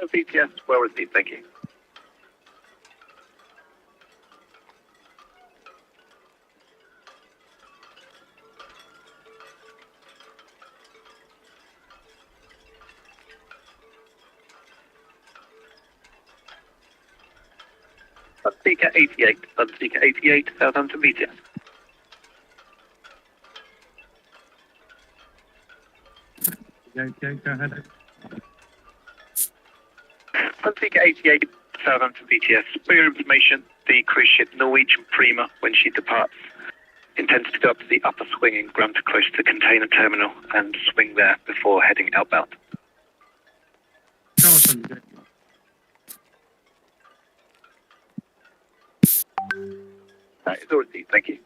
BTS, well received, thank you. Sunseeker 88, Sunseeker 88, Southampton BTS. Okay, go ahead. Sunseeker 88, Southampton BTS. For your information, the cruise ship Norwegian Prima, when she departs, intends to go up to the upper swing and ground to close to the container terminal and swing there before heading outbound. Carlton. That is all received, thank you.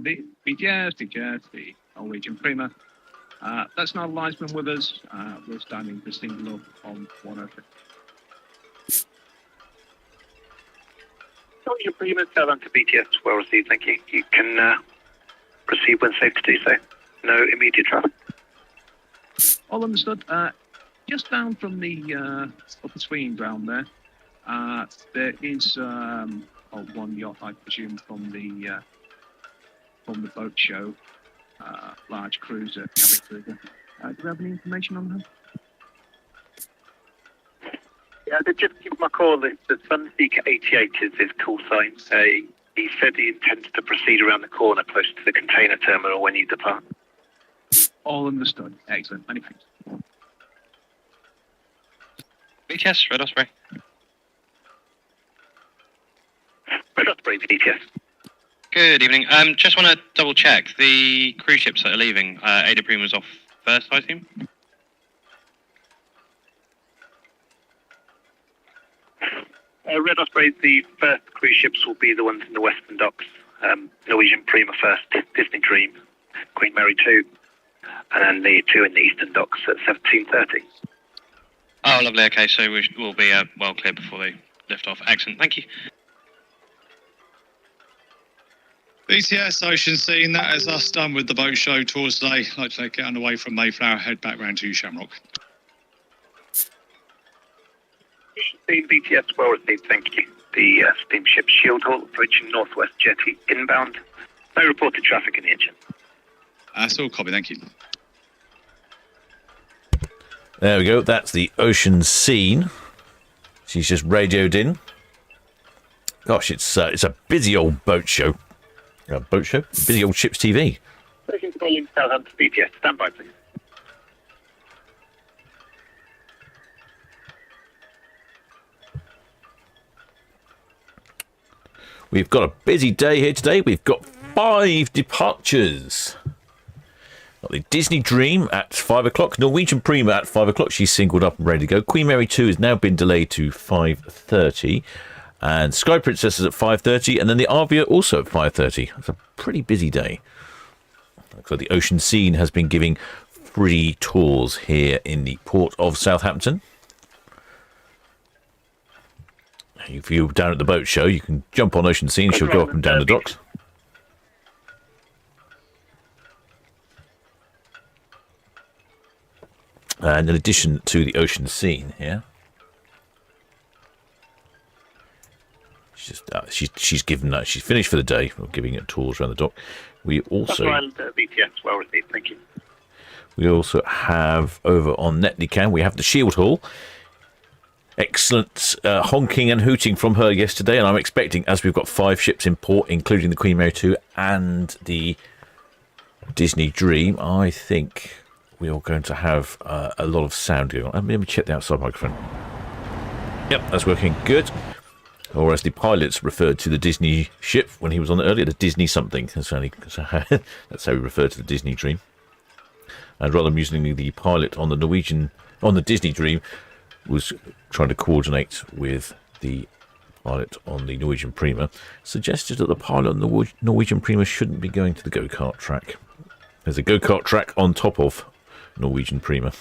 The BGS, the Norwegian Prima. That's not a linesman with us. We're standing for single up on 103. Norwegian Prima, Southampton BTS, well received, thank you. You can proceed when safe to do so. No immediate traffic. All understood. Just down from the upper swinging ground there, there is one yacht, I presume, from the boat show, large cruiser, cabin cruiser. Do we have any information on that? Yeah, they just give him a call. The Sunseeker 88 is his call sign. He said he intends to proceed around the corner close to the container terminal when you depart. All understood. Excellent. Many thanks. BTS, Red Osprey. Red Osprey, BTS. Good evening. Just want to double check the cruise ships that are leaving. Ada Prima's off first, I assume. Red Osprey, the first cruise ships will be the ones in the western docks. Norwegian Prima first, Disney Dream, Queen Mary 2, and then the two in the eastern docks at 17:30. Oh, lovely. Okay, so we'll be well clear before they lift off. Excellent. Thank you. BTS Ocean Scene, that is us done with the boat show tours today. I'd like to get underway from Mayflower, head back round to Shamrock. BTS, well received, thank you. The steamship Shield Hall approaching Northwest Jetty inbound. No reported traffic in the engine. That's all copy, thank you. There we go, that's the Ocean Scene. She's just radioed in. Gosh, it's a busy old boat show. Boat show? Busy old ships TV. Station calling Southampton BTS. Stand by, please. We've got a busy day here today. We've got 5 departures. Got the Disney Dream at 5 o'clock. Norwegian Prima at 5 o'clock. She's singled up and ready to go. Queen Mary 2 has now been delayed to 5:30. And Sky Princess is at 5:30, and then the Arvia also at 5:30. It's a pretty busy day. So the Ocean Scene has been giving free tours here in the port of Southampton. If you're down at the boat show, you can jump on Ocean Scene. She'll go up and down the docks. And in addition to the Ocean Scene here, she's finished for the day. We're giving it tours around the dock. We also BTS, well received, thank you. We also have over on Netley Can, we have the Shield Hall. Excellent honking and hooting from her yesterday, and I'm expecting, as we've got 5 ships in port, including the Queen Mary 2 and the Disney Dream, I think we are going to have a lot of sound going on. Let me check the outside microphone. Yep, that's working good. Or as the pilots referred to the Disney ship when he was on it earlier, the Disney something. That's how we referred to the Disney Dream. And rather amusingly, the pilot on the Disney Dream was trying to coordinate with the pilot on the Norwegian Prima, suggested that the pilot on the Norwegian Prima shouldn't be going to the go-kart track. There's a go-kart track on top of Norwegian Prima.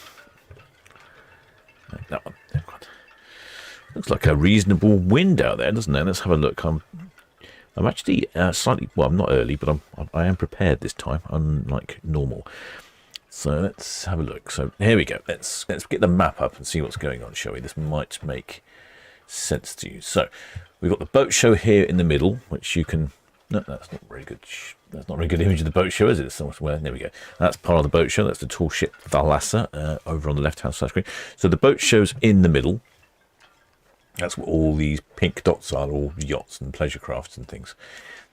That one. Looks like a reasonable wind out there, doesn't it? Let's have a look. I'm actually slightly, well, I'm not early, but I am prepared this time, unlike normal. So let's have a look. So here we go. Let's get the map up and see what's going on, shall we? This might make sense to you. So we've got the boat show here in the middle, which you can. No, that's not very good. That's not a very good image of the boat show, is it? Somewhere. There we go. That's part of the boat show. That's the tall ship Thalassa over on the left-hand side screen. So the boat show's in the middle. That's what all these pink dots are, all yachts and pleasure crafts and things.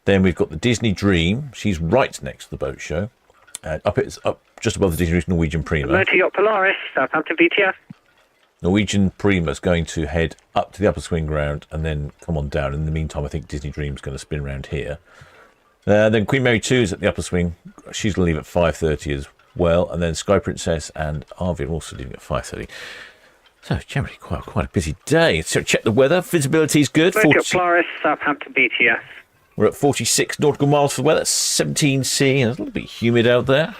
Then we've got the Disney Dream. She's right next to the boat show. And up just above the Disney Norwegian Prima. Motor Yacht Polaris, Southampton VTS. Norwegian Prima's going to head up to the upper swing ground and then come on down. In the meantime, I think Disney Dream's going to spin around here. Then Queen Mary 2 is at the upper swing. She's going to leave at 5:30 as well. And then Sky Princess and Arvia are also leaving at 5:30. So generally quite a busy day. So check the weather. Visibility is good. Motor Yacht Polaris, Southampton VTS. We're at 46 nautical miles for the weather. 17 C. It's a little bit humid out there.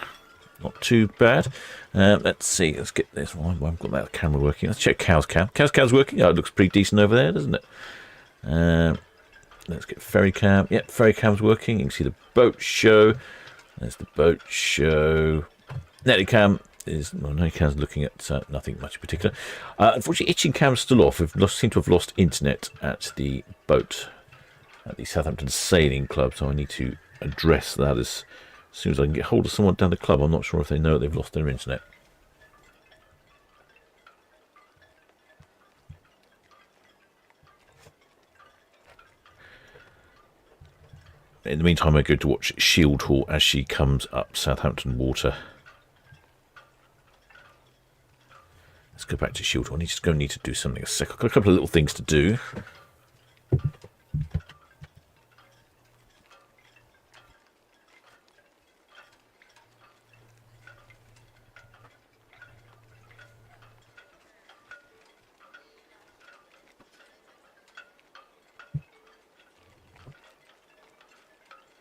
Not too bad. Let's see. Let's get this one. I've got that camera working. Let's check Cow's Cam. Cow's Cam's working. Oh, it looks pretty decent over there, doesn't it? Let's get Ferry Cam. Yep, Ferry Cam's working. You can see the boat show. There's the boat show. Netty Cam is. Well, Netty Cam's looking at nothing much in particular. Unfortunately, Itching Cam's still off. We've seem to have lost internet at the boat at the Southampton Sailing Club, so I need to address that as soon as I can get hold of someone down the club. I'm not sure if they know they've lost their internet. In the meantime, I go to watch Shield Hall as she comes up Southampton Water. Let's go back to Shield Hall. I just need to do something a sec. I've got a couple of little things to do.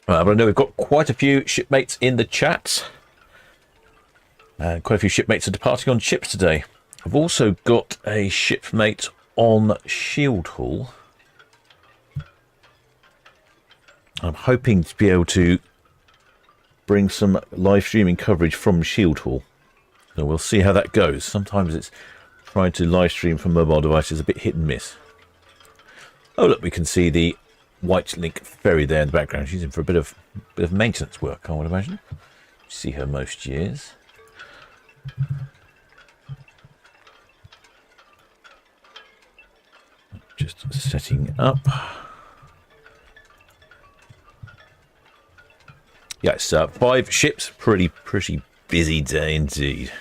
But I know we've got quite a few shipmates in the chat. And quite a few shipmates are departing on ships today. I've also got a shipmate on Shield Hall. I'm hoping to be able to bring some live streaming coverage from Shield Hall. So we'll see how that goes. Sometimes it's trying to live stream from mobile devices a bit hit and miss. Oh look, we can see the White Link ferry there in the background. She's in for a bit of maintenance work, I would imagine. See her most years. Just setting up. Yeah, it's 5 ships. Pretty busy day indeed.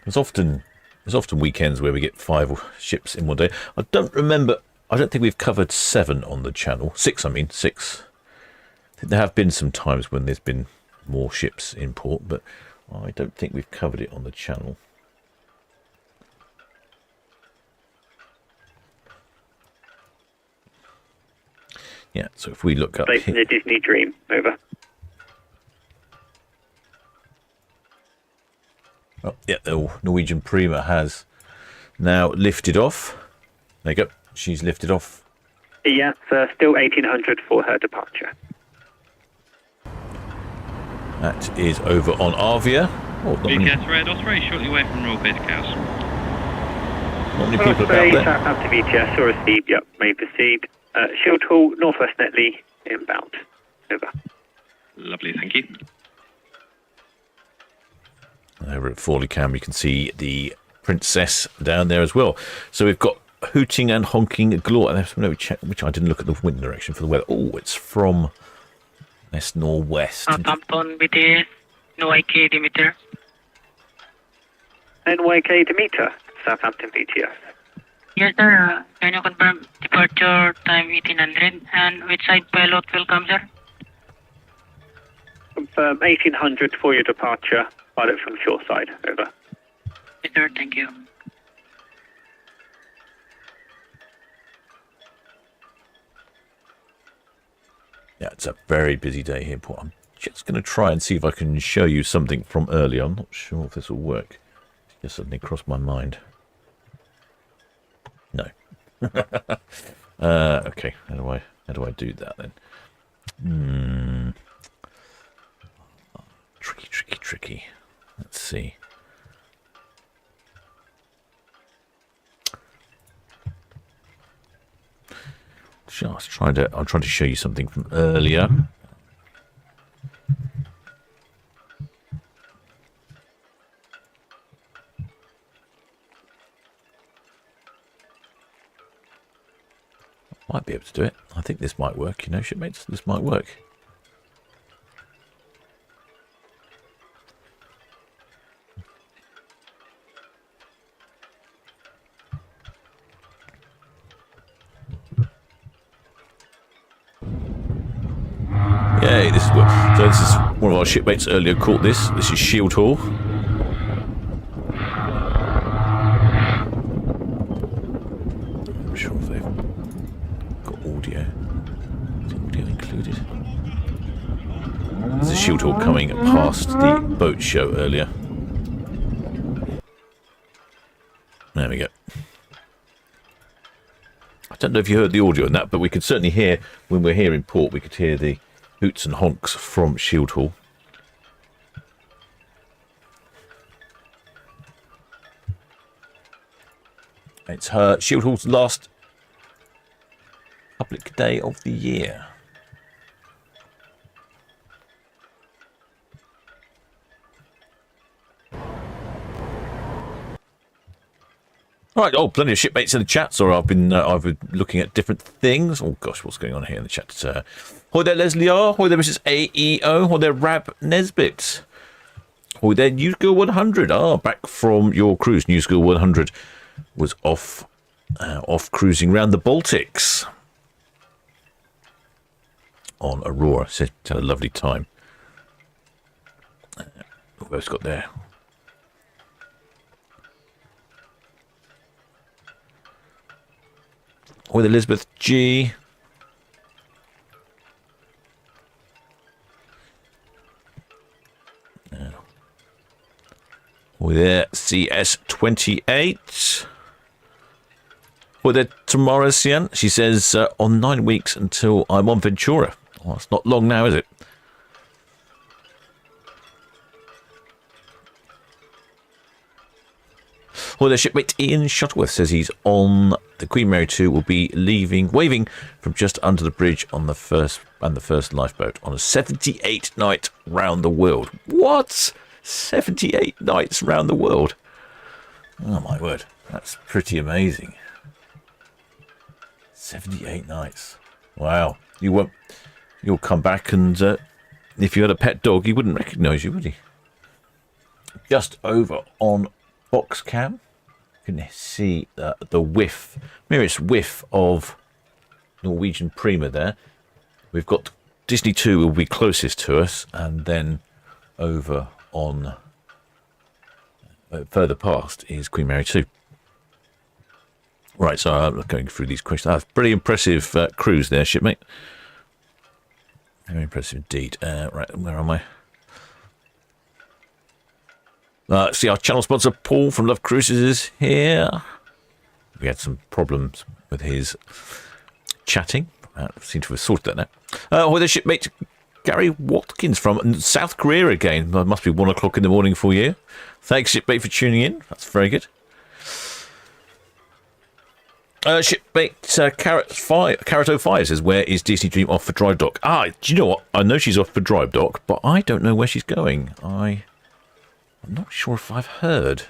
There's often weekends where we get 5 ships in one day. I don't think we've covered 7 on the channel. 6, I mean. 6. I think there have been some times when there's been more ships in port, but I don't think we've covered it on the channel. Yeah, so if we look up here... the Disney Dream, over. Oh, yeah, the Norwegian Prima has now lifted off. There you go. She's lifted off. Yeah, so still 1800 for her departure. That is over on Arvia. Oh, BTS Red Osprey, shortly away from Royal Beta Cows. Not many people about there. Southampton VTS, or received, yep, may proceed. Shield Hall, Northwest Netley, inbound. Over. Lovely, thank you. Over at Forley Cam, you can see the Princess down there as well. So we've got hooting and honking galore. Which I didn't look at the wind direction for the weather. Oh, it's from west northwest. Southampton BTS, NYK Demeter. NYK Demeter, Southampton VTS. Yes, sir. Can you confirm departure time 1800 and which side pilot will come, sir? Confirm 1800 for your departure. Pilot from shore side. Over. Yes, sir. Thank you. Yeah, it's a very busy day here, Port. I'm just going to try and see if I can show you something from earlier. I'm not sure if this will work. It just suddenly crossed my mind. No. Okay, how do I do that then? Tricky. Let's see. Just trying to. I'm trying to show you something from earlier. Might be able to do it. I think this might work. You know, shipmates, this might work. Yay, this is good. So this is one of our shipmates earlier caught this. This is Shield Hall. I'm sure if they've got audio. Is audio included? There's a Shield Hall coming past the boat show earlier. There we go. I don't know if you heard the audio on that, but we could certainly hear, when we're here in port, we could hear the hoots and honks from Shield Hall. It's her Shield Hall's last public day of the year. Right, oh, plenty of shipmates in the chat. Sorry, I've been looking at different things. Oh gosh, what's going on here in the chat? Hi there, Leslie R. Hi there, Mrs. AEO. Hi there, Rab Nesbitt. Hi there, New School 100. Back from your cruise. New School 100 was off cruising around the Baltics on Aurora. So had a lovely time. Who else got there? With Elizabeth G. With CS28. With Tamara Sian. She says, on 9 weeks until I'm on Ventura. Well, it's not long now, is it? Well, the shipmate Ian Shuttleworth says he's on the Queen Mary 2, will be waving from just under the bridge on the first lifeboat on a 78-night round the world. What? 78 nights round the world? Oh my word, that's pretty amazing. 78 nights. Wow. You'll come back and if you had a pet dog, he wouldn't recognise you, would he? Just over on box cam. You can see the merest whiff of Norwegian Prima there. We've got Disney 2 will be closest to us, and then over on further past is Queen Mary 2. Right, so I'm going through these questions. That's pretty impressive cruise there, shipmate. Very impressive indeed. Right, where am I? See, our channel sponsor Paul from Love Cruises is here. We had some problems with his chatting. Seem to have sorted that now. With a shipmate Gary Watkins from South Korea again. It must be 1 o'clock in the morning for you. Thanks, shipmate, for tuning in. That's very good. Shipmate Carrot05 says, where is Disney Dream off for dry dock? Do you know what? I know she's off for dry dock, but I don't know where she's going. I'm not sure if I've heard.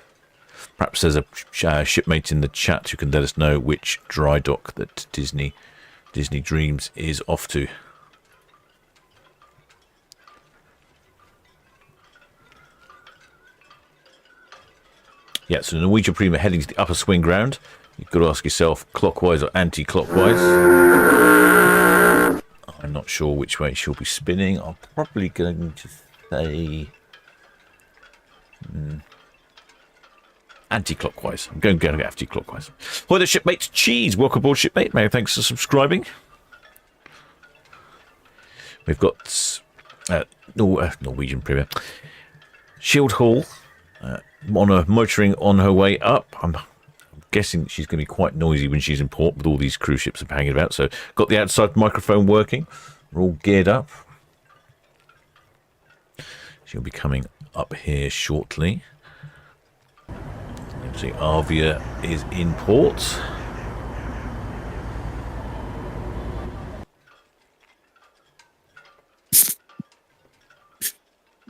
Perhaps there's a shipmate in the chat who can let us know which dry dock that Disney Dreams is off to. Yeah, so the Norwegian Prima heading to the upper swing ground. You've got to ask yourself, clockwise or anti-clockwise. I'm not sure which way she'll be spinning. I'm probably going to say anti-clockwise. I'm going to go anti-clockwise. Hi there, shipmate Cheese. Welcome aboard, shipmate. Many thanks for subscribing. We've got Norwegian Premier Shield Hall motoring on her way up. I'm guessing she's going to be quite noisy when she's in port with all these cruise ships hanging about. So got the outside microphone working. We're all geared up. She'll be coming up here shortly. Let's see, Arvia is in port.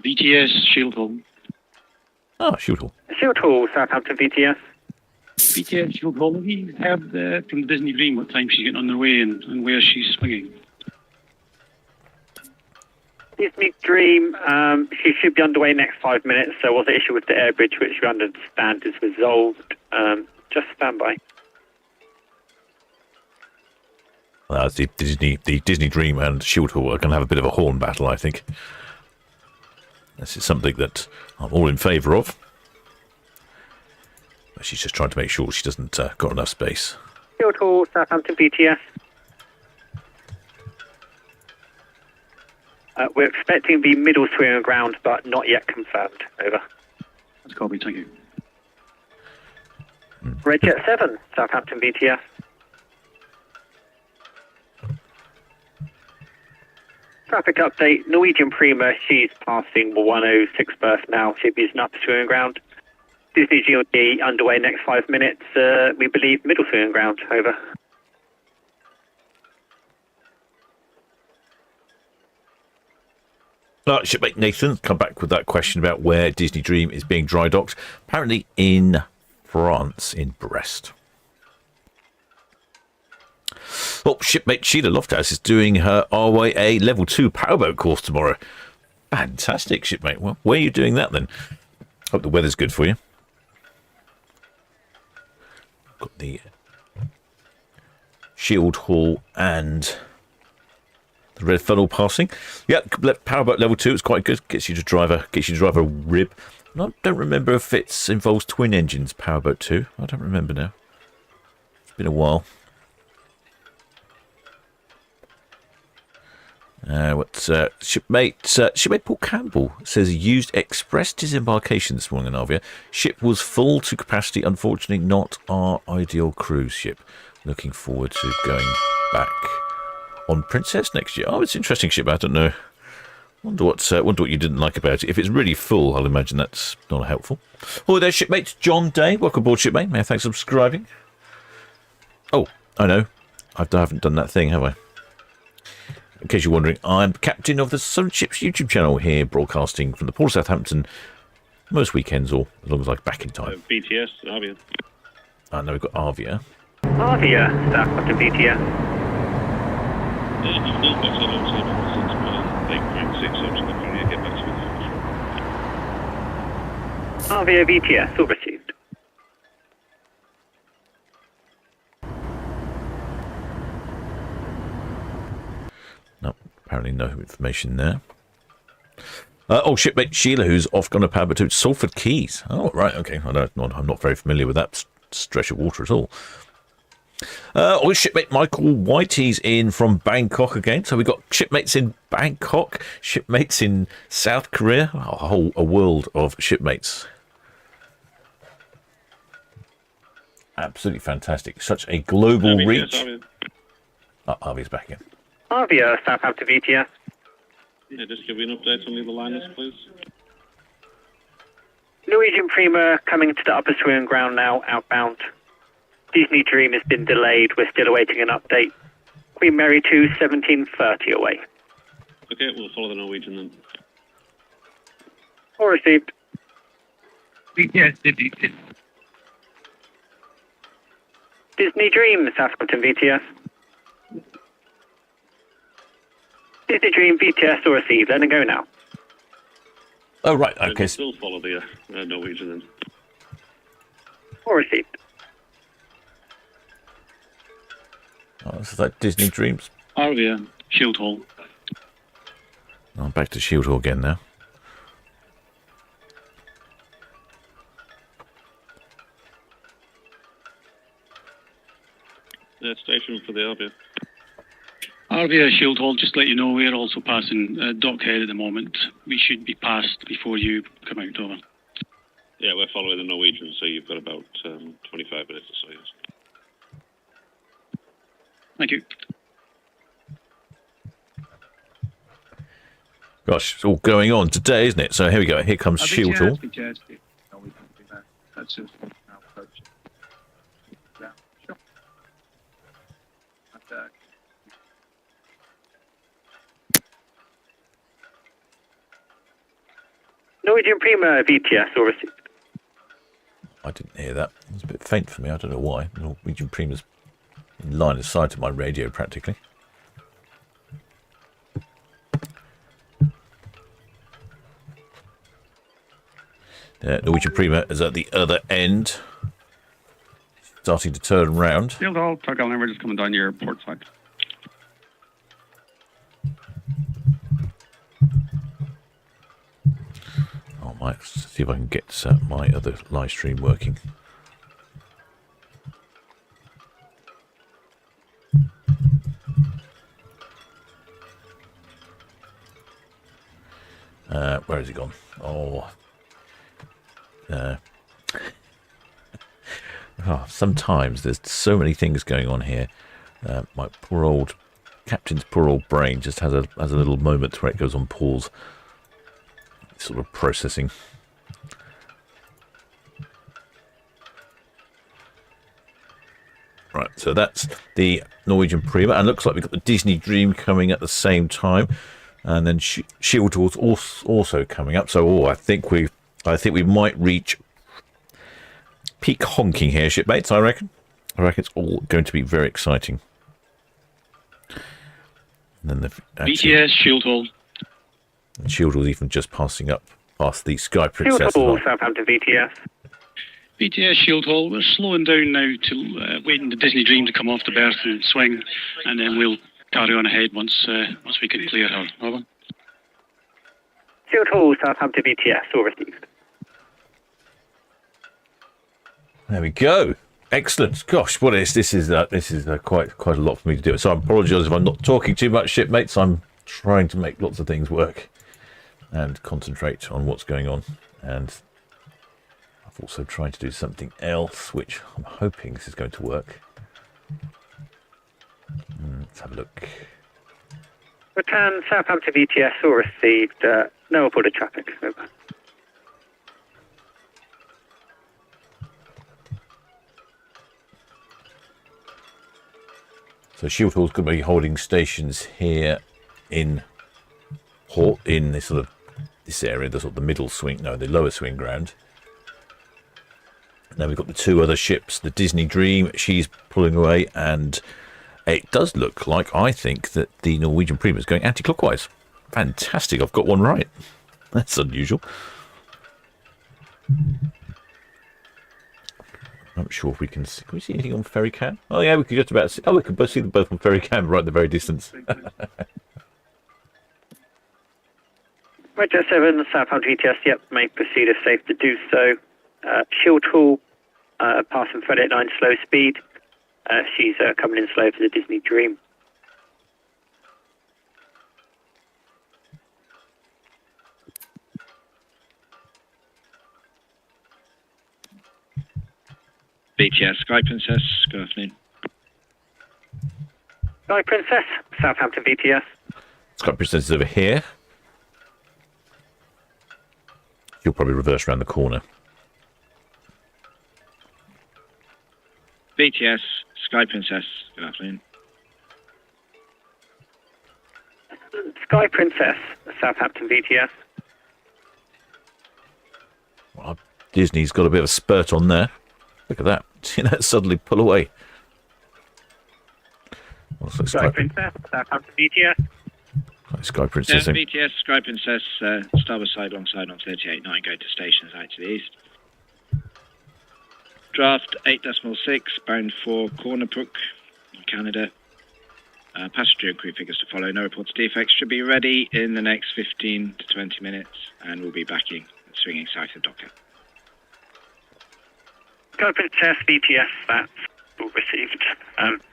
BTS Shield Hall. Ah, Shield Hall. Shield Hall, Southampton VTS. BTS Shield Hall. We have from the Disney Dream what time she's getting on her way and where she's swinging. Disney Dream, she should be underway next 5 minutes. So was the issue with the air bridge, which we understand is resolved. Just stand by. The Disney Dream and Shield Hall are going to have a bit of a horn battle, I think. This is something that I'm all in favour of. But she's just trying to make sure she doesn't got enough space. Shield Hall, Southampton VTS. We're expecting the middle swing ground, but not yet confirmed. Over. That's copy, thank you. Red Jet 7, Southampton VTS. Traffic update, Norwegian Prima, she's passing 106 berth now. She'll be using upper swimming ground. Disney GLD underway next 5 minutes. We believe middle swimming ground. Over. Shipmate Nathan come back with that question about where Disney Dream is being dry docked. Apparently in France, in Brest. Well, shipmate Sheila Lofthouse is doing her RYA Level 2 powerboat course tomorrow. Fantastic, shipmate. Well, where are you doing that then? Hope the weather's good for you. Got the Shield Hall and the Red Funnel passing. Yeah, powerboat Level 2 is quite good. Gets you to drive a rib. I don't remember if it involves twin engines, powerboat 2. I don't remember now. It's been a while. Shipmate Paul Campbell says used express disembarkation this morning in Arvia. Ship was full to capacity. Unfortunately, not our ideal cruise ship. Looking forward to going back on Princess next year. Oh, it's an interesting ship. I don't know. Wonder what you didn't like about it. If it's really full, I'll imagine that's not helpful. Oh, there's shipmate John Day. Welcome aboard, shipmate. May I thanks for subscribing. Oh, I know. I haven't done that thing, have I? In case you're wondering, I'm captain of the Solent Ships YouTube channel here, broadcasting from the port of Southampton most weekends, or as long as I'm back in time. BTS, Arvia. I know we've got Arvia. Arvia, Southampton VTS. I've not got a long time since 8.6, so I'm just going to get back to it. Arvia VTS, all received. No, apparently no information there. Shipmate Sheila, who's off on a powerboat to Salford Keys. Oh, right, okay. I'm not very familiar with that stretch of water at all. Shipmate Michael Whitey's in from Bangkok again. So we've got shipmates in Bangkok, shipmates in South Korea, a world of shipmates. Absolutely fantastic. Such a global reach. Arvia's back again. Arvia, Southampton VTS. Yeah, just give me an update on the other liners, please. Norwegian Prima coming to the upper swimming ground now, outbound. Disney Dream has been delayed. We're still awaiting an update. Queen Mary 2, 1730 away. Okay, we'll follow the Norwegian then. All received. Yes, Disney Dream, Southampton VTS. Disney Dream VTS or received. Let it go now. Oh, right, okay. We'll still follow the Norwegian then. Or received. Oh, this is like Disney Dreams. Arvia, Shield Hall. I'm back to Shield Hall again now. Station for the Arvia. RVA Shield Hall, just to let you know, we're also passing Dockhead at the moment. We should be passed before you come out over. Yeah, we're following the Norwegian, so you've got about 25 minutes or so, yes. Thank you. Gosh, it's all going on today, isn't it? So here we go. Here comes Shield Hall. That's just now approaching. Sure. And, Norwegian Prima VTS or received. I didn't hear that. It was a bit faint for me. I don't know why. Norwegian Prima's in line of sight of my radio practically. Norwegian Prima is at the other end, starting to turn round. Shield Hall, Tug Island, we're just coming down your port side. I might see if I can get my other live stream working. Where has he gone? Oh. Sometimes there's so many things going on here. My poor old captain's poor old brain just has a little moment where it goes on pause. It's sort of processing. Right, so that's the Norwegian Prima, and looks like we've got the Disney Dream coming at the same time, and then Shield Hall's also coming up. So, I think we might reach peak honking here, shipmates. I reckon it's all going to be very exciting. And then BTS Shield Hall. Shield Hall's even just passing up past the Sky Princess. Shield Hall, Southampton VTS. BTS Shield Hall, we're slowing down now to waiting the Disney Dream to come off the berth and swing, and then we'll carry on ahead once we can clear her. Over. Shield Hall, Southampton VTS, all received. There we go. Excellent. Gosh, what is this? Is quite a lot for me to do. So I apologise if I'm not talking too much, shipmates. I'm trying to make lots of things work and concentrate on what's going on. And I've also tried to do something else, which I'm hoping this is going to work. Let's have a look. Return Southampton VTS, all received. No reported traffic. Over. So Shield Hall's going to be holding stations here in this sort of this area, the sort of the middle swing, no, the lower swing ground. Now we've got the two other ships, the Disney Dream, she's pulling away, and it does look like, I think, that the Norwegian Prima is going anti-clockwise. Fantastic, I've got one right. That's unusual. I'm not sure if we can see. Can we see anything on ferry cam? Oh yeah, we could just about see. Oh, we could both see them both on ferry cam right at the very distance. Roger 7, Southampton VTS, yep, may proceed if safe to do so. Shield Hall, passing Frederick 9 slow speed. She's coming in slow for the Disney Dream. BTS, Sky Princess, good afternoon. Sky Princess, Southampton VTS. Sky Princess is over here. You'll probably reverse around the corner. BTS, Sky Princess, good afternoon. Sky Princess, Southampton VTS. Well, Disney's got a bit of a spurt on there. Look at that. See that suddenly pull away. Also, Sky Princess, Southampton VTS. Sky Princess. BTS, Sky Princess, starboard side, alongside on 38.9, going to stations out to the east. Draft 8.6, bound for Corner Brook, Canada. Passenger and crew figures to follow. No reports of defects. Should be ready in the next 15 to 20 minutes, and we'll be backing and swinging south of Docker. Sky Princess VTS, that's all received.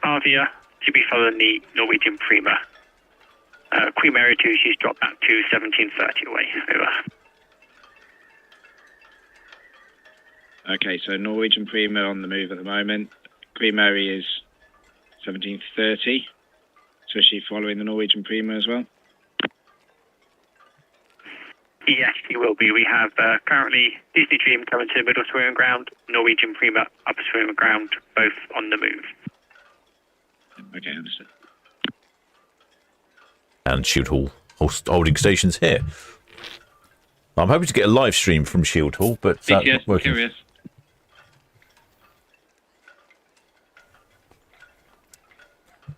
Avia, She'll be following the Norwegian Prima. Queen Mary 2, she's dropped back to 1730 away. Over. Okay, so Norwegian Prima on the move at the moment. Queen Mary is 1730. So is she following the Norwegian Prima as well? Yes, she will be. We have currently Disney Dream coming to middle swimming ground, Norwegian Prima upper swimming ground, both on the move. Okay, understood. And Shield Hall holding stations here. I'm hoping to get a live stream from Shield Hall, but that's not working. Curious.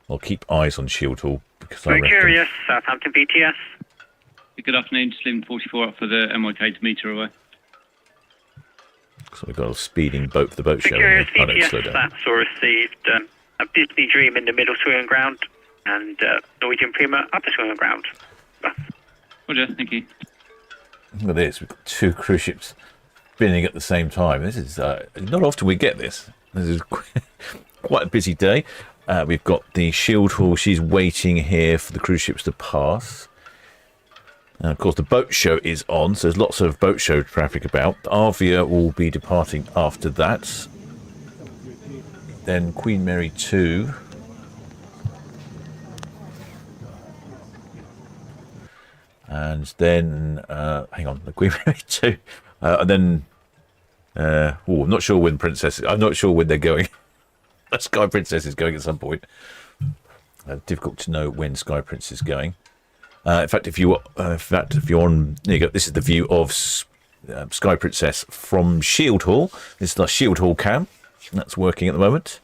I'll keep eyes on Shield Hall because Very curious, Southampton BTS. Good afternoon, Slim 44 up for the MYK to meet her away. So we've got a speeding boat for the boat show. Curious Oh, no, slow BTS, down. that's all received. A Disney Dream in the middle swimming ground and Norwegian Prima upper swimming ground. Roger, thank you. Look at this. We've got 2 cruise ships spinning at the same time. This is not often we get this. This is quite a busy day. We've got the Shield Hall. She's waiting here for the cruise ships to pass. And of course, the boat show is on, so there's lots of boat show traffic about. Arvia will be departing after that. Then Queen Mary 2. And then, hang on, the Queen Mary 2. And then, I'm not sure when I'm not sure when they're going. Sky Princess is going at some point. Difficult to know when Sky Princess is going. In fact, if you're on, there you go. This is the view of Sky Princess from Shield Hall. This is our Shield Hall cam. That's working at the moment.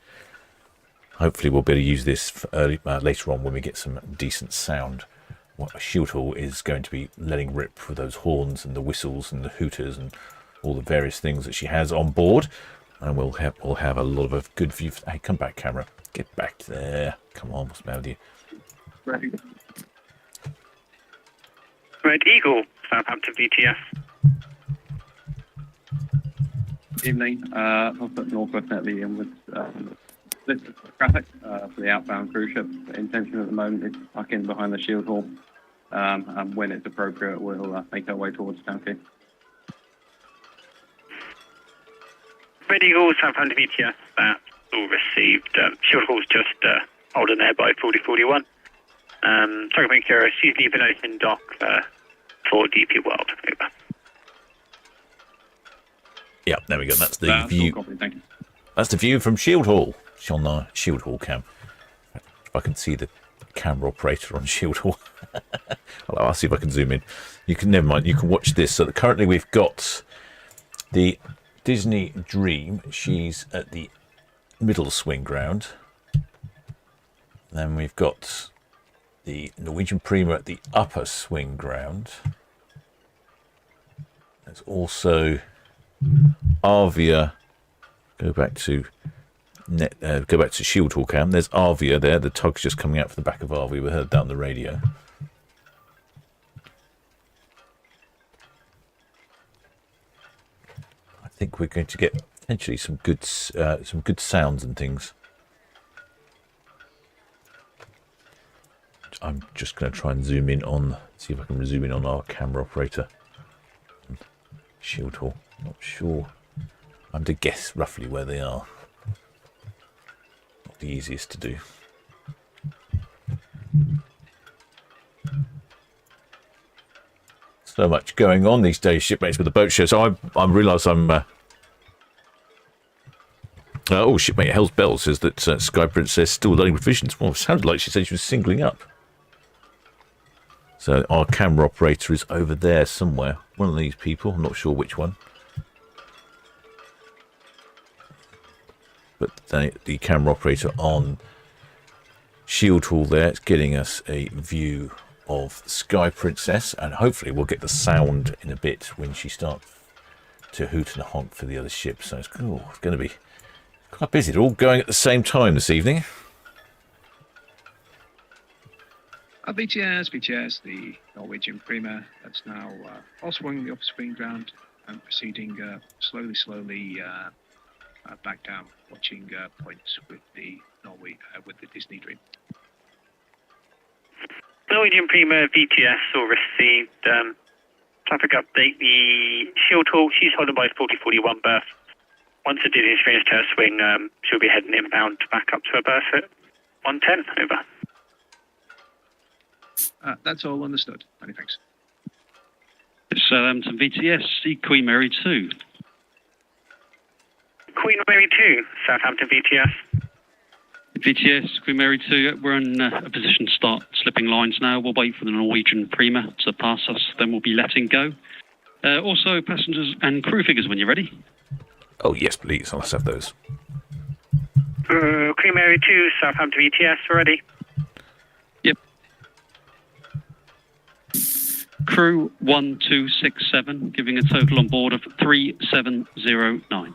Hopefully, we'll be able to use this later on when we get some decent sound. What Shield Hall is going to be letting rip with those horns and the whistles and the hooters and all the various things that she has on board. And we'll have a lot of good view. Hey, come back, camera. Get back there. Come on, what's the matter with you? Ready. Red Eagle, Southampton BTS. Evening. I'll put Northwest Netley in with this traffic for the outbound cruise ship. The intention at the moment is to tuck in behind the Shield Hall, and when it's appropriate, we'll make our way towards Town Quay. Red Eagle, Southampton BTS, that's all received. Shield Hall's just holding there by 4041. Sorry, Mercurius, she's leaving open dock for DP World. Over. Yeah, there we go. That's the view. Copy, thank you. That's the view from Shield Hall. It's on the Shield Hall cam. If I can see the camera operator on Shield Hall. I'll see if I can zoom in. You can, never mind, you can watch this. So currently we've got the Disney Dream. She's at the middle swing ground. Then we've got the Norwegian Prima at the upper swing ground. There's also Arvia. Go back to Shield Hall cam. There's Arvia there. The tug's just coming out from the back of Arvia. We heard that on the radio. I think we're going to get potentially some good sounds and things. I'm just going to try and zoom in on, see if I can zoom in on our camera operator. Shield Hall. Not sure. I'm to guess roughly where they are. Not the easiest to do. So much going on these days, shipmates, with the boat show. So I realise I'm. Shipmate Hell's Bell says that Sky Princess still loading provisions. Well, it sounded like she said she was singling up. So our camera operator is over there somewhere. One of these people. I'm not sure which one. But the camera operator on Shield Hall there is getting us a view of Sky Princess, and hopefully we'll get the sound in a bit when she starts to hoot and honk for the other ships. So it's going to be quite busy. They're all going at the same time this evening. BTS, the Norwegian Prima, that's now offswing the off-swing ground and proceeding slowly back down, watching points with the Disney Dream. Norwegian Prima VTS all received. Traffic update. The Shield Hall, she's holding by 4041 berth. Once the Disney's finished her swing, she'll be heading inbound back up to her berth at 110. Over. That's all understood. Many thanks. Southampton VTS, see Queen Mary 2. Queen Mary 2, Southampton VTS. VTS, Queen Mary 2, we're in a position to start slipping lines now. We'll wait for the Norwegian Prima to pass us, then we'll be letting go. Also, passengers and crew figures when you're ready. Oh, yes, please. Let's have those. Queen Mary 2, Southampton VTS, ready. Yep. Crew 1267, giving a total on board of 3709.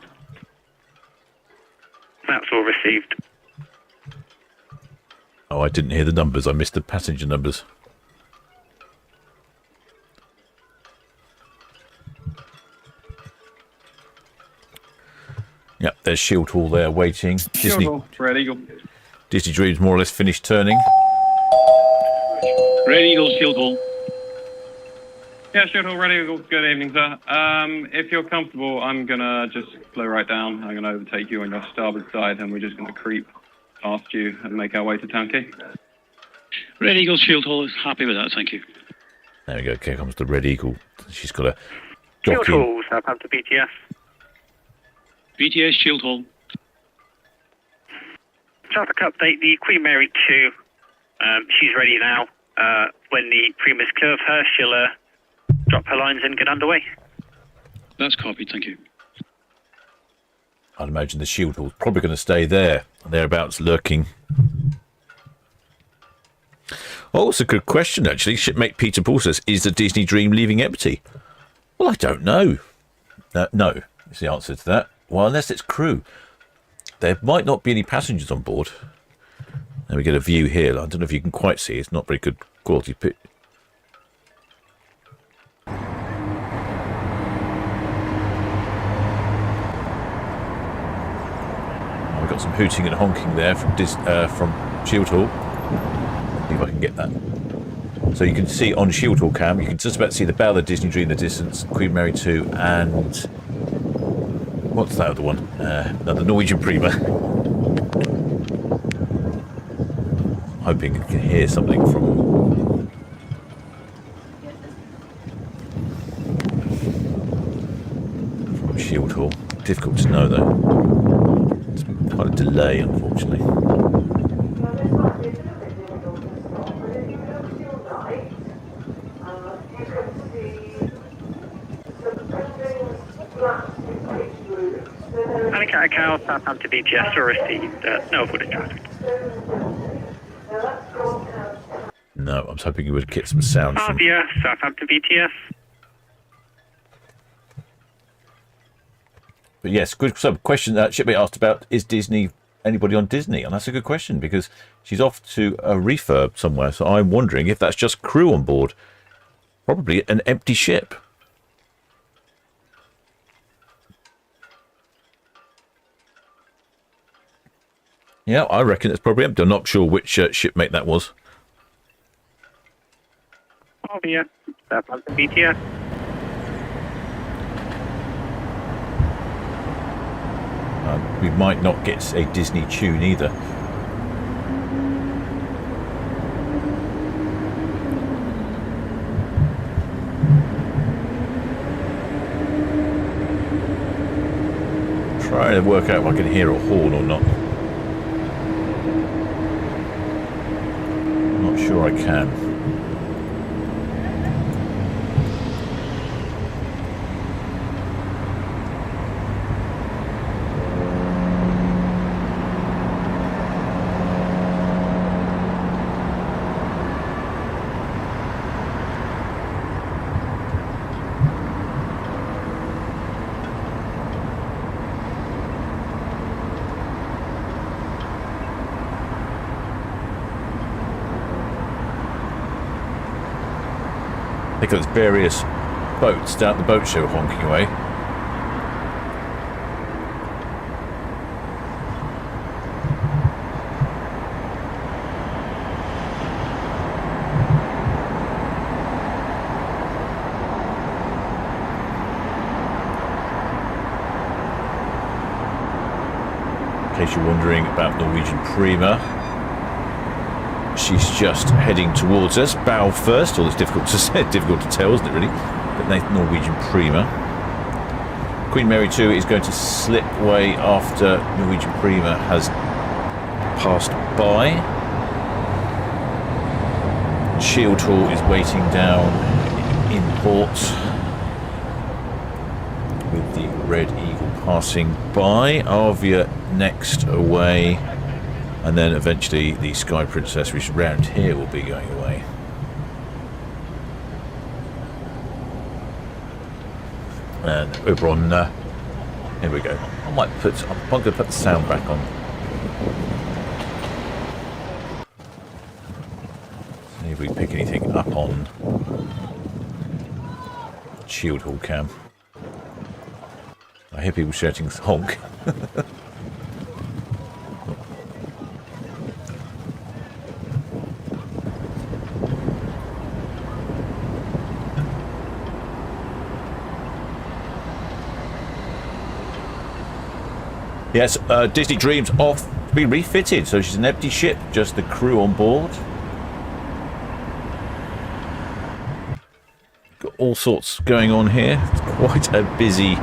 That's all received. Oh, I didn't hear the numbers. I missed the passenger numbers. Yep, there's Shield Hall there waiting. Shield Hall, Red Eagle. Disney Dream's more or less finished turning. Red Eagle, Shield Hall. Yeah, Shield Hall, Red Eagle. Good evening, sir. If you're comfortable, I'm going to just slow right down. I'm going to overtake you on your starboard side, and we're just going to creep past you and make our way to Town Quay. Red Eagle, Shield Hall is happy with that, thank you. There we go. Here comes the Red Eagle. She's got a Shield docking. Hall, Southampton VTS. VTS, Shield Hall. Traffic update, the Queen Mary 2, she's ready now. When the Prima's clear of her, she'll drop her lines and get underway. That's copied, thank you. I'd imagine the Shield Hall's probably going to stay there, thereabouts, lurking. Oh, it's a good question, actually. Shipmate Peter Paul says, is the Disney Dream leaving empty? Well, I don't know. No, is the answer to that. Well, unless it's crew. There might not be any passengers on board. Now we get a view here. I don't know if you can quite see. It's not very good quality pic. We've got some hooting and honking there from Shield Hall. See if I can get that. So you can see on Shield Hall cam, you can just about see the bow of the Disney Dream in the distance, Queen Mary 2, and what's that other one? No, the Norwegian Prima. Hoping you can hear something from Shield Hall. Difficult to know though. It's quite a delay, unfortunately. Alicante Cow, Southampton VTS, are received no avoided traffic. No, I was hoping you would get some sound from... Avia, Southampton VTS. But yes, good question that Shipmate asked about, is Disney, anybody on Disney? And that's a good question because she's off to a refurb somewhere. So I'm wondering if that's just crew on board. Probably an empty ship. Yeah, I reckon it's probably empty. I'm not sure which shipmate that was. Avia, Southampton VTS. We might not get a Disney tune either. Trying to work out if I can hear a horn or not. Not sure I can. I think there's various boats down the boat show honking away. case you're wondering about Norwegian Prima. She's just heading towards us, bow first, although it's difficult to say, difficult to tell, isn't it really? But Norwegian Prima. Queen Mary 2 is going to slip away after Norwegian Prima has passed by. Shield Hall is waiting down in port with the Red Eagle passing by. Arvia next away, and then eventually the Sky Princess, which is round here, will be going away. And over on, here we go. I'm going to put the sound back on. See if we pick anything up on Shield Hall cam. I hear people shouting honk. Yes, Disney Dream's off to be refitted, so she's an empty ship, just the crew on board. Got all sorts going on here. It's quite a busy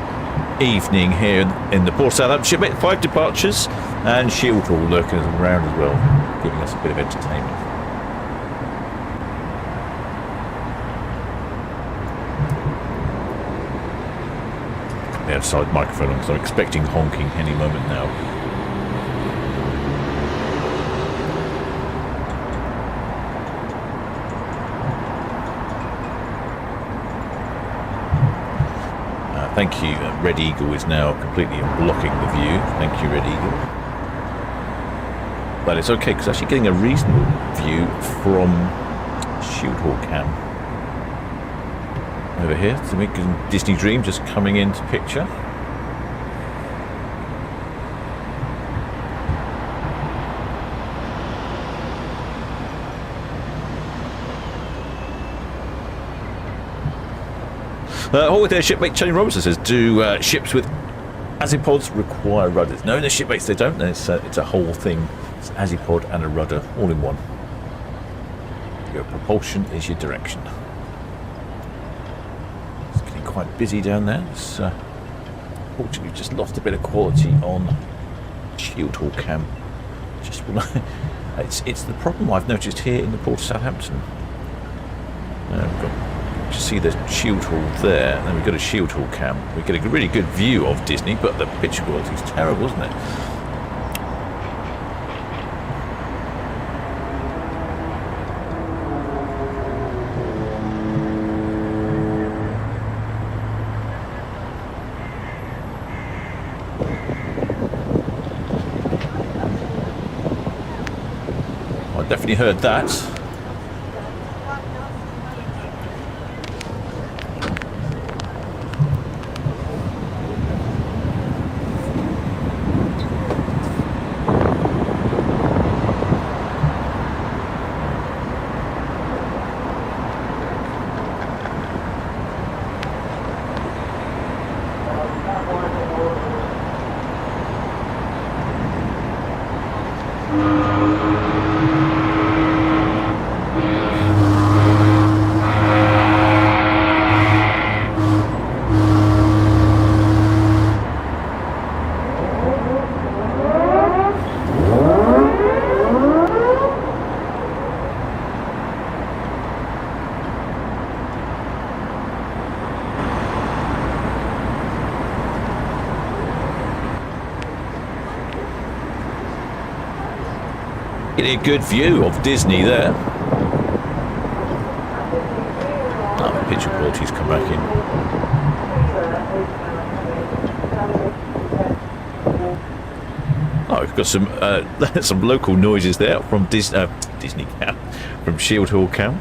evening here in the Port of Southampton shipmate. 5 departures, and Shield Hall lurking around as well, giving us a bit of entertainment. The outside microphone on, because I'm expecting honking any moment now. Thank you. Red Eagle is now completely blocking the view. Thank you, Red Eagle. But it's okay, because actually getting a reasonable view from Shield Hall cam. Over here, to make Disney Dream just coming into picture. All with their shipmate Tony Robertson says, do ships with azipods require rudders? No, the shipmates they don't. It's a whole thing. It's azipod and a rudder all in one. Your propulsion is your direction. It's getting quite busy down there. It's fortunately just lost a bit of quality on Shield Hall cam. Just it's the problem I've noticed here in the Port of Southampton. We've got to see the Shield Hall there, and then we've got a Shield Hall cam. We get a really good view of Disney, but the picture quality is terrible, isn't it? I definitely heard that. Getting a good view of Disney there. Oh, the picture quality's come back in. Oh, we've got some local noises there from Disney cam, from Shield Hall cam.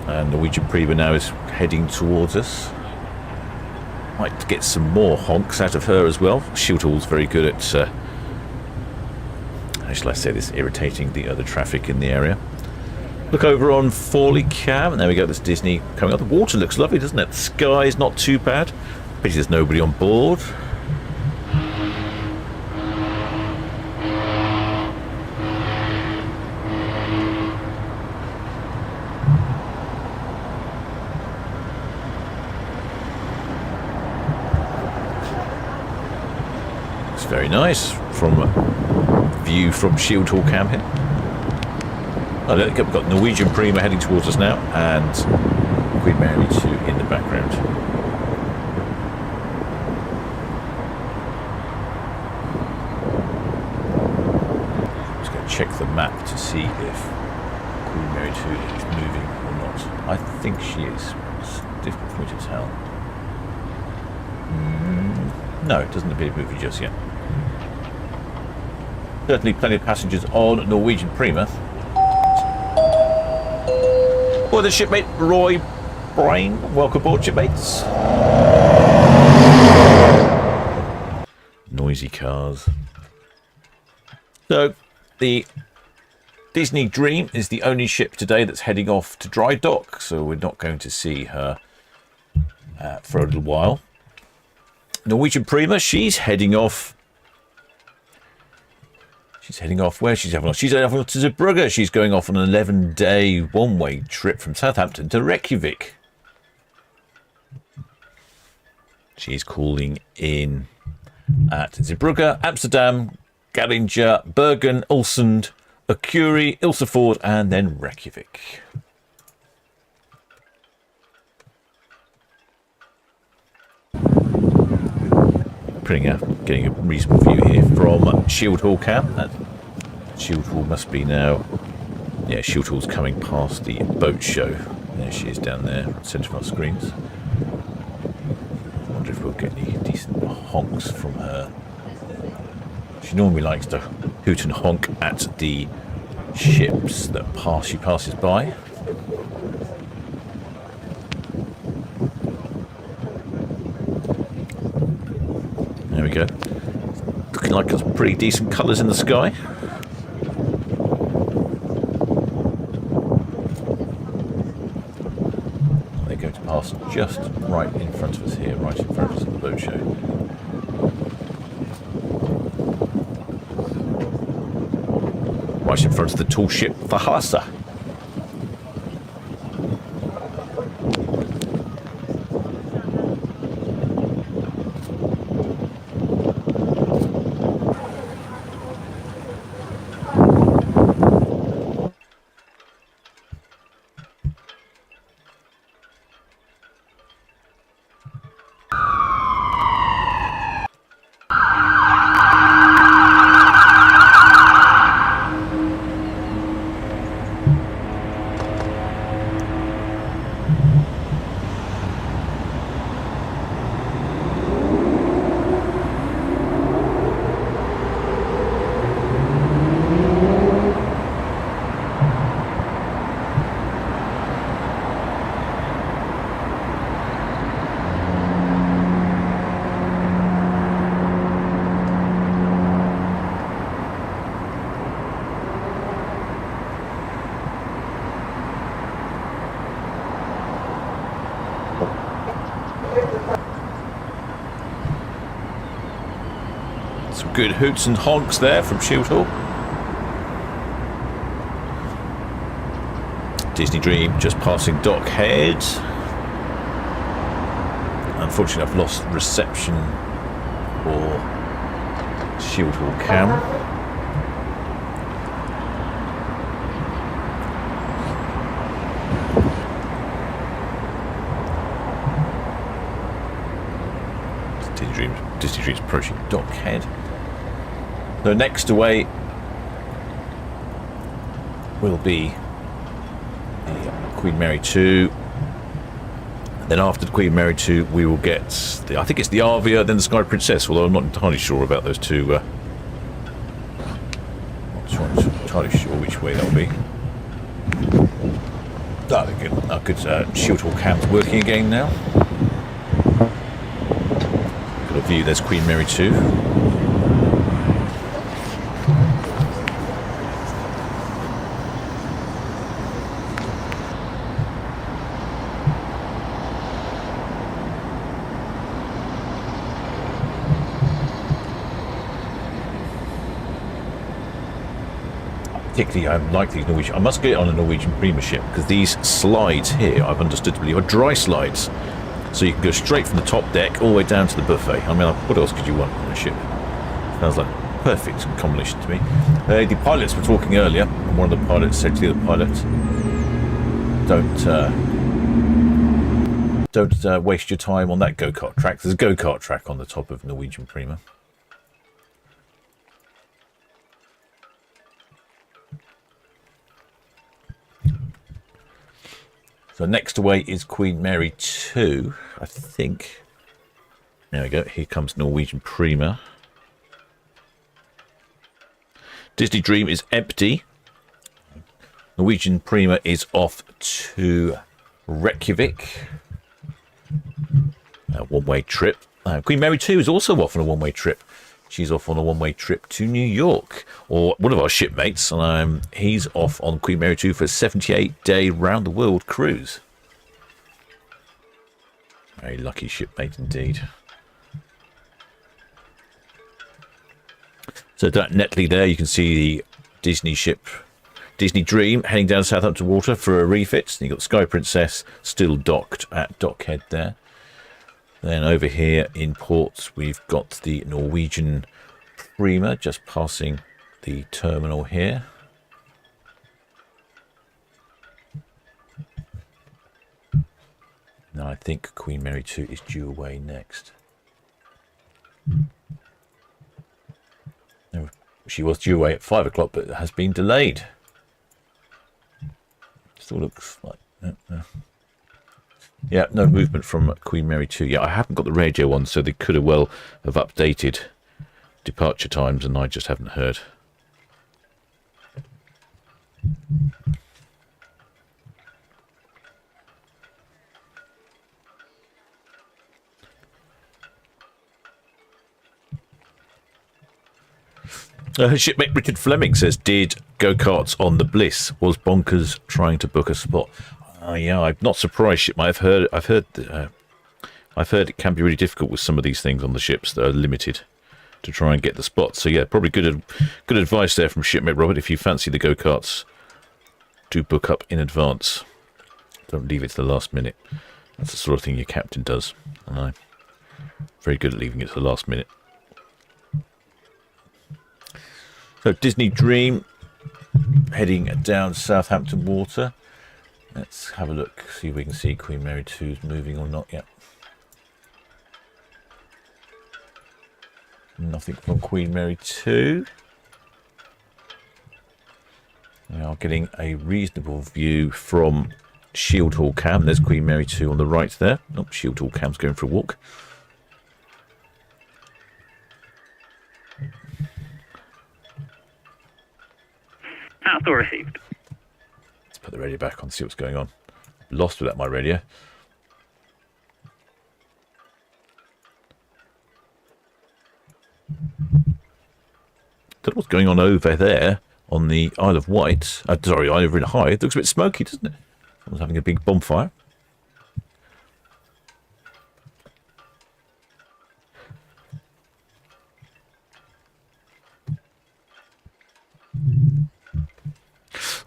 And Norwegian Prima now is heading towards us. Might get some more honks out of her as well. Shield Hall's very good at how shall I say this, irritating the other traffic in the area. Look over on Forley cam, and there we go, there's Disney coming up. The water looks lovely, doesn't it? The sky is not too bad. Pity there's nobody on board. very nice from view from Shield Hall Camp here. Oh, look, we've got Norwegian Prima heading towards us now, and Queen Mary 2 in the background. Just going to check the map to see if Queen Mary 2 is moving or not. I think she is. It's difficult for me to tell. No, it doesn't appear to be moving just yet. Certainly plenty of passengers on Norwegian Prima. Well, the shipmate Roy Brain, welcome aboard, shipmates. Noisy cars. So, the Disney Dream is the only ship today that's heading off to dry dock, so we're not going to see her for a little while. Norwegian Prima, she's heading off. She's heading off where? She's heading off to Zeebrugge. She's going off on an 11-day one-way trip from Southampton to Reykjavik. She's calling in at Zeebrugge, Amsterdam, Gallinger, Bergen, Ulsund, Akuri, Ilseford, and then Reykjavik. Getting a reasonable view here from Shield Hall Camp. And Shield Hall must be now. Yeah, Shield Hall's coming past the boat show. There she is down there, centre of our screens. I wonder if we'll get any decent honks from her. She normally likes to hoot and honk at the ships that she passes by. There we go. Looking like there's pretty decent colours in the sky. They're going to pass just right in front of us here, right in front of us at the boat show. Right in front of the tall ship Fahasa. Some good hoots and honks there from Shield Hall. Disney Dream just passing dock head. Unfortunately, I've lost reception for Shield Hall Cam. Disney Dream's approaching dock head. So next away will be the Queen Mary 2. Then after the Queen Mary 2, we will get I think it's the Avia, then the Sky Princess. Although I'm not entirely sure about those two. Not entirely sure which way that'll be. Our good Shield Hall cam's working again now. Got a view. There's Queen Mary 2. Particularly, I like these Norwegian. I must get on a Norwegian Prima ship because these slides here, I've understood to believe, are dry slides. So you can go straight from the top deck all the way down to the buffet. I mean, what else could you want on a ship? Sounds like a perfect combination to me. The pilots were talking earlier, and one of the pilots said to the other pilot, don't waste your time on that go-kart track. There's a go-kart track on the top of Norwegian Prima. So next away is Queen Mary 2, I think. There we go. Here comes Norwegian Prima. Disney Dream is empty. Norwegian Prima is off to Reykjavik. A one-way trip. Queen Mary 2 is also off on a one-way trip. She's off on a one-way trip to New York. Or one of our shipmates, he's off on Queen Mary 2 for a 78-day round-the-world cruise. Very lucky shipmate indeed. So that Netley there, you can see the Disney ship, Disney Dream, heading down Southampton water for a refit. You've got Sky Princess still docked at Dockhead there. Then over here in port, we've got the Norwegian Prima just passing the terminal here. Now I think Queen Mary 2 is due away next. No, she was due away at 5 o'clock, but it has been delayed. Still looks like... Yeah, no movement from Queen Mary 2. Yeah, I haven't got the radio on, so they could have well have updated departure times, and I just haven't heard. Shipmate Richard Fleming says, did go-karts on the Bliss? Was bonkers trying to book a spot? Yeah, I'm not surprised, shipmate. I've heard it can be really difficult with some of these things on the ships that are limited to try and get the spots. So yeah, probably good advice there from shipmate Robert. If you fancy the go-karts, do book up in advance. Don't leave it to the last minute. That's the sort of thing your captain does. And I'm very good at leaving it to the last minute. So Disney Dream heading down Southampton water. Let's have a look, see if we can see Queen Mary 2's moving or not yet. Nothing from Queen Mary 2. We are getting a reasonable view from Shield Hall Cam. There's Queen Mary 2 on the right there. Oh, Shield Hall Cam's going for a walk. Outdoor received. Let's put the radio back on, see what's going on. Lost without my radio. Don't know what's going on over there on the Isle of Wight. Sorry, over in Hythe. It looks a bit smoky, doesn't it? Someone's having a big bonfire.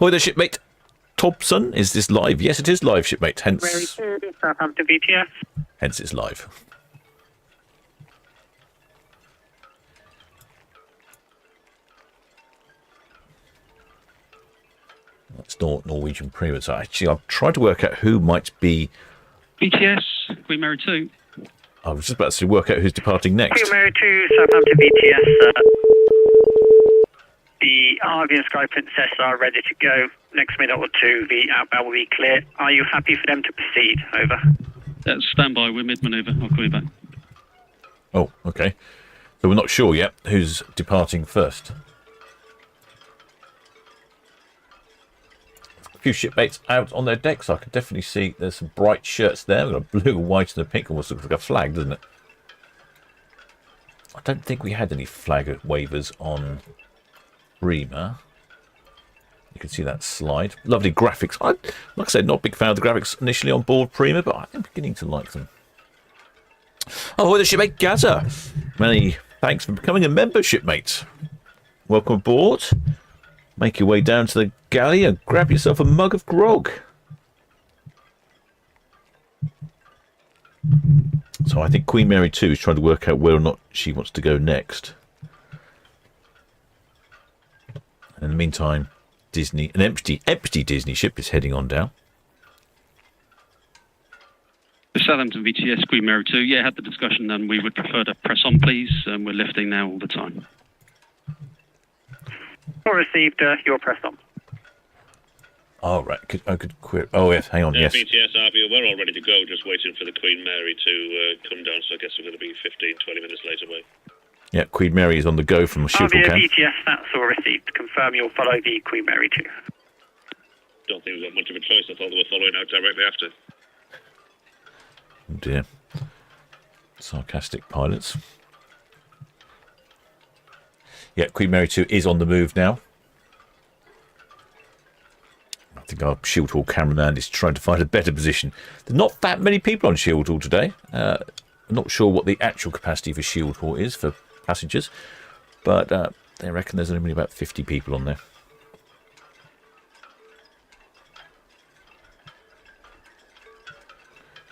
Oh, the shipmate Thompson, is this live? Yes, it is live, shipmate. Hence, Southampton VTS. Hence, it's live. That's Norwegian Prima. So actually, I've tried to work out who might be. VTS, Queen Mary 2. I was just about to work out who's departing next. Queen Mary 2, Southampton VTS. The RV and Sky Princess are ready to go. Next minute or two, the outbound will be clear. Are you happy for them to proceed? Over. Stand by, we're mid-manoeuvre. I'll call you back. Oh, okay. So we're not sure yet who's departing first. A few shipmates out on their decks. I can definitely see there's some bright shirts there. We've got a blue, white, and a pink. Almost looks like a flag, doesn't it? I don't think we had any flag waivers on Prima. You can see that slide. Lovely graphics. Like I said, not a big fan of the graphics initially on board Prima, but I'm beginning to like them. Oh, the shipmate Gaza. Many thanks for becoming a member, shipmate. Welcome aboard. Make your way down to the galley and grab yourself a mug of grog. So I think Queen Mary 2 is trying to work out where or not she wants to go next. In the meantime, an empty Disney ship is heading on down. The Southampton VTS Queen Mary 2, yeah, had the discussion and we would prefer to press on, please. We're lifting now all the time. Or received your press on. Oh, right. I could quit. Oh, yes. Hang on. Yes. VTS RBO, we're all ready to go, just waiting for the Queen Mary to come down, so I guess we're going to be 15, 20 minutes late away. Yeah, Queen Mary is on the go from Shield Hall Camp. VTS, that's all received. Confirm you'll follow the Queen Mary 2. Don't think we've got much of a choice. I thought they were following out directly after. Oh dear. Sarcastic pilots. Yeah, Queen Mary 2 is on the move now. I think our Shield Hall cameraman is trying to find a better position. There's not that many people on Shield Hall today. I'm not sure what the actual capacity for Shield Hall is for passengers, but they reckon there's only about 50 people on there.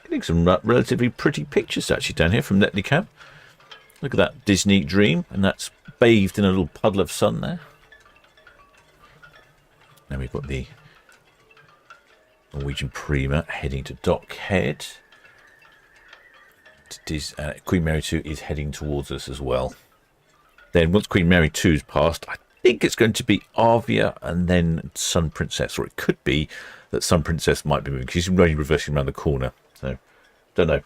Getting some relatively pretty pictures actually down here from Netley Camp. Look at that Disney Dream, and that's bathed in a little puddle of sun there. Now we've got the Norwegian Prima heading to Dockhead. Queen Mary 2 is heading towards us as well. Then once Queen Mary 2 is passed, I think it's going to be Avia and then Sun Princess, or it could be that Sun Princess might be moving because she's only reversing around the corner. So, don't know.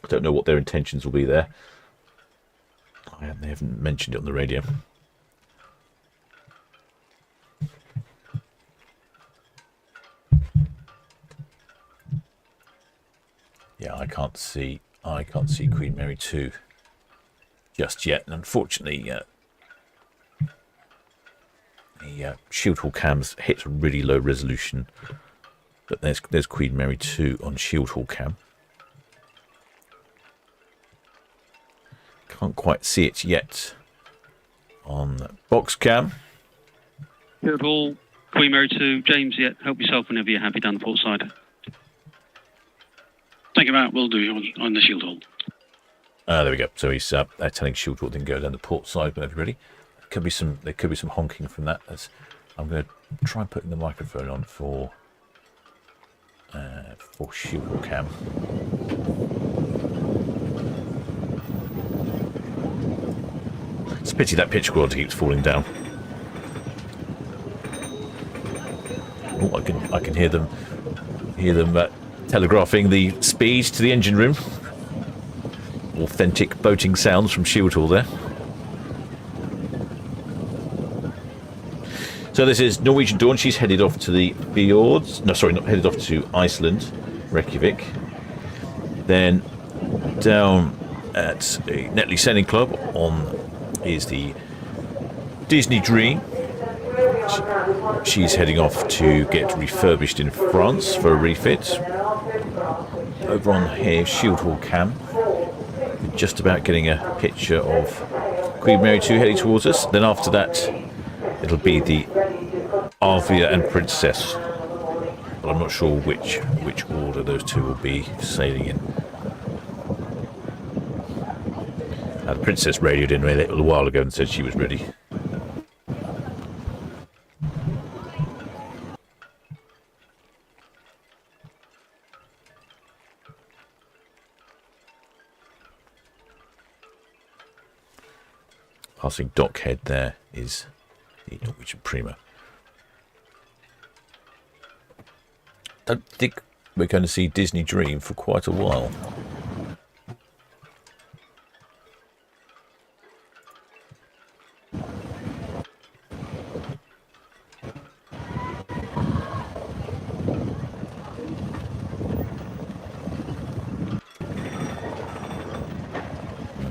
I don't know what their intentions will be there. They haven't mentioned it on the radio. Yeah, I can't see Queen Mary 2 just yet. And unfortunately, the Shield Hall cams hit a really low resolution. But there's Queen Mary 2 on Shield Hall cam. Can't quite see it yet on box cam. Shield Hall, Queen Mary 2, James, yeah, help yourself whenever you're happy down the port side. Thank you, Matt. We'll do on the Shield Hall. There we go. So he's telling Shield Hall to go down the port side whenever ready. There could be some honking from that. I'm going to try putting the microphone on for Shield Hall cam. It's a pity that pitch quality keeps falling down. Oh, I can hear them telegraphing the speed to the engine room. Authentic boating sounds from Shield Hall there. So this is Norwegian Dawn. She's headed off to the fjords. No, sorry, not headed off to Iceland, Reykjavik. Then down at the Netley Sailing Club is the Disney Dream. She's heading off to get refurbished in France for a refit. Over on here, Shield Hall cam. We're just about getting a picture of Queen Mary 2 heading towards us. Then after that, it'll be the Avia and Princess. But I'm not sure which order those two will be sailing in. The Princess radioed in a little while ago and said she was ready. Passing Dockhead there is the Norwegian Prima. Don't think we're going to see Disney Dream for quite a while.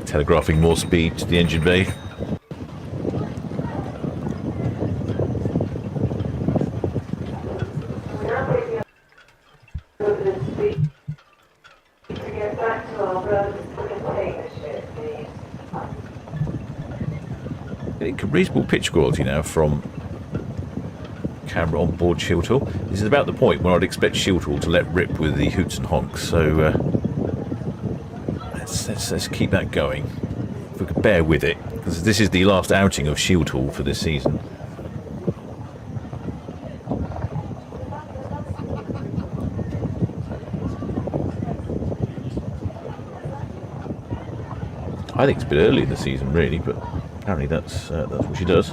Telegraphing more speed to the engine bay. Getting reasonable pitch quality now from camera on board Shield Hall. This is about the point where I'd expect Shield Hall to let rip with the hoots and honks, so let's keep that going. If we could bear with it, because this is the last outing of Shield Hall for this season. I think it's a bit early in the season, really, but apparently that's what she does.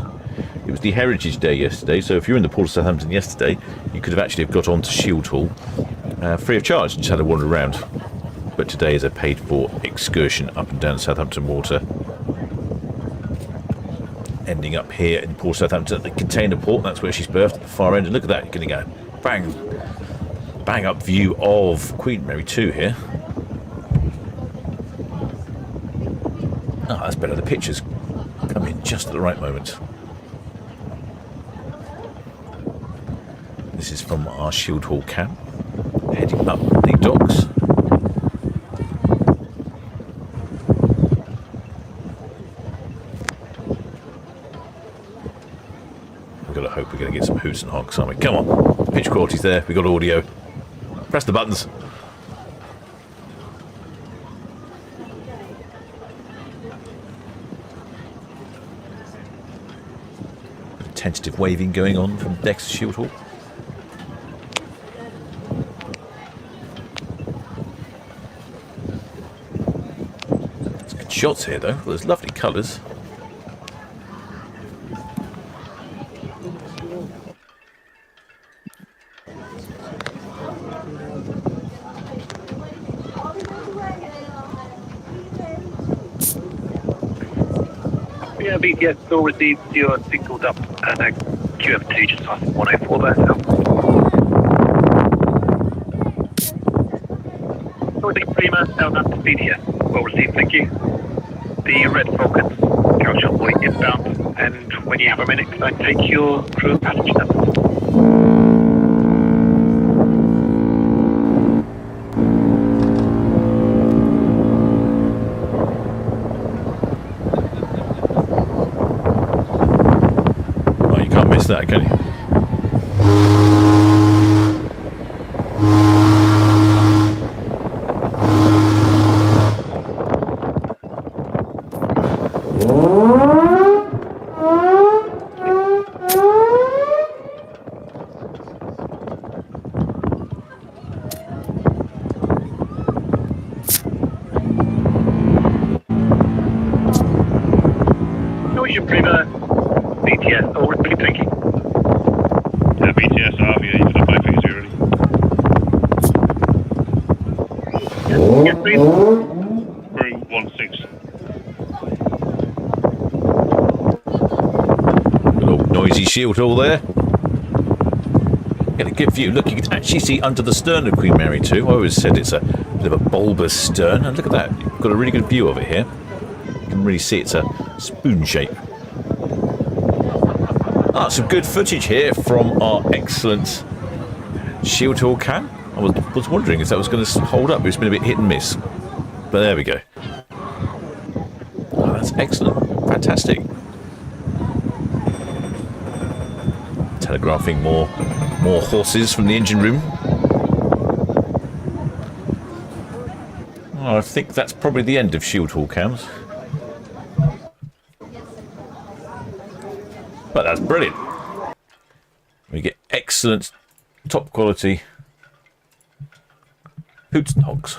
It was the Heritage Day yesterday, so if you were in the Port of Southampton yesterday, you could have actually got on to Shield Hall free of charge, just had a wander around. But today is a paid-for excursion up and down Southampton Water, ending up here in Port of Southampton at the container port. That's where she's berthed at the far end, and look at that, you're going to go bang up view of Queen Mary 2 here. That's better. The pictures come in just at the right moment. This is from our Shield Hall camp, heading up the docks. We've got to hope we're going to get some hoots and honks, aren't we? Come on, pitch quality's there. We've got audio. Press the buttons. Tentative waving going on from decks to Shield Hall. There's good shots here though. There's lovely colours. Yeah, BTS still received your signalled up and QM2 just off 104 there now. Northern Prima, Southampton BTS. Well received, thank you. The Red Falcons, Couch Envoy inbound, and when you have a minute, can I take your crew and passenger numbers? That, can you? Norwegian Prima, BTS, all ready, thank you. BTS RV, you can have my fingers here already. Yes, please. Crew 16. Little noisy Shield Hall there. Get a good view. Look, you can actually see under the stern of Queen Mary 2. I always said it's a bit of a bulbous stern, and look at that. You've got a really good view of it here. You can really see it's a spoon shape. Some good footage here from our excellent Shield Hall cam. I was wondering if that was going to hold up. It's been a bit hit and miss. But there we go. Oh, that's excellent. Fantastic. Telegraphing more horses from the engine room. Oh, I think that's probably the end of Shield Hall cams. But that's brilliant. We get excellent, top quality hoots and honks.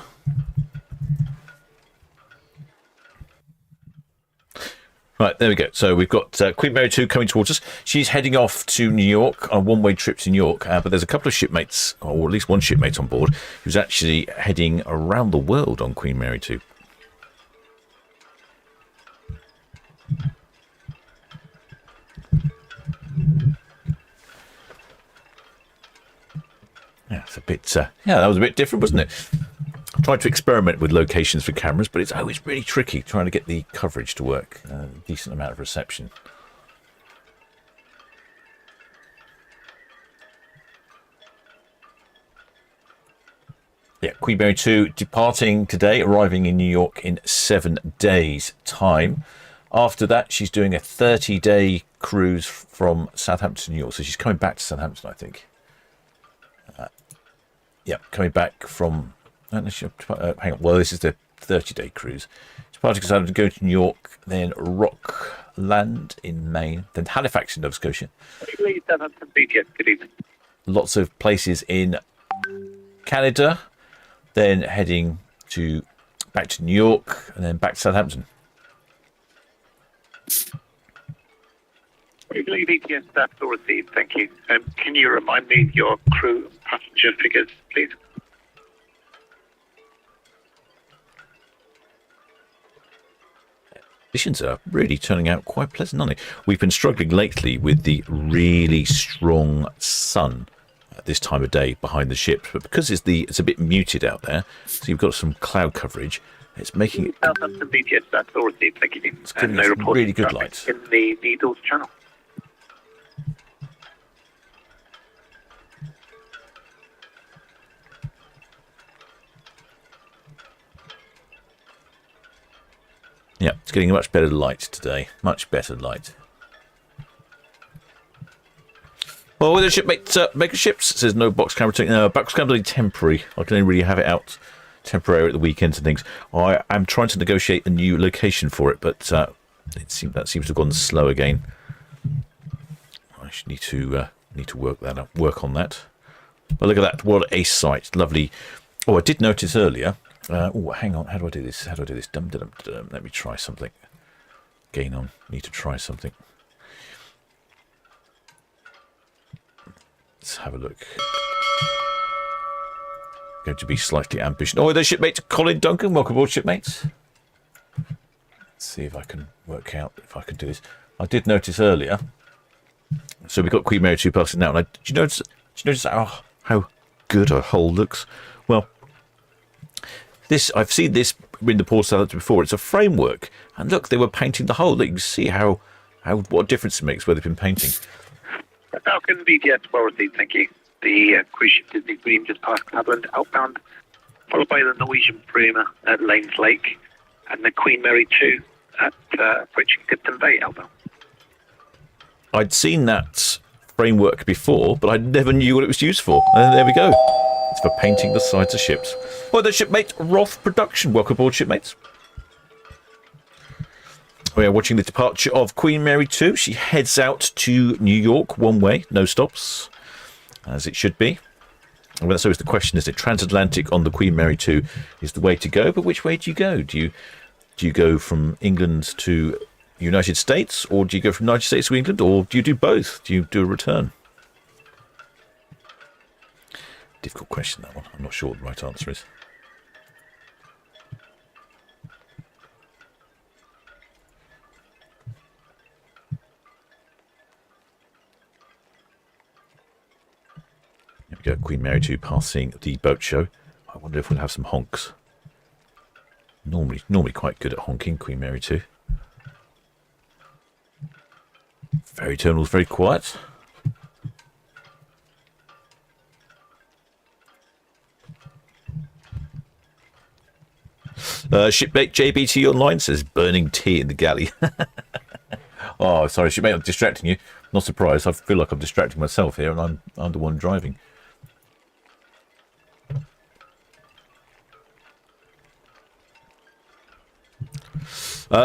Right, there we go. So we've got Queen Mary 2 coming towards us. She's heading off to New York on a one-way trip to New York. But there's a couple of shipmates, or at least one shipmate on board, who's actually heading around the world on Queen Mary 2. Yeah, it's a bit. That was a bit different, wasn't it? I tried to experiment with locations for cameras, but it's always really tricky trying to get the coverage to work. A decent amount of reception. Yeah, Queen Mary 2 departing today, arriving in New York in 7 days' time. After that, she's doing a 30-day cruise from Southampton to New York. So she's coming back to Southampton, I think. Yeah, coming back from... hang on. Well, this is the 30-day cruise. Departing to Southampton, go to New York, then Rockland in Maine, then Halifax in Nova Scotia. Southampton BTS, good evening. Lots of places in Canada, then heading back to New York, and then back to Southampton. We believe ETS staff will receive, thank you. Can you remind me of your crew and passenger figures, please? Conditions are really turning out quite pleasant, aren't they? We've been struggling lately with the really strong sun at this time of day behind the ships, but because it's a bit muted out there, so you've got some cloud coverage, it's making it... Southampton BTS staff will receive, thank you. It's giving no us reports really of good traffic lights. in the Needles channel. Yeah, it's getting a much better light today. Much better light. Well, with the shipmate, Mega Ships says no box camera. No, box camera only temporary. I can only really have it out temporary at the weekends and things. I am trying to negotiate a new location for it, but that seems to have gone slow again. I should need to work that up, work on that. But look at that! What a sight! Lovely. Oh, I did notice earlier. Oh, hang on. How do I do this? Dum, dum, dum. Let me try something. Gain on. Need to try something. Let's have a look. Going to be slightly ambitious. Oh, there's shipmate Colin Duncan. Welcome aboard, shipmates. Let's see if I can work out if I can do this. I did notice earlier. So we've got Queen Mary 2 passing now. And did you notice how good her hull looks? Well, I've seen this in the Port Southampton before. It's a framework, and look, they were painting the hull. You can see what difference it makes where they've been painting. Falcon BTS well received, thank you. The cruise ship Disney Dream just passed Cabland outbound, followed by the Norwegian Prima at Lanes Lake, and the Queen Mary 2 at approaching Tipton Bay outbound. I'd seen that framework before, but I never knew what it was used for. And there we go. It's for painting the sides of ships. Well, the shipmate Roth Production. Welcome aboard, shipmates. We are watching the departure of Queen Mary 2. She heads out to New York one way, no stops, as it should be. Well, so is the question, is it transatlantic on the Queen Mary 2 is the way to go? But which way do you go? Do you go from England to United States, or do you go from United States to England, or do you do both? Do you do a return? Difficult question, that one. I'm not sure what the right answer is. Here we go, Queen Mary 2 passing the boat show. I wonder if we'll have some honks. Normally quite good at honking, Queen Mary 2. Ferry terminal's very quiet. Shipmate JBT Online says burning tea in the galley. Oh, sorry, shipmate, I'm distracting you. Not surprised. I feel like I'm distracting myself here, and I'm the one driving.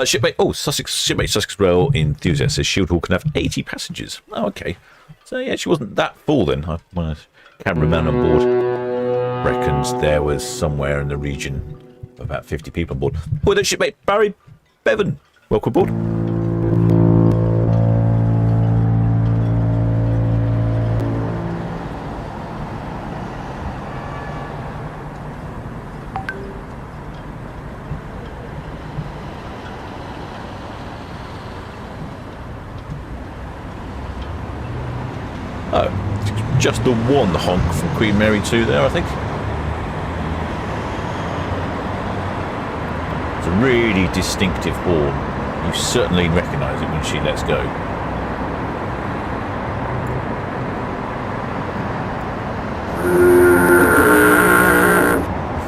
Shipmate Sussex Rail enthusiast says Shield Hall can have 80 passengers. Oh, okay. So yeah, she wasn't that full then. My cameraman on board reckons there was somewhere in the region about 50 people on board. Oh, then shipmate Barry Bevan. Welcome aboard. Oh, just the one honk from Queen Mary 2 there, I think. It's a really distinctive horn. You certainly recognise it when she lets go. In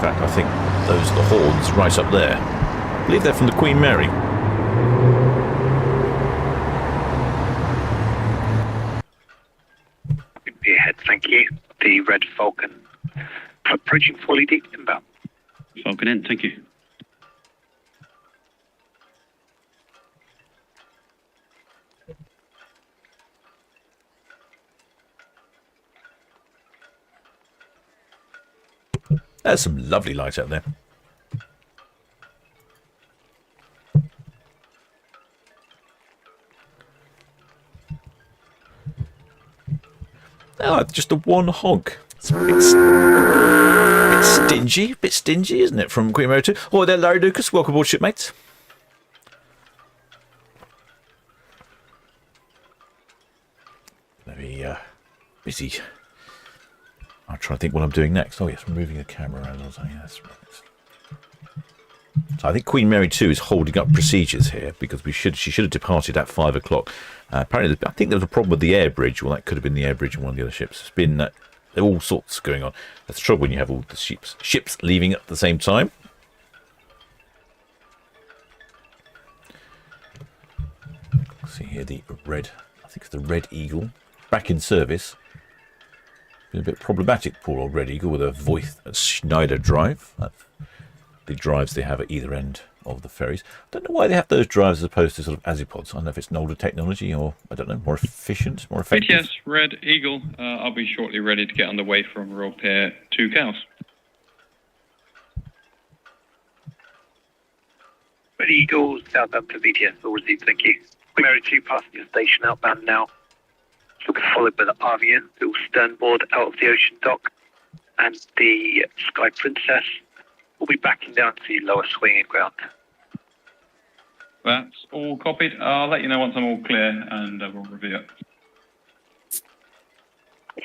fact, I think those are the horns right up there. I believe they're from the Queen Mary. Ahead, thank you. The Red Falcon approaching fully deep inbound. Falcon in, thank you. There's some lovely light out there. Oh, just the one hog. It's a bit stingy, isn't it, from Queen Mary 2? Oh, there, Larry Lucas. Welcome aboard, shipmates. Very busy. I'll try to think what I'm doing next. Oh, yes, I'm moving the camera around. Yeah, that's right. So I think Queen Mary 2 is holding up procedures here because she should have departed at 5 o'clock. Apparently, I think there was a problem with the air bridge. Well, that could have been the air bridge on one of the other ships. It's been there are all sorts going on. That's the trouble when you have all the ships leaving at the same time. See here the red. I think it's the Red Eagle back in service. Been a bit problematic, poor old Red Eagle with a Voith Schneider drive. The drives they have at either end of the ferries. I don't know why they have those drives as opposed to sort of Azipods. I don't know if it's an older technology or, I don't know, more efficient, more effective. BTS Red Eagle, I'll be shortly ready to get underway from Royal Pier 2 Cows. Red Eagle, Southampton BTS, all received, thank you. Queen Mary 2 passenger station outbound now. Looking followed by the Avia, little sternboard out of the ocean dock, and the Sky Princess will be backing down to lower swinging ground. That's all copied. I'll let you know once I'm all clear and we'll review it.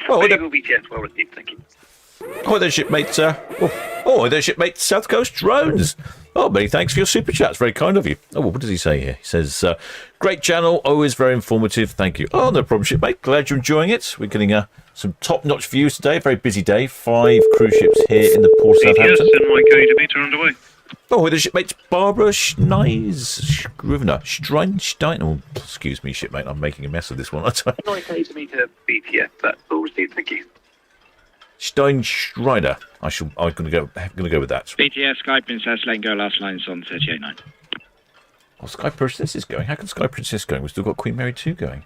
Red Eagle BTS, well received, thank you. Oh, there, shipmates. There, shipmates. South Coast Drones. Oh, many thanks for your super chat. It's very kind of you. Oh, well, what does he say here? He says, great channel, always very informative. Thank you. Oh, no problem, shipmate. Glad you're enjoying it. We're getting some top-notch views today. Very busy day. 5 cruise ships here in the port of Southampton. Yes, and my gauge meter underway. Oh, the shipmates Barbara Streinstein. Oh, excuse me, shipmate. I'm making a mess of this one. My gauge meter BTS, that's all received, thank you. Steinschreider. I'm going to go with that. BTS Sky Princess, letting go last lines on 38.9. Oh, Sky Princess is going. How can Sky Princess going? We've still got Queen Mary 2 going.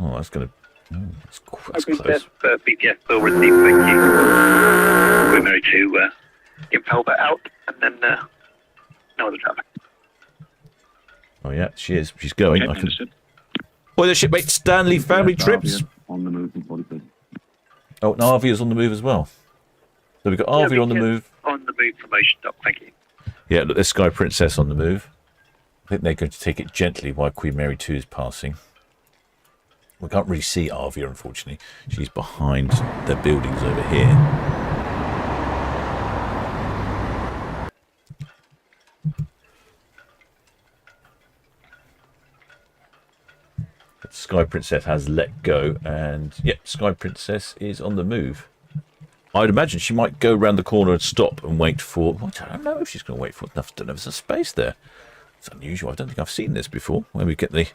Oh, that's going to... that's close. BTS will receive, thank you. Queen Mary 2, impel that out, and then no other traffic. Oh, yeah, she is. She's going. Okay, I can... understood. Boy, the shipmate Stanley family trips. On the move in 40. Oh, and Arvia's on the move as well. So we've got Arvia on the move. On the move from Ocean Dock, thank you. Yeah, look, there's Sky Princess on the move. I think they're going to take it gently while Queen Mary 2 is passing. We can't really see Arvia, unfortunately. She's behind the buildings over here. But Sky Princess has let go, and yep, Sky Princess is on the move. I'd imagine she might go around the corner and stop and wait for... I don't know if she's going to wait for enough. I don't know if there's a space there. It's unusual. I don't think I've seen this before, where we get the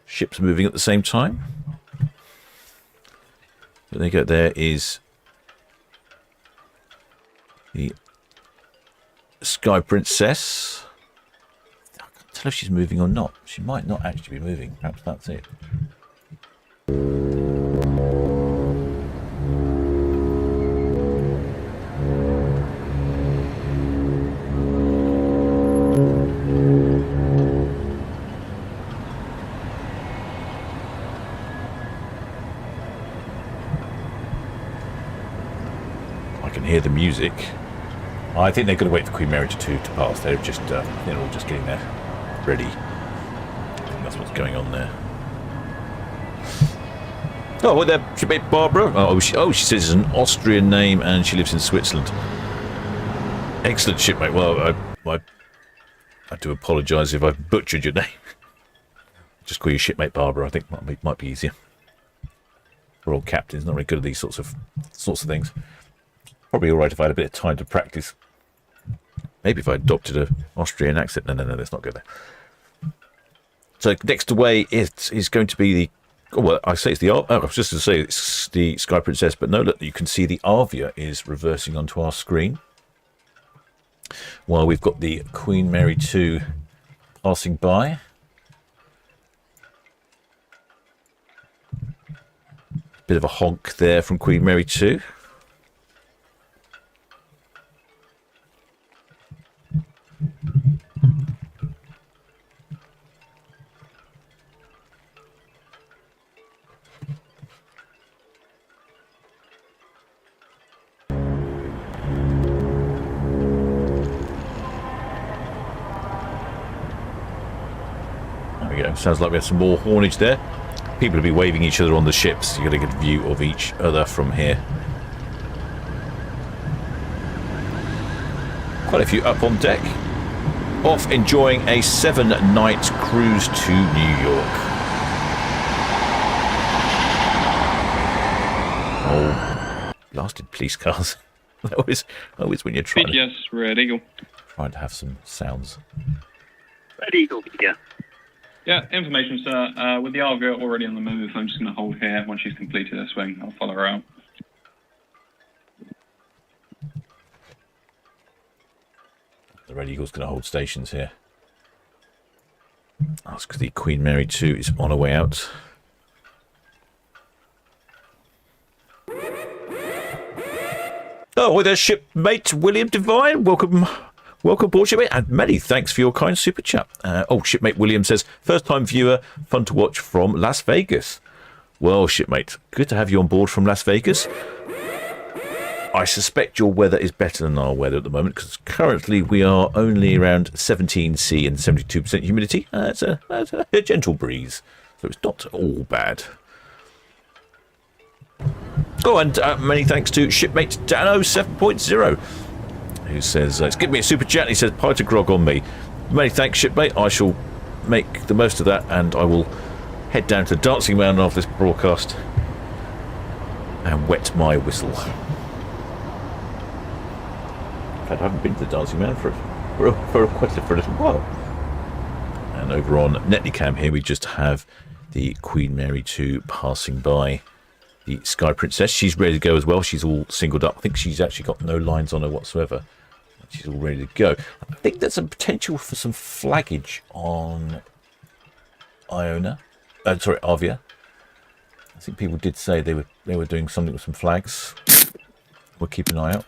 ships moving at the same time. But there you go. There is the Sky Princess. I can't tell if she's moving or not. She might not actually be moving. Perhaps that's it. Hear the music. I think they're going to wait for Queen Mary 2 to pass. They're just, they're all just getting there ready. I think that's what's going on there. Oh, well, there should be Barbara. Oh, she says it's an Austrian name and she lives in Switzerland. Excellent shipmate. Well, I do apologise if I've butchered your name. Just call you shipmate Barbara. I think might be easier. We're all captains, not very good at these sorts of things. Probably all right if I had a bit of time to practice. Maybe if I adopted an Austrian accent. No, let's not go there. So next away is going to be the... Oh, well, I say it's the... I was just going to say it's the Sky Princess, but no, look, you can see the Avia is reversing onto our screen. While we've got the Queen Mary 2 passing by. Bit of a honk there from Queen Mary 2. go. Sounds like we have some more haulage there. People will be waving each other on the ships. You've got a good view of each other from here. Quite a few up on deck. Off enjoying a 7-night cruise to New York. Oh, blasted police cars. always when you're trying BTS, Red Eagle. Trying to have some sounds. Red Eagle, yeah. Yeah, information, sir. With the Argo already on the move, I'm just going to hold here. Once she's completed her swing, I'll follow her out. The Red Eagle's going to hold stations here. That's because the Queen Mary 2 is on her way out. Oh, well, there's shipmate William Devine. Welcome aboard, shipmate, and many thanks for your kind super chat. Shipmate William says, first-time viewer, fun to watch from Las Vegas. Well, shipmate, good to have you on board from Las Vegas. I suspect your weather is better than our weather at the moment, because currently we are only around 17 C and 72% humidity. That's a gentle breeze, so it's not all bad. Oh, and many thanks to shipmate Dano 7.0, who says, it's giving me a super chat. He says, pie to grog on me. Many thanks, shipmate. I shall make the most of that, and I will head down to the Dancing Man after this broadcast and wet my whistle. In fact, I haven't been to the Dancing Man for quite a little while. And over on Netlycam here, we just have the Queen Mary 2 passing by the Sky Princess. She's ready to go as well. She's all singled up. I think she's actually got no lines on her whatsoever. She's all ready to go. I think there's some potential for some flaggage on Avia. I think people did say they were doing something with some flags. We'll keep an eye out.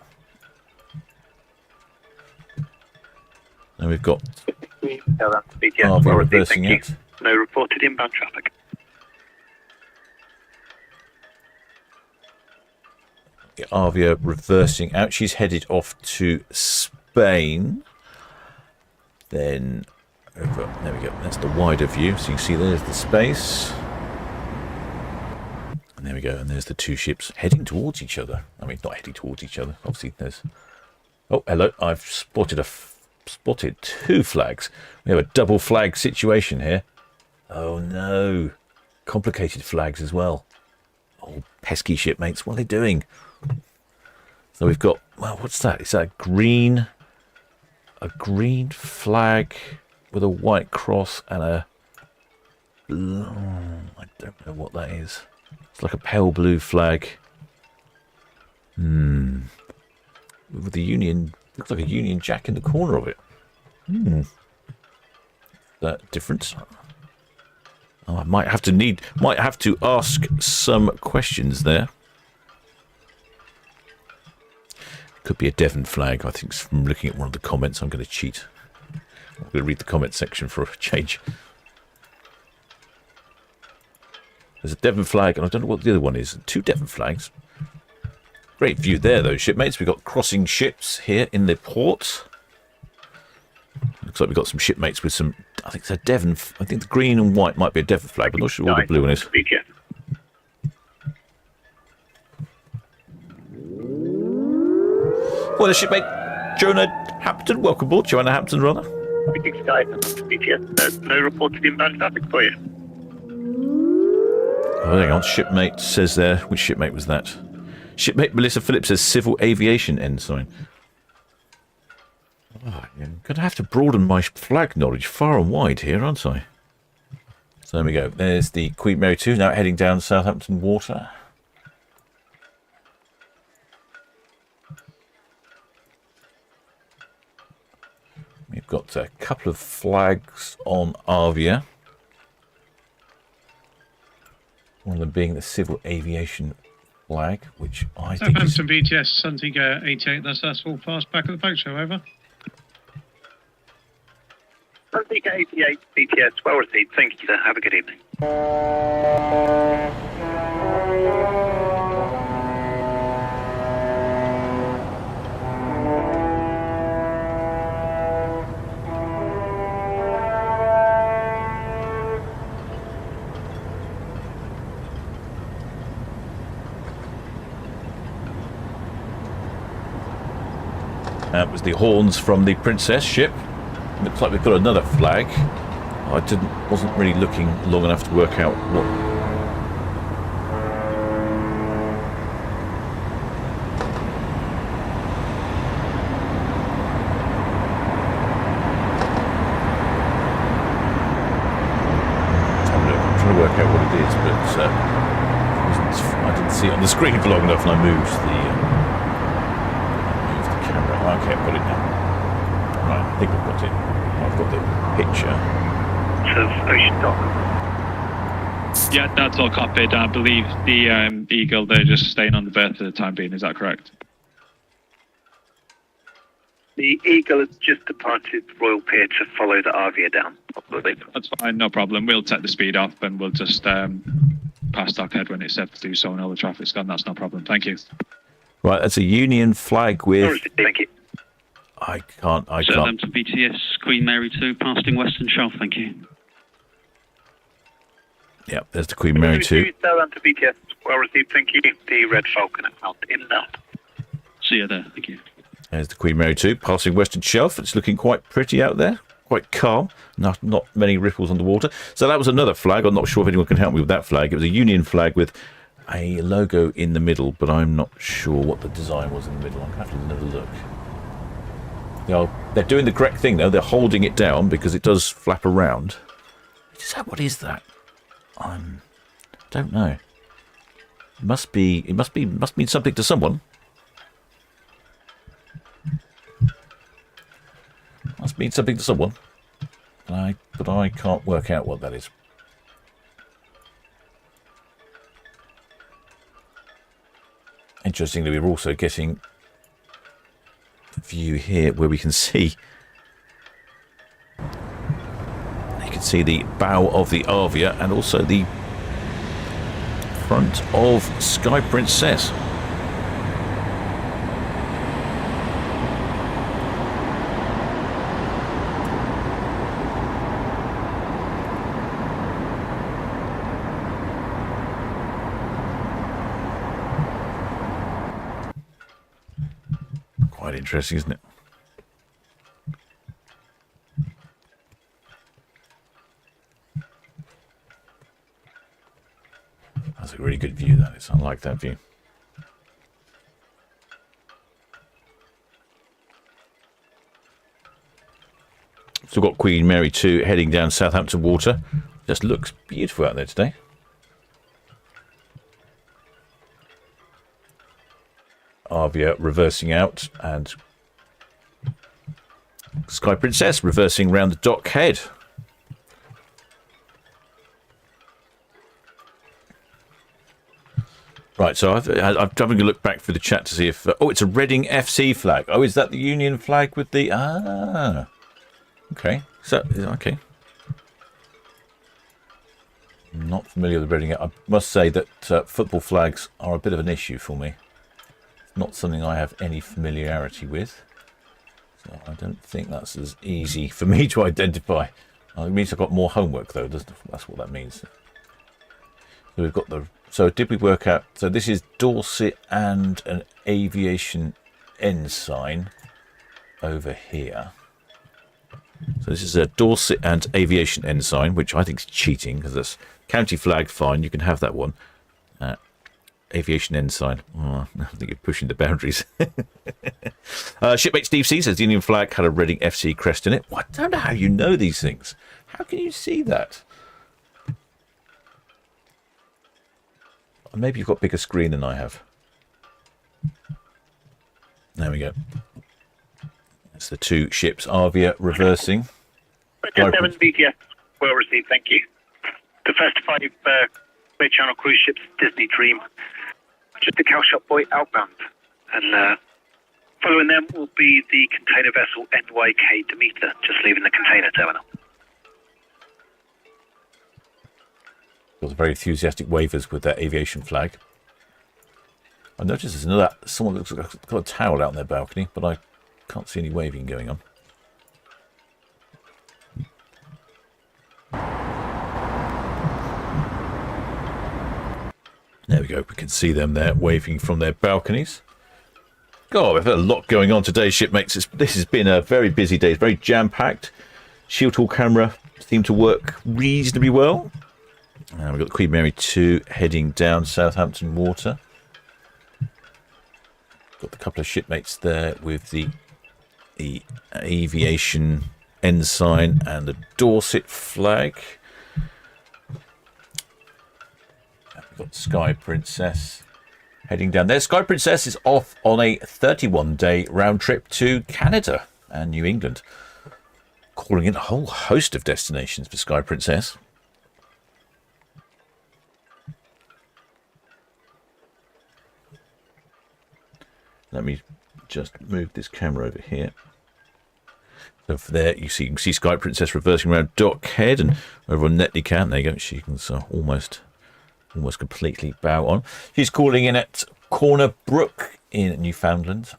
And we've got Avia reversing out. No reported inbound traffic. Avia reversing out. She's headed off to Spain. Then over, there we go. That's the wider view. So you can see there's the space. And there we go. And there's the two ships heading towards each other. I mean, not heading towards each other. Obviously, there's. Oh, hello. I've spotted two flags. We have a double flag situation here. Oh no. Complicated flags as well. Oh, pesky shipmates. What are they doing? So we've got, well, what's that? Is that a green flag with a white cross and a blue, I don't know what that is. It's like a pale blue flag. With the Union, looks like a Union Jack in the corner of it. That different? Oh, I might have to ask some questions there. Could be a Devon flag. I think from looking at one of the comments, I'm going to cheat. I'm going to read the comment section for a change. There's a Devon flag, and I don't know what the other one is. Two Devon flags. Great view there, though, shipmates. We've got crossing ships here in the port. Looks like we've got some shipmates with some. I think it's a Devon. I think the green and white might be a Devon flag, but I'm not sure what the blue one is. Well, the shipmate Jonah Hampton, welcome aboard. Joanna Hampton, rather. Sky BTS. No reported inbound traffic for you. Oh, hang on. Shipmate says there. Which shipmate was that? Shipmate Melissa Phillips says Civil Aviation Ensign. Oh, I'm going to have to broaden my flag knowledge far and wide here, aren't I? So there we go. There's the Queen Mary 2 now heading down Southampton water. We've got a couple of flags on Avia. One of them being the Civil Aviation flag, which I think is... Southampton BTS, Suntiga 88, that's us all fast back at the boat show, over. Suntiga 88, BTS, well received. Thank you, sir. Have a good evening. That was the horns from the Princess ship. Looks like we've got another flag. I wasn't really looking long enough to work out what. I'm trying to work out what it is, but I didn't see it on the screen for long enough, and I moved the camera. Okay, I've got it now. Right, I think I've got it. I've got the picture. Ocean Dock. Yeah, that's all copied. I believe the Eagle, they're just staying on the berth for the time being. Is that correct? The Eagle has just departed Royal Pier to follow the Arvia down. That's fine, no problem. We'll take the speed off and we'll just pass Dockhead when it's set to do so and all the traffic's gone. That's no problem. Thank you. Right, that's a Union flag with... Thank you. I can't. Southampton BTS, Queen Mary 2, passing Western Shelf. Thank you. Yeah, there's the Queen Mary 2. Southampton BTS, well received, thank you. The Red Falcon out in now. See you there, thank you. There's the Queen Mary 2, passing Western Shelf. It's looking quite pretty out there, quite calm. Not many ripples on the water. So that was another flag. I'm not sure if anyone can help me with that flag. It was a Union flag with a logo in the middle, but I'm not sure what the design was in the middle. I'm going to have to have another look. They're doing the correct thing, though. They're holding it down because it does flap around. What is that? I don't know. It must mean something to someone. Must mean something to someone. But I can't work out what that is. Interestingly, we're also getting a view here where we can see. You can see the bow of the Arvia and also the front of Sky Princess. Quite interesting, isn't it? That's a really good view, that is. I like that view. So we've got Queen Mary 2 heading down Southampton water. Just looks beautiful out there today. Arvia reversing out and Sky Princess reversing round the dock head. Right, so I'm having a look back through the chat to see if... it's a Reading FC flag. Oh, is that the Union flag with the... Ah, okay. So, okay. I'm not familiar with Reading. I must say that football flags are a bit of an issue for me. It's not something I have any familiarity with. So I don't think that's as easy for me to identify. It means I've got more homework, though. That's what that means. So we've got the... So did we work out... So this is Dorset and an aviation ensign over here. So this is a Dorset and aviation ensign, which I think is cheating because that's county flag, fine. You can have that one. Aviation ensign. Oh, I think you're pushing the boundaries. Shipmate Steve C says the Union flag had a Reading FC crest in it. Well, I don't know how you know these things. How can you see that? Maybe you've got a bigger screen than I have. There we go. That's the two ships. Arvia reversing. 7 BTS, well received, thank you. The first 5 Clear Channel cruise ships, Disney Dream, just the Cowshot Boy outbound. And following them will be the container vessel NYK Demeter, just leaving the container terminal. Got very enthusiastic wavers with their aviation flag. I noticed there's another... Someone looks like got a towel out on their balcony, but I can't see any waving going on. There we go. We can see them there waving from their balconies. God, we've had a lot going on today, shipmates. This has been a very busy day. It's very jam-packed. Shield Hall camera seemed to work reasonably well. We've got the Queen Mary 2 heading down Southampton water. Got a couple of shipmates there with the aviation ensign and the Dorset flag. We've got Sky Princess heading down there. Sky Princess is off on a 31-day round trip to Canada and New England, calling in a whole host of destinations for Sky Princess. Let me just move this camera over here. So for there, you can see Sky Princess reversing around Dockhead, and over on Netley Camp, there you go. She can almost completely bow on. She's calling in at Corner Brook in Newfoundland,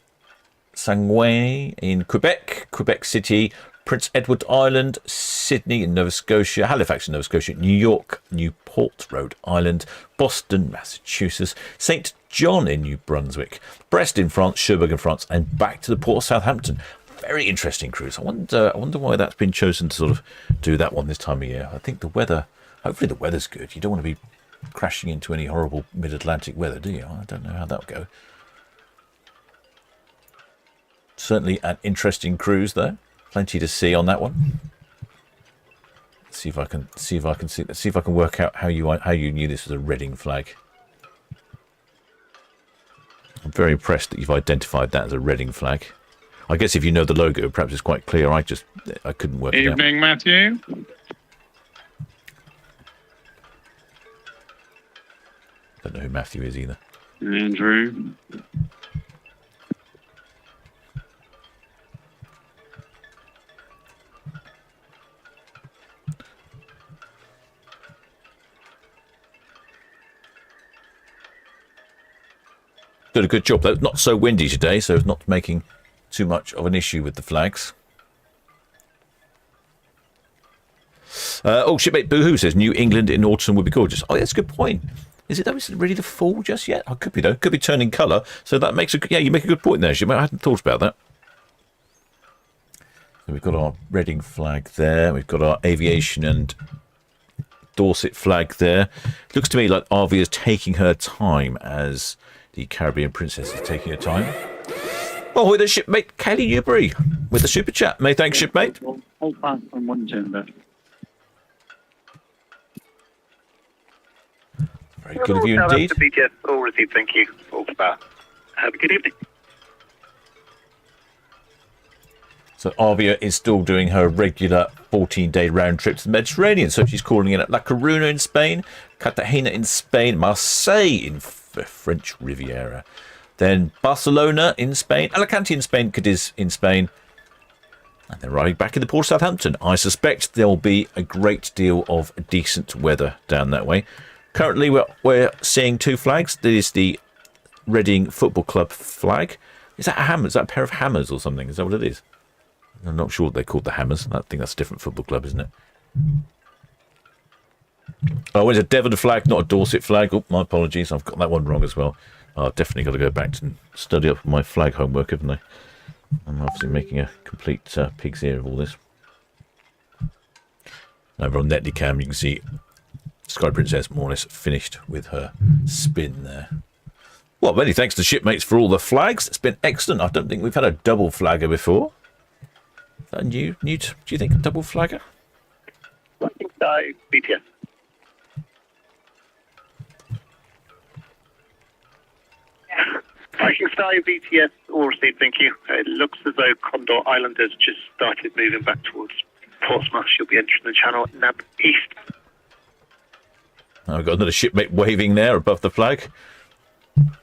Sangway in Quebec, Quebec City, Prince Edward Island, Sydney in Nova Scotia, Halifax in Nova Scotia, New York, Newport, Rhode Island, Boston, Massachusetts, St. John in New Brunswick, Brest in France, Cherbourg in France, and back to the port of Southampton. Very interesting cruise. I wonder why that's been chosen to sort of do that one this time of year. I think the weather, hopefully the weather's good. You don't want to be crashing into any horrible mid-Atlantic weather, do you? I don't know how that'll go. Certainly an interesting cruise, though. Plenty to see on that one. Let's see if I can work out how you knew this was a Reading flag. I'm very impressed that you've identified that as a Reading flag. I guess if you know the logo, perhaps it's quite clear. I couldn't work it out. Evening, Matthew. Don't know who Matthew is either. Andrew. Did a good job, though. Not so windy today, so it's not making too much of an issue with the flags. Shipmate Boohoo says New England in autumn would be gorgeous. Oh, that's a good point. Is it really the fall just yet? Oh, could be, though. Could be turning colour. So that makes you make a good point there, shipmate. I hadn't thought about that. So we've got our Reading flag there. We've got our aviation and Dorset flag there. It looks to me like Arvia is taking her time as the Caribbean Princess is taking her time. Oh, with a shipmate, Kelly Newbury, with the super chat. May thanks, shipmate. Hold back on one gender. Very good of you indeed. BTS, all received, thank you. All star. Have a good evening. So Arvia is still doing her regular 14-day round trip to the Mediterranean. So she's calling in at La Coruna in Spain, Cartagena in Spain, Marseille in French Riviera, then Barcelona in Spain, Alicante in Spain, Cadiz in Spain, and then riding back in the port of Southampton. I suspect there will be a great deal of decent weather down that way. Currently, we're seeing two flags. There is the Reading Football Club flag. Is that a hammer? Is that a pair of hammers or something? Is that what it is? I'm not sure what they're called, the Hammers. I think that's a different football club, isn't it? Oh, it's a Devon flag, not a Dorset flag. Oh, my apologies. I've got that one wrong as well. I've definitely got to go back and study up my flag homework, haven't I? I'm obviously making a complete pig's ear of all this. Over on Netley Cam, you can see Sky Princess more or less finished with her spin there. Well, many thanks to shipmates for all the flags. It's been excellent. I don't think we've had a double flagger before. Is that new? Do you think a double flagger? Viking Sky BTS. Viking Sky BTS, all received, thank you. It looks as though Condor Island has just started moving back towards Portsmouth. She'll be entering the channel at Nab East. I've got another shipmate waving there above the flag. I'm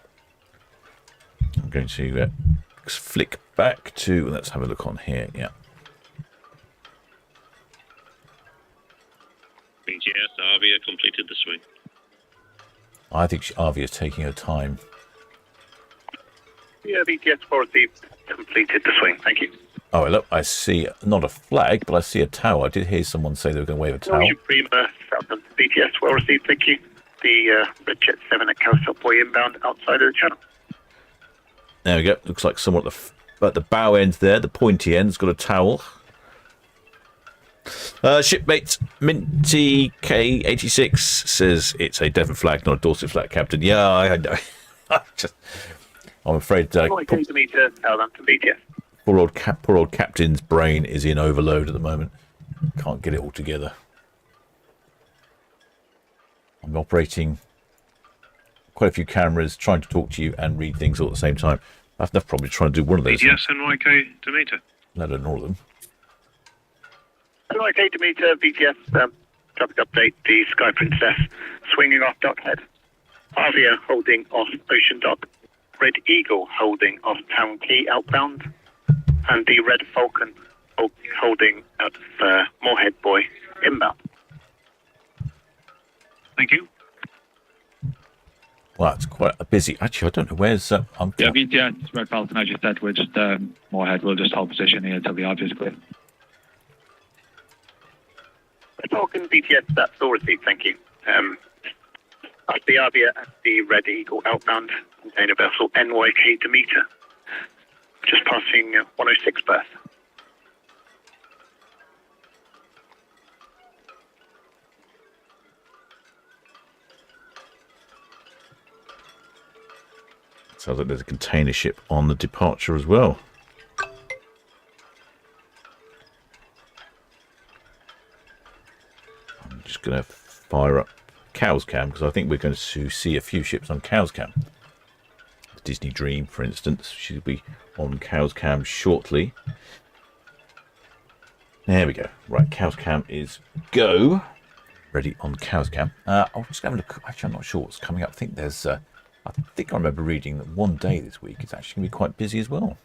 going to flick back to, let's have a look on here, yeah. BTS, Arvia completed the swing. I think Arvia is taking her time. Yeah, BTS, all received, completed the swing, thank you. Oh, look, I see not a flag, but I see a tower. I did hear someone say they were going to wave a tower. Prima, Southampton BTS, well received, thank you. The Red Jet 7 at Carousel Boy inbound outside of the channel. There we go. Looks like someone at the bow end there, the pointy end's got a towel. Shipmate Minty K86 says it's a Devon flag, not a Dorset flag, Captain. Yeah, I know. I'm afraid. Okay to meet Southampton BTS. Poor old Captain's brain is in overload at the moment. Can't get it all together. I'm operating quite a few cameras, trying to talk to you and read things all at the same time. I have enough problem trying to do one of those. BTS NYK Demeter. Let alone all of them. Okay to meet BTS. Traffic update. The Sky Princess swinging off Dockhead. Avia holding off Ocean Dock. Red Eagle holding off Town Quay outbound. And the Red Falcon holding at Moorhead Buoy inbound. Thank you. Well, it's quite a busy. Actually, I don't know where's. Yeah, BTS Red Falcon, as you said, we're just Moorhead. We'll just hold position here until the Avia is clear. Red Falcon BTS, that's all received. Thank you. That's the Avia and the Red Eagle outbound container vessel NYK Demeter. Just passing 106 berth. Sounds like there's a container ship on the departure as well. I'm just going to fire up Cow's Cam because I think we're going to see a few ships on Cow's Cam. Disney Dream, for instance, she'll be on Cow's Cam shortly. There we go. Right, Cow's Cam is go. Ready on Cow's Cam. I'll just have a look. Actually, I'm not sure what's coming up. I think there's. I think I remember reading that one day this week is actually going to be quite busy as well.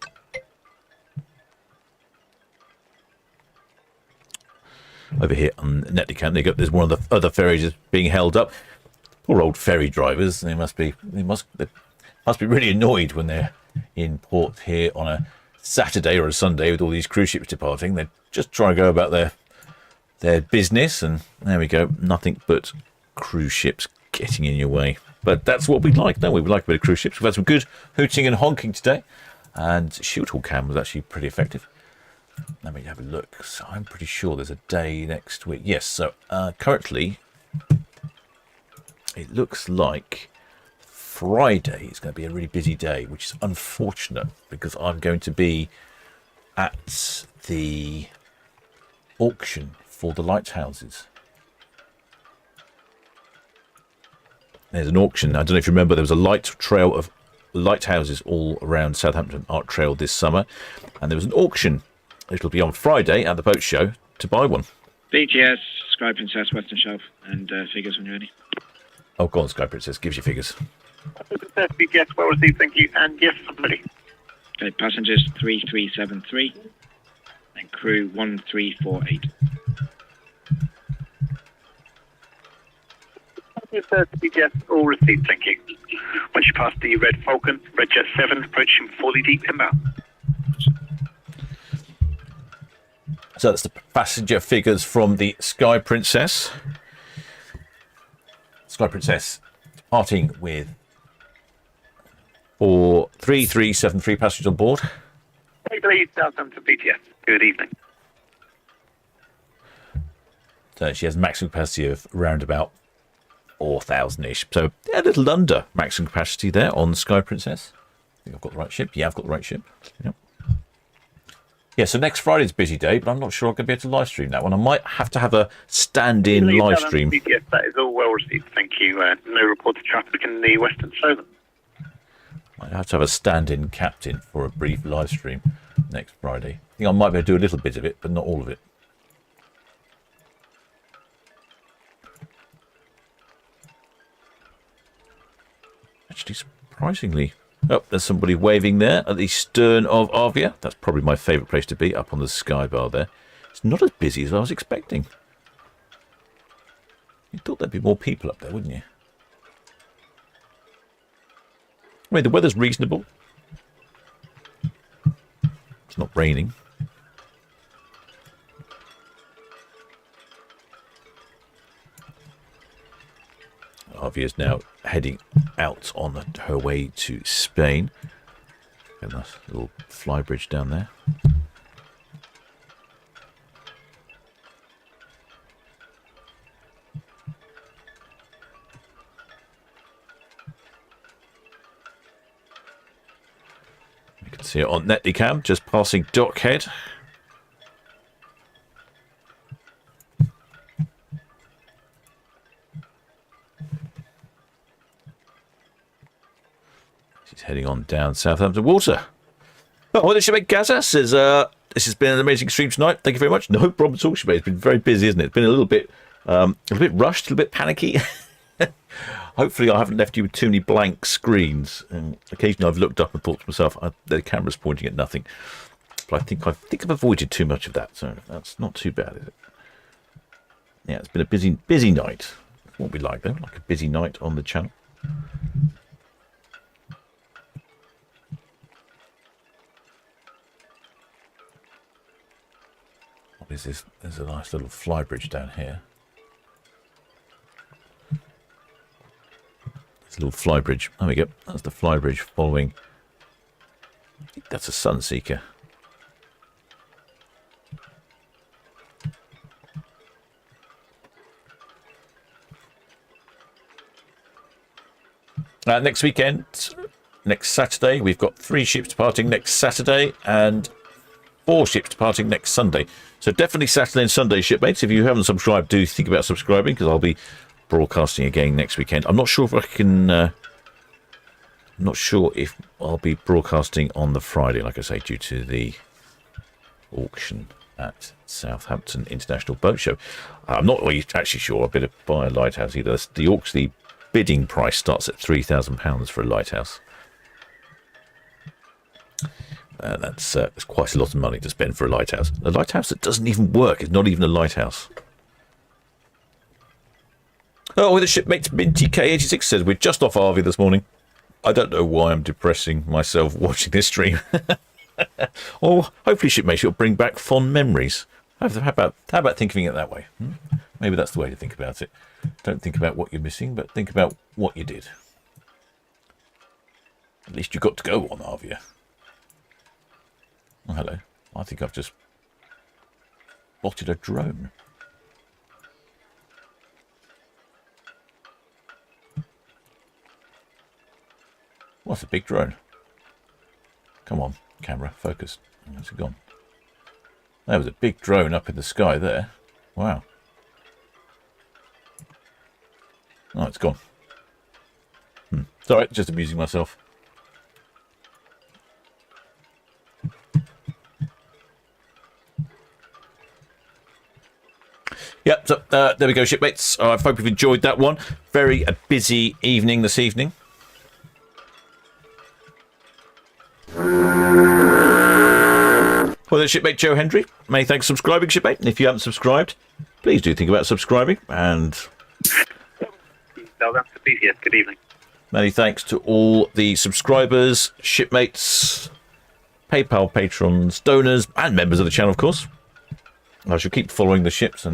Over here on Netlycam, there's one of the other ferries being held up. Poor old ferry drivers. They must be really annoyed when they're in port here on a Saturday or a Sunday with all these cruise ships departing. They're just trying to go about their business, and there we go. Nothing but cruise ships getting in your way. But that's what we like, don't we? We like a bit of cruise ships. We've had some good hooting and honking today, and Shield Hall Cam was actually pretty effective. Let me have a look. So I'm pretty sure there's a day next week. Yes, so currently it looks like Friday is going to be a really busy day, which is unfortunate because I'm going to be at the auction for the lighthouses. There's an auction. I don't know if you remember, there was a light trail of lighthouses all around Southampton Art Trail this summer, and there was an auction. It'll be on Friday at the boat show to buy one. BTS, Sky Princess, Western Shelf, and figures when you're ready. Oh, go on, Sky Princess. Gives you figures. BTS, well received, thank you. And yes, I'm ready. Okay, passengers 3373 and crew 1348. BTS, all received, thank you. Once you pass the Red Falcon, Red Jet 7, approaching fully deep inbound. So that's the passenger figures from the Sky Princess. Sky Princess departing with 3373 passengers on board. Please, Southampton BTS. Good evening. So she has maximum capacity of around about 4,000-ish. So a little under maximum capacity there on Sky Princess. I think I've got the right ship. Yeah, I've got the right ship. Yep. Yeah, so next Friday's a busy day, but I'm not sure I'm going to be able to live stream that one. I might have to have a stand-in live stream. BTS, that is all well received, thank you. No reported traffic in the Western Solent. I have to have a stand-in captain for a brief live stream next Friday. I think I might be able to do a little bit of it, but not all of it. Actually, surprisingly... Oh, there's somebody waving there at the stern of Avia. That's probably my favourite place to be, up on the sky bar there. It's not as busy as I was expecting. You thought there'd be more people up there, wouldn't you? I mean, the weather's reasonable. It's not raining. Avia is now heading out on her way to Spain. Got a nice little fly bridge down there. You can see it on Netlycam, just passing Dockhead. She's heading on down Southampton water. Oh, well, Shipmate Gaza says, this has been an amazing stream tonight. Thank you very much. No problem at all, Shipmate. It's been very busy, isn't it? It's been a little bit rushed, a little bit panicky. Hopefully I haven't left you with too many blank screens. And occasionally I've looked up and thought to myself, the camera's pointing at nothing. But I think I've avoided too much of that, so that's not too bad, is it? Yeah, it's been a busy night. That's what we like, though, like a busy night on the channel. What is this? There's a nice little fly bridge down here. There's a little fly bridge. There we go. That's the fly bridge following. I think that's a Sunseeker. Next weekend, next Saturday, we've got 3 ships departing next Saturday and 4 ships departing next Sunday. So definitely Saturday and Sunday, shipmates. If you haven't subscribed, do think about subscribing, because I'll be broadcasting again next weekend. I'm not sure if I can... I'm not sure if I'll be broadcasting on the Friday, like I say, due to the auction at Southampton International Boat Show. I'm not really actually sure. I better buy a lighthouse either. The bidding price starts at £3,000 for a lighthouse. That's quite a lot of money to spend for a lighthouse. A lighthouse that doesn't even work. It's not even a lighthouse. Oh, with the shipmate Minty K86 says, we're just off Harvey this morning. I don't know why I'm depressing myself watching this stream. Or hopefully, shipmates, you'll bring back fond memories. How about thinking it that way? Maybe that's the way to think about it. Don't think about what you're missing, but think about what you did. At least you got to go on Arvia. Oh, hello. I think I've just spotted a drone. What's a big drone? Come on, camera, focus. Where's it gone? There was a big drone up in the sky there. Wow. Oh, it's gone. It's alright, just amusing myself. Yep, so there we go, shipmates. I hope you've enjoyed that one. Very busy evening this evening. Well, then, shipmate Joe Hendry, many thanks for subscribing, shipmate. And if you haven't subscribed, please do think about subscribing. And Southampton busiest. Good evening. Many thanks to all the subscribers, shipmates, PayPal patrons, donors, and members of the channel, of course. I shall keep following the ships,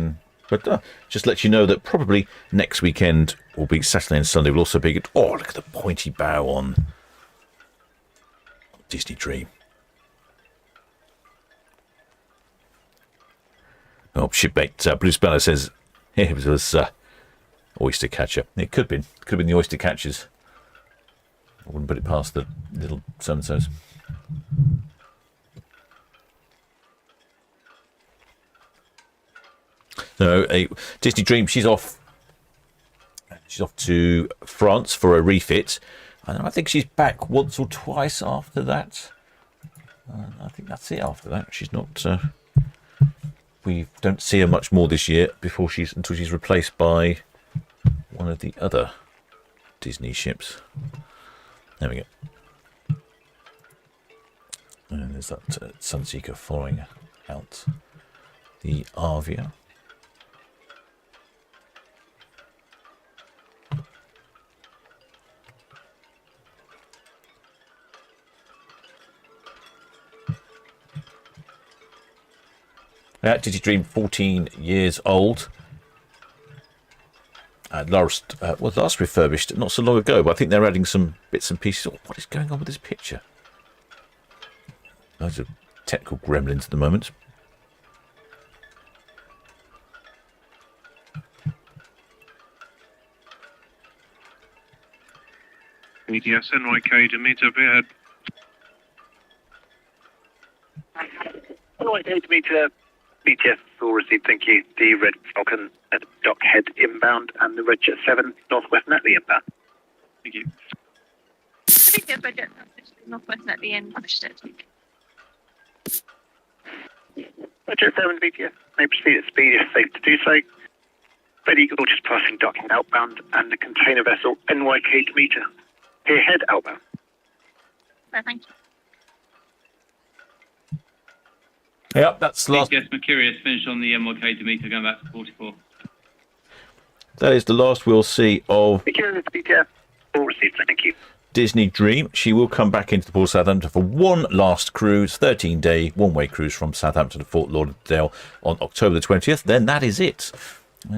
but just let you know that probably next weekend will be Saturday and Sunday. Will also be oh, look at the pointy bow on Disney Dream. Oh, shipmate Blue Spanner says it was oyster catcher. It could have been the oyster catchers. I wouldn't put it past the little so-and-sos. So, Disney Dream, she's off. She's off to France for a refit. And I think she's back once or twice after that. I think that's it after that. She's not... we don't see her much more this year until she's replaced by one of the other Disney ships. There we go. And there's that Sunseeker following out the Arvia. Disney Dream, 14 years old. Last refurbished not so long ago, but I think they're adding some bits and pieces. Oh, what is going on with this picture? Loads of technical gremlins at the moment. BTS NYK to meet up ahead. NYK to meet BTS all received, thank you. The Red Falcon at Dockhead inbound and the Red Jet 7 Northwest Netley inbound. Thank you. BTS Red Jet Northwest Netley in Bushstead. Red Jet 7 BTS may proceed at speed if safe to do so. Red Eagle just passing docking outbound and the container vessel NYK to meter. Here head outbound. Thank you. Yep, that's the last. Yes, Mercurius finished on the NYK to meter, going back to 44. That is the last we'll see of Mercurius BTS all received, thank you. Disney Dream. She will come back into the port of Southampton for one last cruise, 13-day one-way cruise from Southampton to Fort Lauderdale on October the 20th. Then that is it.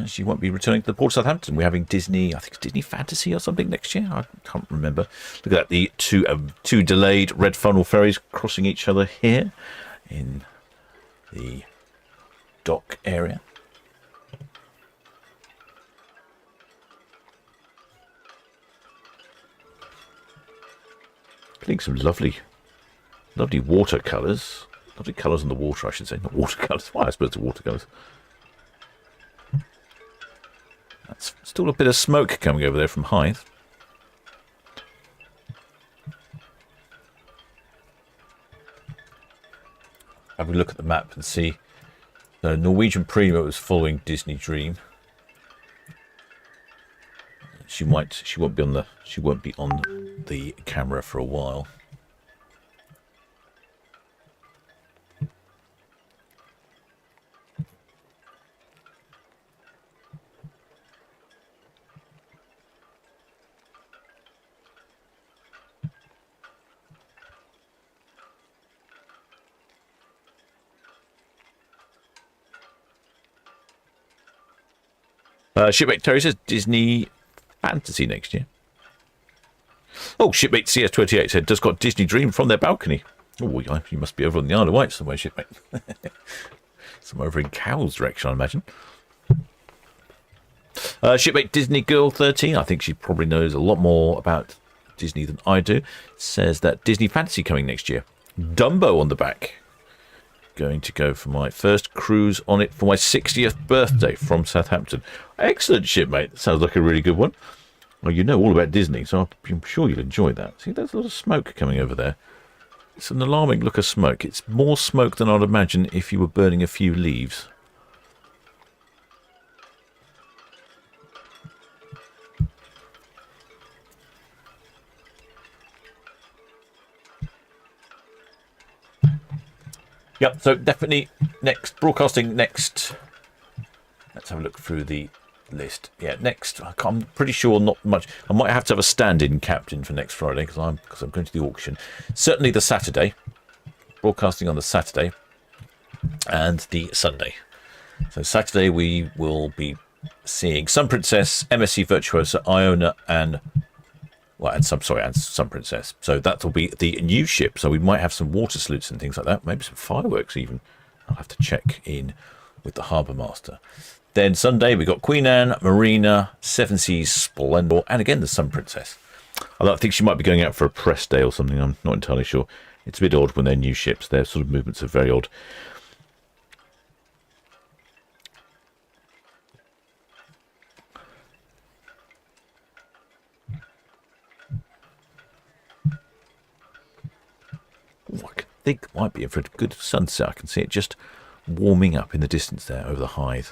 She won't be returning to the port of Southampton. We're having Disney, I think it's Disney Fantasy or something next year. I can't remember. Look at that, the two delayed red funnel ferries crossing each other here in the dock area. Getting some lovely watercolours. Lovely colours on the water, I should say. Not watercolours. Why, I suppose it's watercolours. That's still a bit of smoke coming over there from Hythe. Have a look at the map and see the Norwegian Prima was following Disney Dream. She won't be on the camera for a while. Shipmate Terry says Disney Fantasy next year. Oh, Shipmate CS28 said, just got Disney Dream from their balcony. Oh, you must be over on the Isle of Wight somewhere, Shipmate. Somewhere over in Cowes direction, I imagine. Shipmate Disney Girl 13, I think she probably knows a lot more about Disney than I do, says that Disney Fantasy coming next year. Dumbo on the back. Going to go for my first cruise on it for my 60th birthday from Southampton. Excellent, Shipmate. That sounds like a really good one. Well, you know all about Disney, so I'm sure you'll enjoy that. See, there's a lot of smoke coming over there. It's an alarming look of smoke. It's more smoke than I'd imagine if you were burning a few leaves. Yep, so definitely broadcasting next. Let's have a look through the list. Yeah, next. I'm pretty sure not much. I might have to have a stand-in captain for next Friday because I'm going to the auction. Certainly the Saturday. Broadcasting on the Saturday and the Sunday. So Saturday we will be seeing Sun Princess, MSC Virtuosa, Iona, and Sun Princess. So that will be the new ship. So we might have some water salutes and things like that. Maybe some fireworks even. I'll have to check in with the Harbour Master. Then Sunday we've got Queen Anne, Marina, Seven Seas, Splendor, and again the Sun Princess. I think she might be going out for a press day or something. I'm not entirely sure. It's a bit odd when they're new ships. Their sort of movements are very odd. Ooh, I think it might be in for a good sunset. I can see it just warming up in the distance there over the Hythe.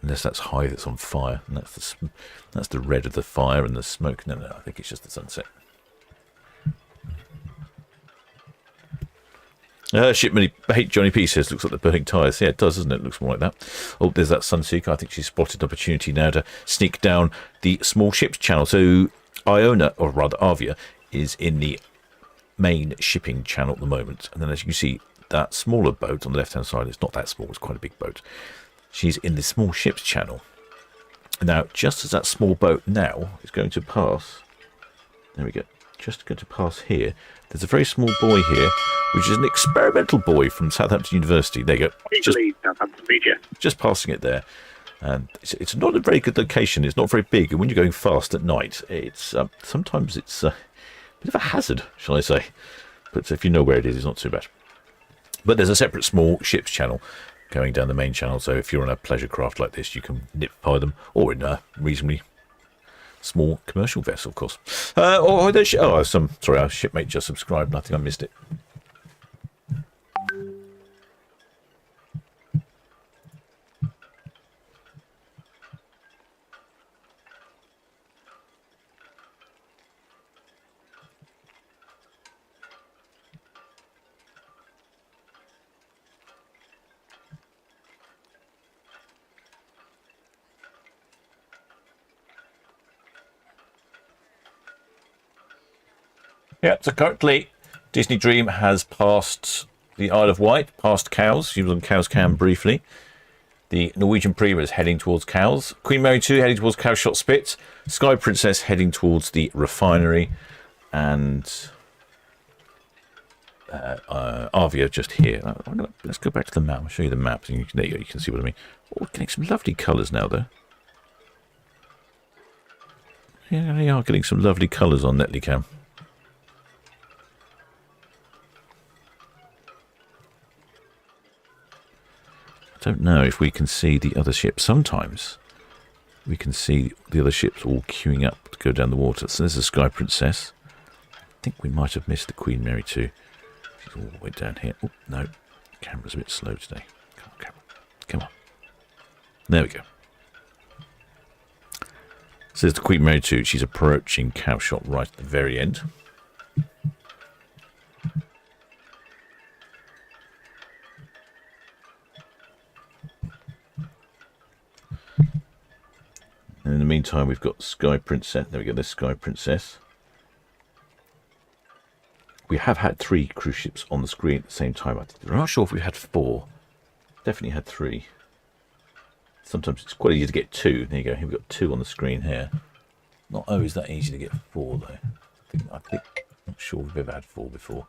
Unless that's Hythe that's on fire. And that's the red of the fire and the smoke. No, I think it's just the sunset. Shipman Hate Johnny P says, looks like they're burning tyres. Yeah, it does, doesn't it? It looks more like that. Oh, there's that Sunseeker. I think she's spotted an opportunity now to sneak down the small ships channel. So Iona, or rather Avia, is in the main shipping channel at the moment. And then as you can see, that smaller boat on the left-hand side, it's not that small, it's quite a big boat. She's in the small ships channel. Now, just as that small boat now is going to pass, there we go, just going to pass here, there's a very small buoy here which is an experimental buoy from Southampton University. There you go. Southampton BTS. Just passing it there. And it's not a very good location. It's not very big. And when you're going fast at night, it's sometimes it's a bit of a hazard, shall I say. But if you know where it is, it's not too bad. But there's a separate small ships channel going down the main channel. So if you're on a pleasure craft like this, you can nip by them, or in a reasonably small commercial vessel, of course. Sorry, our shipmate just subscribed. I think I missed it. Yeah, so currently Disney Dream has passed the Isle of Wight, past Cowes. She was on Cowes Cam briefly. The Norwegian Prima is heading towards Cowes. Queen Mary 2 heading towards Cowshot Spit. Sky Princess heading towards the refinery. And Arvia just here. Let's go back to the map. I'll show you the map. There you go, you can see what I mean. Oh, getting some lovely colours now, though. Yeah, they are getting some lovely colours on Netley Cam. Don't know if we can see the other ships. Sometimes we can see the other ships all queuing up to go down the water. So there's the Sky Princess. I think we might have missed the Queen Mary too. She's all the way down here. Oh, no. The camera's a bit slow today. Come on, camera. Come on. There we go. So there's the Queen Mary 2. She's approaching Cowshot right at the very end. And in the meantime, we've got Sky Princess. There we go, there's Sky Princess. We have had 3 cruise ships on the screen at the same time. I'm not sure if we had 4. Definitely had 3. Sometimes it's quite easy to get 2. There you go. Here we've got 2 on the screen here. Not always that easy to get 4 though. I think not sure we've ever had 4 before.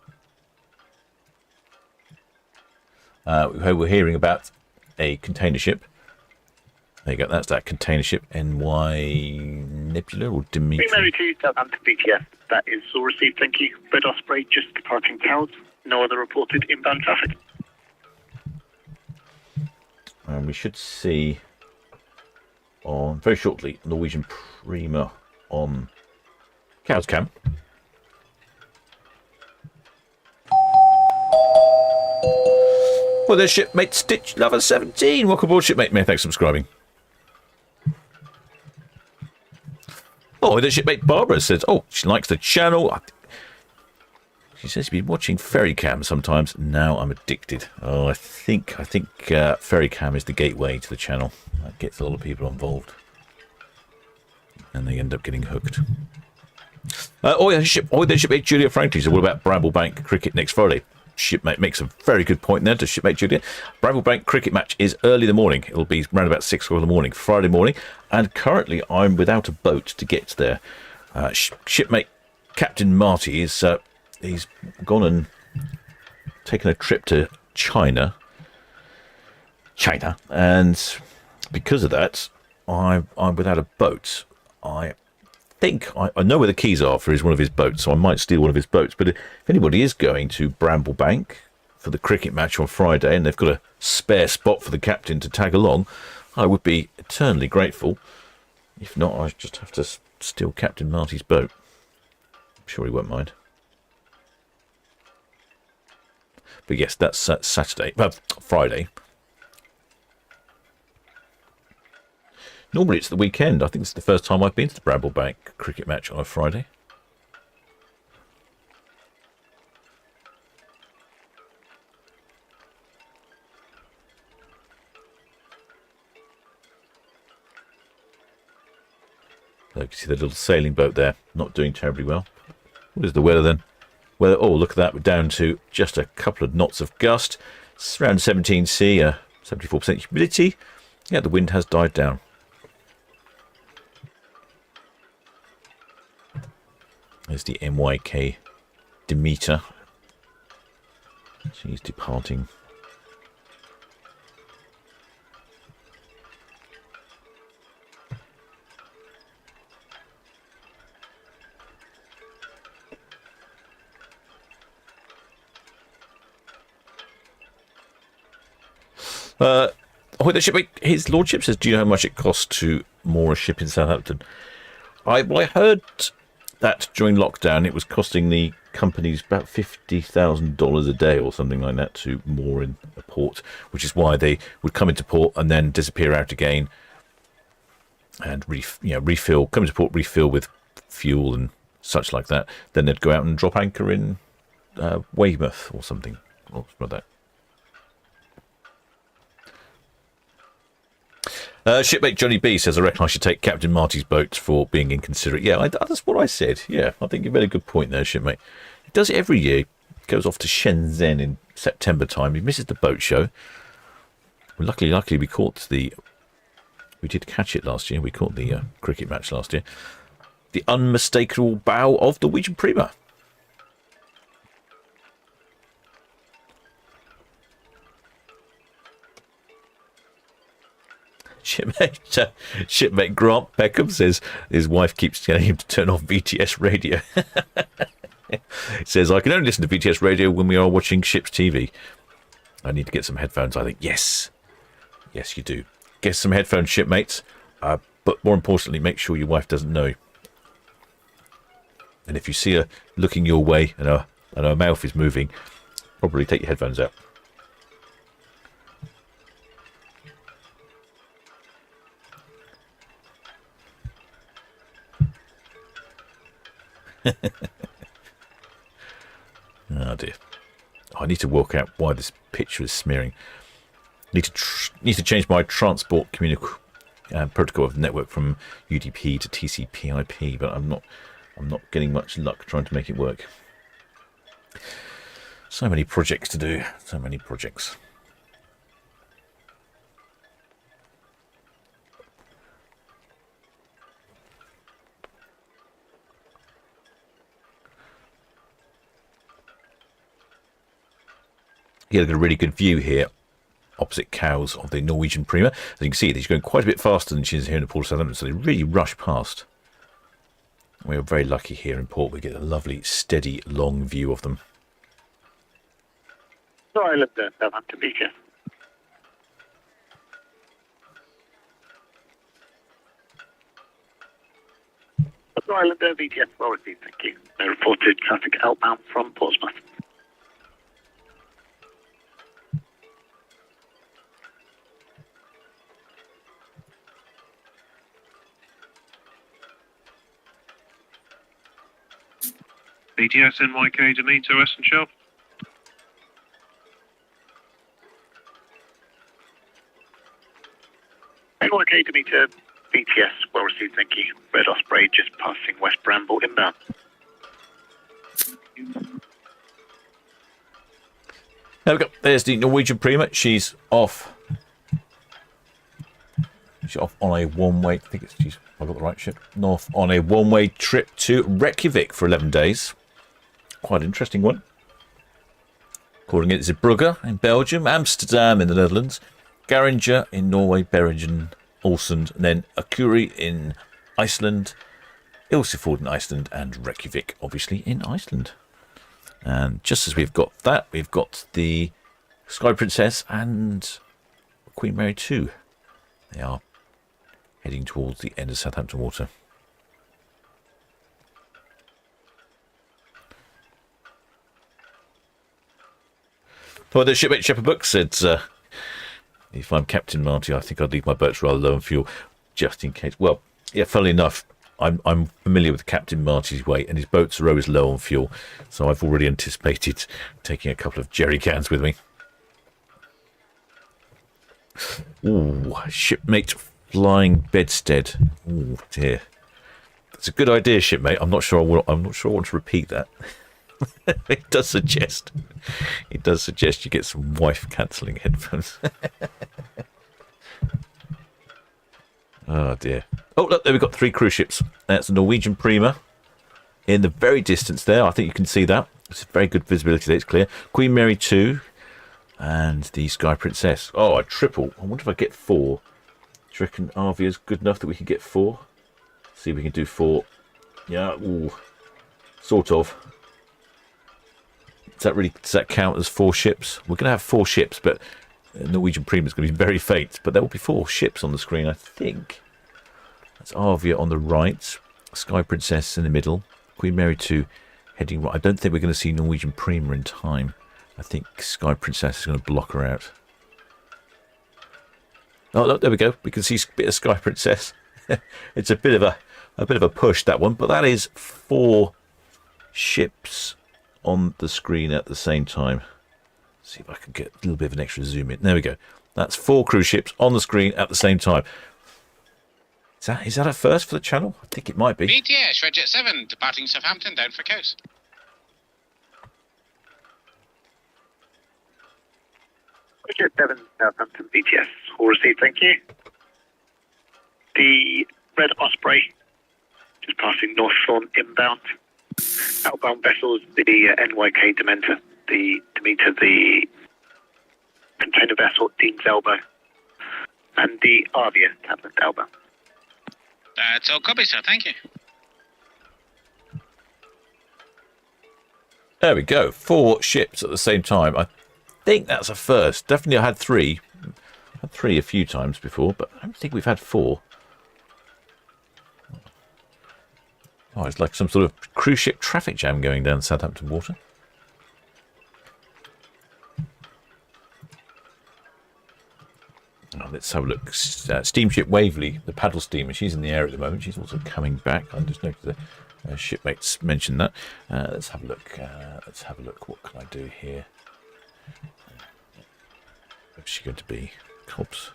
We're hearing about a container ship. There you go, that's that container ship, NY Nebula or Dimitri. Queen Mary 2, Southampton BTS. That is all received, thank you. Red Osprey just departing Cowes. No other reported inbound traffic. And we should see on very shortly Norwegian Prima on Cowes Cam. Well, there's shipmate Stitch Lover 17. Welcome aboard, shipmate. Thanks for subscribing. Oh, the shipmate Barbara says, oh, she likes the channel. She says she's been watching Ferry Cam sometimes. Now I'm addicted. Oh, I think Ferry Cam is the gateway to the channel. That gets a lot of people involved, and they end up getting hooked. The shipmate Julia Franklin said, what about Bramblebank cricket next Friday? Shipmate makes a very good point there to shipmate Julia. Bramblebank cricket match is early in the morning. It'll be around about 6 o'clock in the morning, Friday morning. And currently I'm without a boat to get there. Shipmate Captain Marty is he's gone and taken a trip to China. And because of that, I'm without a boat. I think I know where the keys are for one of his boats, so I might steal one of his boats. But if anybody is going to Bramblebank for the cricket match on Friday and they've got a spare spot for the captain to tag along, I would be eternally grateful. If not, I just have to steal Captain Marty's boat. I'm sure he won't mind. But yes, that's Friday. Normally it's the weekend. I think it's the first time I've been to the Bramblebank cricket match on a Friday. So you can see the little sailing boat there, not doing terribly well. What is the weather then? Weather, oh, look at that. We're down to just a couple of knots of gust. It's around 17 C, 74% humidity. Yeah, the wind has died down. There's the MYK Demeter. She's departing. The ship, his lordship says, do you know how much it costs to moor a ship in Southampton? I heard that during lockdown it was costing the companies about $50,000 a day or something like that to moor in a port, which is why they would come into port and then disappear out again and refill, come into port, refill with fuel and such like that. Then they'd go out and drop anchor in Weymouth or something like that. Shipmate Johnny B says, I reckon I should take Captain Marty's boat for being inconsiderate. Yeah, that's what I said. Yeah, I think you've made a good point there, shipmate. He does it every year. He goes off to Shenzhen in September time. He misses the boat show. Well, luckily we caught we did catch it last year. We caught the cricket match last year. The unmistakable bow of the Norwegian Prima. Shipmate Grant Peckham says his wife keeps telling him to turn off VTS radio. He says, I can only listen to VTS radio when we are watching Ships TV. I need to get some headphones, I think. Yes, you do. Get some headphones, shipmates. But more importantly, make sure your wife doesn't know. And if you see her looking your way and her mouth is moving, probably take your headphones out. Oh dear. I need to work out why this picture is smearing. Need to change my transport protocol of network from UDP to TCP/IP, but I'm not getting much luck trying to make it work. So many projects to do. So many projects. You get a really good view here opposite cows of the Norwegian Prima. As you can see, she's going quite a bit faster than she is here in the port of Southampton, so they really rush past. We are very lucky here in port. We get a lovely, steady, long view of them. Island there, Southampton Beach. Island there, VTS, well received, thank you. No reported traffic outbound from Portsmouth. BTS NYK Demeter, Western Shelf. NYK Demeter, BTS, well received, thank you. Red Osprey just passing West Bramble inbound. There we go. There's the Norwegian Prima. She's off. She's off on a one-way. I think it's. I got the right ship. North on a one-way trip to Reykjavik for 11 days. Quite an interesting one. Calling it Zeebrugge in Belgium, Amsterdam in the Netherlands, Garanger in Norway, Bergen, Ålesund, and then Akurey in Iceland, Ilsefjord in Iceland, and Reykjavik, obviously, in Iceland. And just as we've got that, we've got the Sky Princess and Queen Mary 2. They are heading towards the end of Southampton Water. Well, the shipmate Shepherd Book said, if I'm Captain Marty, I think I'd leave my boats rather low on fuel, just in case. Well, yeah, funnily enough, I'm familiar with Captain Marty's way, and his boats are always low on fuel, so I've already anticipated taking a couple of jerry cans with me. Ooh, shipmate Flying Bedstead. Ooh, dear. That's a good idea, shipmate. I'm not sure I want to repeat that. It does suggest you get some wife cancelling headphones. Oh dear. Oh look, there we've got 3 cruise ships. That's the Norwegian Prima in the very distance there. I think you can see that. It's very good visibility there, it's clear. Queen Mary 2 and the Sky Princess. Oh, a triple. I wonder if I get 4. Do you reckon Arvia's good enough that we can get 4? See if we can do 4. Yeah, ooh, sort of. Does that count as 4 ships? We're going to have 4 ships, but Norwegian Prima is going to be very faint. But there will be 4 ships on the screen, I think. That's Arvia on the right, Sky Princess in the middle, Queen Mary 2 heading right. I don't think we're going to see Norwegian Prima in time. I think Sky Princess is going to block her out. Oh, look, there we go. We can see a bit of Sky Princess. It's a bit of a push, that one, but that is 4 ships on the screen at the same time. See if I can get a little bit of an extra zoom in. There we go. That's 4 cruise ships on the screen at the same time. Is that a first for the channel? I think it might be. BTS, Regit 7, departing Southampton, down for coast. Regit 7, Southampton, BTS. All received, thank you. The Red Osprey, just passing North Thorn inbound. Outbound vessels, the NYK Demeter, the container vessel, Dean's Elbow, and the Arvia, Tablet Elbow. That's all copy, sir. Thank you. There we go. 4 ships at the same time. I think that's a first. Definitely I had 3. I had 3 a few times before, but I don't think we've had 4. Oh, it's like some sort of cruise ship traffic jam going down Southampton water. Oh, let's have a look. Steamship Waverley, the paddle steamer, she's in the air at the moment. She's also coming back. I just noticed the shipmates mentioned that. Let's have a look. What can I do here? Where's she going to be? Cops.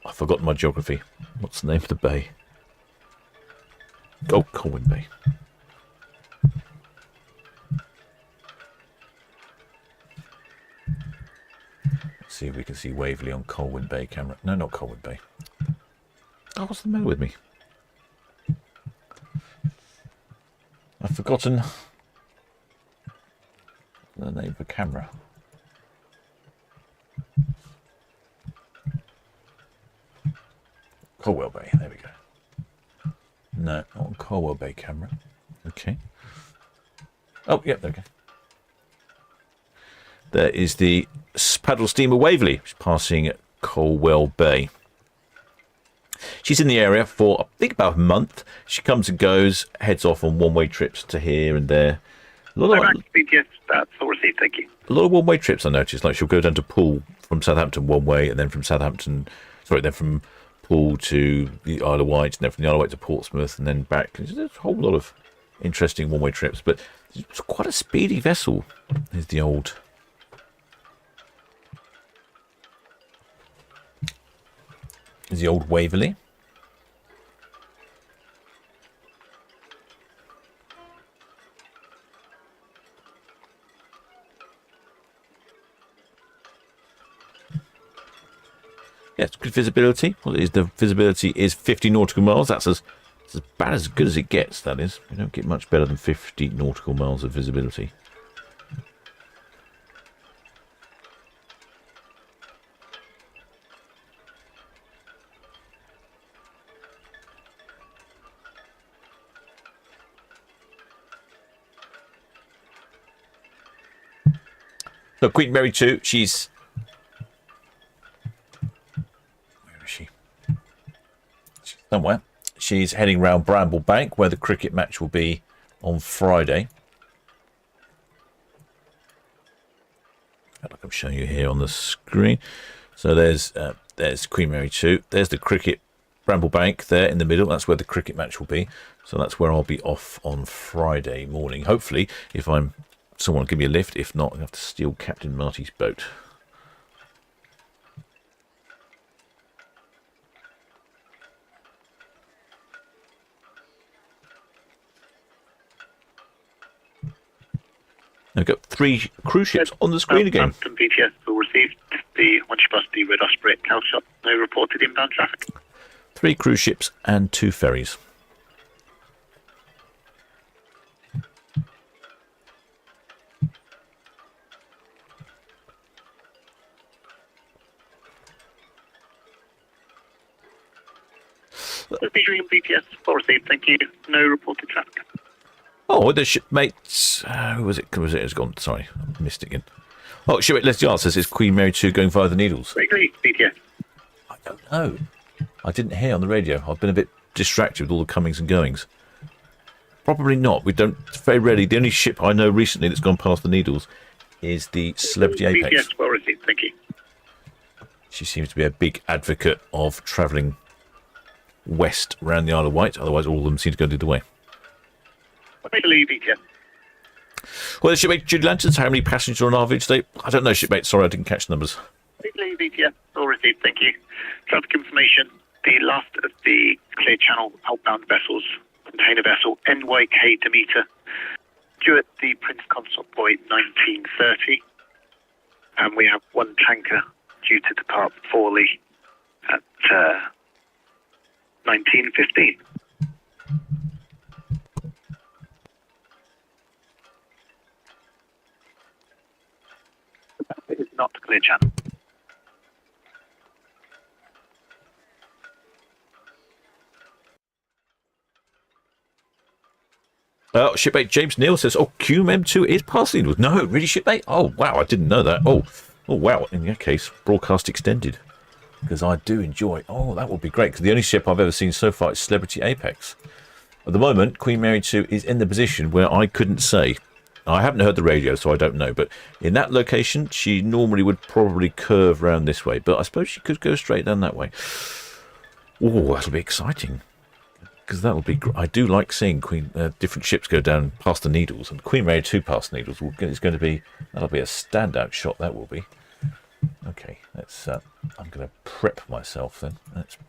I've forgotten my geography. What's the name of the bay? Oh, Colwyn Bay. Let's see if we can see Waverley on Colwyn Bay camera. No, not Colwyn Bay. Oh, what's the matter with me? I've forgotten the name of the camera. Colwell Bay, there we go. No, not on Colwell Bay camera. Okay. Oh, yeah, there we go. There is the paddle steamer Waverley, which is passing Colwell Bay. She's in the area for, I think, about a month. She comes and goes, heads off on one-way trips to here and there. A lot of one-way trips, I noticed. Like, she'll go down to Poole from Southampton one way, and then from from Poole to the Isle of Wight, and then from the Isle of Wight to Portsmouth, and then back. There's a whole lot of interesting one-way trips, but it's quite a speedy vessel. There's the old Waverley. Yes, good visibility. Well, the visibility is 50 nautical miles. That's as about as good as it gets, that is. We don't get much better than 50 nautical miles of visibility. So Queen Mary 2, she's... Where is she? Somewhere. She's heading round Bramble Bank, where the cricket match will be on Friday. Like I'm showing you here on the screen. So there's Queen Mary 2. There's the cricket Bramble Bank there in the middle. That's where the cricket match will be. So that's where I'll be off on Friday morning. Hopefully, if someone will give me a lift. If not, I'll have to steal Captain Marty's boat. I've got 3 cruise ships on the screen again. Southampton BTS will receive once you pass the Red Osprey at Calshot. No reported inbound traffic. 3 cruise ships and 2 ferries. Featuring BTS, well received, thank you. No reported traffic. Oh, the shipmates. Who was it? It's gone. Sorry, I missed it again. Oh, shipmate Leslie R says it's Queen Mary 2 going via the Needles. Great, BTS. I don't know. I didn't hear on the radio. I've been a bit distracted with all the comings and goings. Probably not. We don't. Very rarely. The only ship I know recently that's gone past the Needles is the Celebrity Apex. BTS, well received, thank you. She seems to be a big advocate of travelling west around the Isle of Wight. Otherwise, all of them seem to go the other way. I believe BTS. Well, shipmate Judy Lanterns, how many passengers are on RV today? I don't know, shipmate. Sorry, I didn't catch the numbers. I believe BTS, well received, thank you. Traffic information. The last of the Clear Channel outbound vessels, container vessel NYK Demeter, due at the Prince Consort Buoy 1930. And we have one tanker due to depart Forley at 1915. It is not Clear Channel. Shipmate James Neal says, oh, QMM2 is past the Needles. No, really, shipmate? Oh, wow, I didn't know that. Oh, wow. In that case, broadcast extended. Because I do enjoy... Oh, that would be great. Because the only ship I've ever seen so far is Celebrity Apex. At the moment, Queen Mary 2 is in the position where I couldn't say. I haven't heard the radio, so I don't know. But in that location, she normally would probably curve round this way. But I suppose she could go straight down that way. Oh, that'll be exciting. Because that'll be... I do like seeing different ships go down past the Needles. And Queen Mary 2 past the Needles is going to be... That'll be a standout shot, that will be. Okay, let's... I'm going to prep myself then.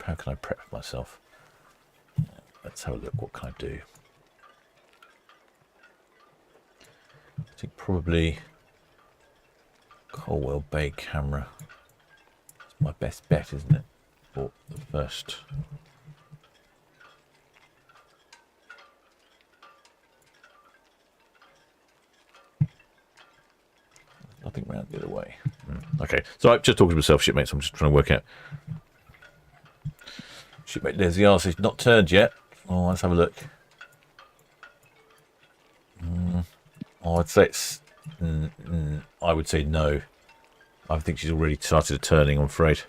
How can I prep myself? Let's have a look. What can I do? I think probably Colwell Bay camera. It's my best bet, isn't it? For the first... Nothing round the other way. Okay, so I'm just talking to myself, shipmates. I'm just trying to work out. Shipmate Leslie R says not turned yet. Oh, let's have a look. Oh, I'd say it's... I would say no. I think she's already started turning, I'm afraid.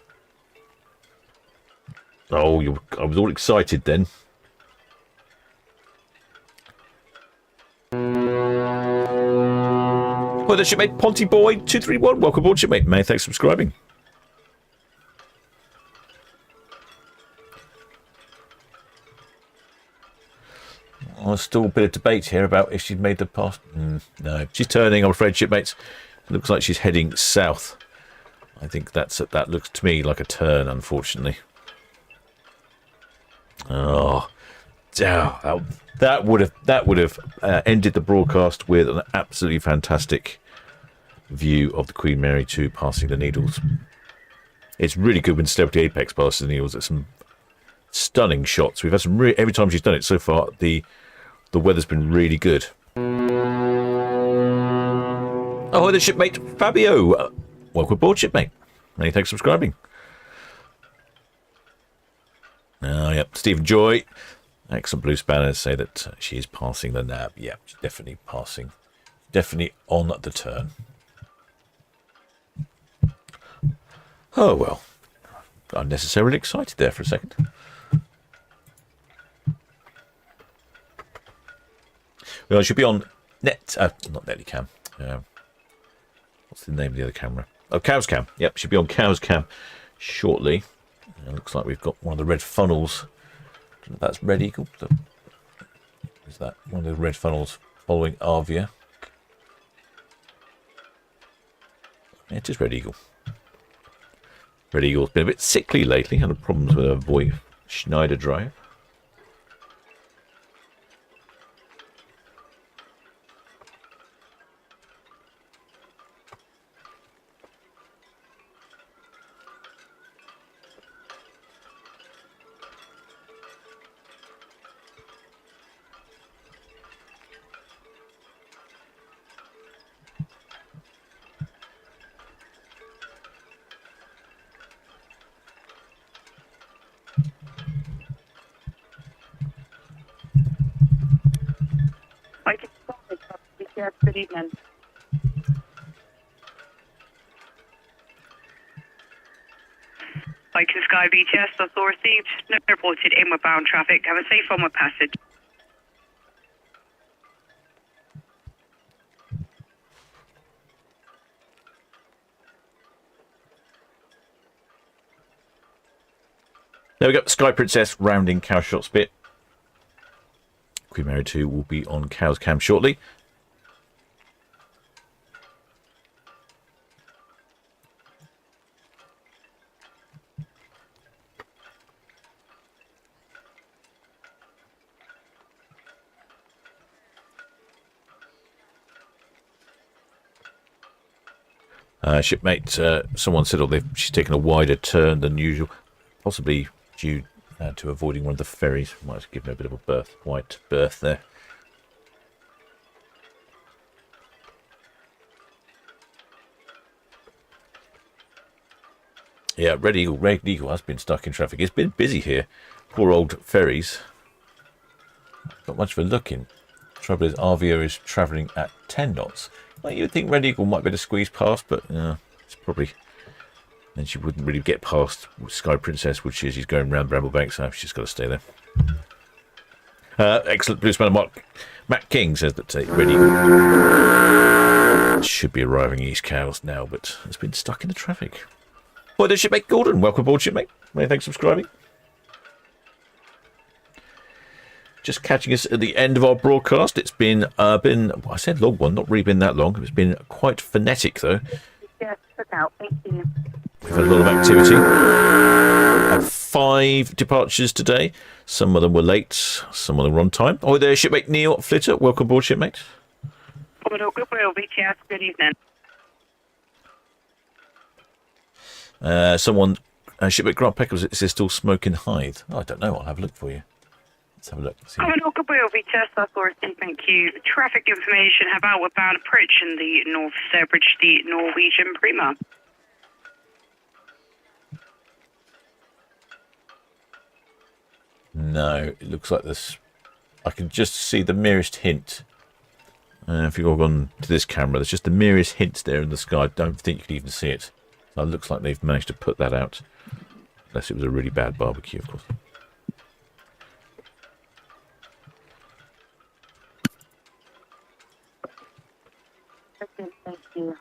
Oh, I was all excited then. Well, the shipmate Ponty Boy 231. Welcome aboard, shipmate. May thanks for subscribing. There's still a bit of debate here about if she's made the pass. No, she's turning, I'm afraid, shipmates. It looks like she's heading south. I think that looks to me like a turn, unfortunately. Oh, that would have ended the broadcast with an absolutely fantastic view of the Queen Mary 2 passing the Needles. It's really good when Celebrity Apex passes the Needles. There's some stunning shots. We've had some every time she's done it so far. The weather's been really good. Oh, the shipmate Fabio. Welcome aboard, shipmate. Many thanks for subscribing. Oh, yep. Stephen Joy. Excellent blue spanners say that she is passing the nab. Yeah, she's definitely passing. Definitely on the turn. Oh, well. Got unnecessarily excited there for a second. Well, I should be on not Netlycam. What's the name of the other camera? Oh, Cow's Cam. Yep, should be on Cow's Cam shortly. It looks like we've got one of the red funnels. I don't know if that's Red Eagle. Is that one of the red funnels following Arvia? Yeah, it is Red Eagle. Red Eagle's been a bit sickly lately. Had problems with her boy Schneider drive. BTS, good evening. Viking Sky BTS, that's all received. No reported inward bound traffic. Have a safe onward passage. There we go. Sky Princess rounding Cowshot's bit. Queen Mary 2 will be on Cow's Cam shortly. Shipmate, someone said she's taken a wider turn than usual, possibly due to avoiding one of the ferries. Might have given her a bit of a white berth there. Yeah, Red Eagle has been stuck in traffic. It's been busy here. Poor old ferries. Not much of a look in. Trouble is, Arvia is travelling at 10 knots. Well, you'd think Red Eagle might be able to squeeze past, but it's probably... Then she wouldn't really get past Sky Princess, would she? She's going round Bramblebank, so she's got to stay there. Excellent Blue Spanner Matt King says that Red Eagle should be arriving East Cows now, but it's been stuck in the traffic. Well, there's Shipmate Gordon. Welcome aboard, Shipmate. Many thanks for subscribing. Just catching us at the end of our broadcast. It's been I said long one, not really been that long. It's been quite frenetic though. Yes, look out. Thank you. We've had a lot of activity. Had 5 departures today. Some of them were late, some of them were on time. Oh, there's Shipmate Neil Flitter. Welcome aboard, Shipmate. Commodore Goodwill, BTS, good evening. Shipmate Grant Pecker, is there still smoke in Hythe? Oh, I don't know. I'll have a look for you. Let's have a look. Commodore Goodwill, BTS, that's all received. Thank you. Traffic information have outward bound approach in the North Sturbridge, the Norwegian Prima. No, it looks like this. I can just see the merest hint. If you go on to this camera, there's just the merest hint there in the sky. I don't think you can even see it. So it looks like they've managed to put that out. Unless it was a really bad barbecue, of course. Thank you.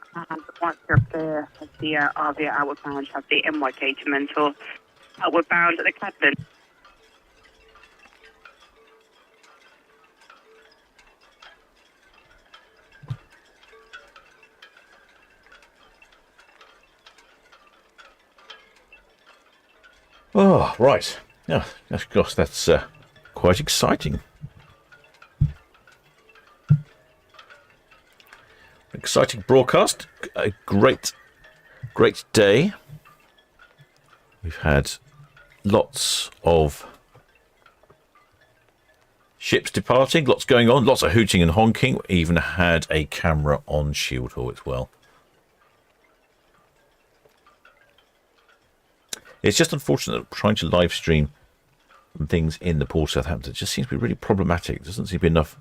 Once you're clear, the Arvia outward bound have the NYK to Mentor. Outward bound at the Cadman. Oh, right. Yeah, gosh, that's quite exciting. Exciting broadcast. A great day. We've had lots of ships departing, lots going on, lots of hooting and honking. We even had a camera on Shield Hall as well. It's just unfortunate that trying to live stream things in the Port of Southampton just seems to be really problematic. There doesn't seem to be enough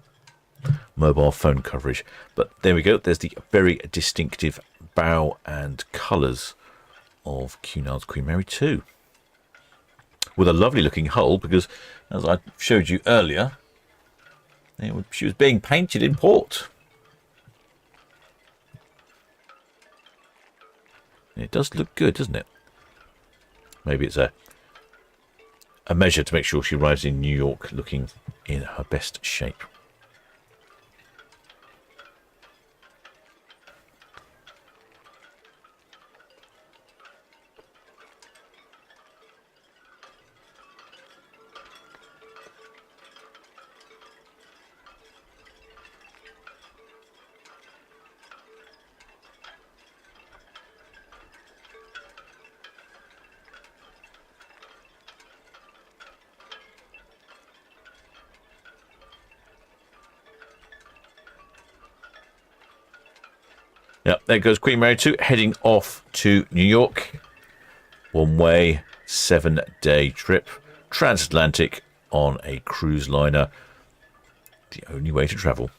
mobile phone coverage. But there we go. There's the very distinctive bow and colours of Cunard's Queen Mary 2. With a lovely looking hull, because as I showed you earlier, she was being painted in port. It does look good, doesn't it? Maybe it's a measure to make sure she arrives in New York looking in her best shape. Yep, there goes Queen Mary 2 heading off to New York. One way, 7-day trip. Transatlantic on a cruise liner. The only way to travel.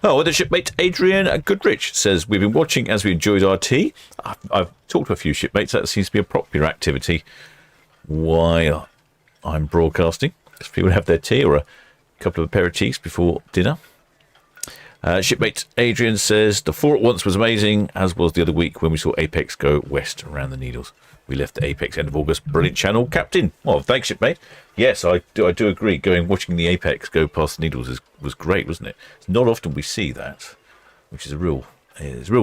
Oh, the shipmate Adrian Goodrich says, we've been watching as we enjoyed our tea. I've talked to a few shipmates. That seems to be a popular activity while I'm broadcasting. If people have their tea or a couple of aperitifs before dinner. Shipmate Adrian says, the 4 at once was amazing, as was the other week when we saw Apex go west around the Needles. We left the Apex end of August. Brilliant channel, Captain. Well, thanks, shipmate. Yes, I do agree. Watching the Apex go past the Needles was great, wasn't it? It's not often we see that, which is a real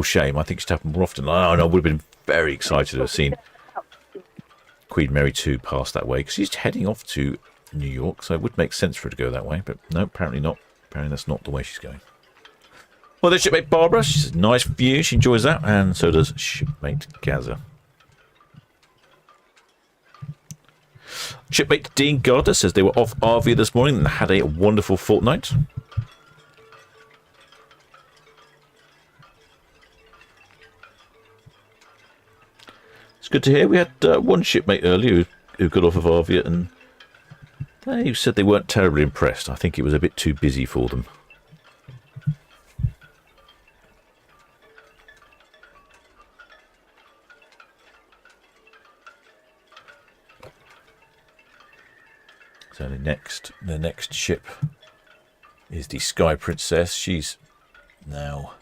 shame. I think it should happen more often. I would have been very excited to have seen Queen Mary 2 pass that way, because she's heading off to New York, so it would make sense for her to go that way. But no, apparently not. Apparently that's not the way she's going. Well, there's shipmate Barbara. She says, nice view. She enjoys that, and so does shipmate Gaza. Shipmate Dean Gardner says they were off Arvia this morning and had a wonderful fortnight. It's good to hear. We had one shipmate earlier who got off of Arvia, and they said they weren't terribly impressed. I think it was a bit too busy for them. So the next ship is the Sky Princess. She's now...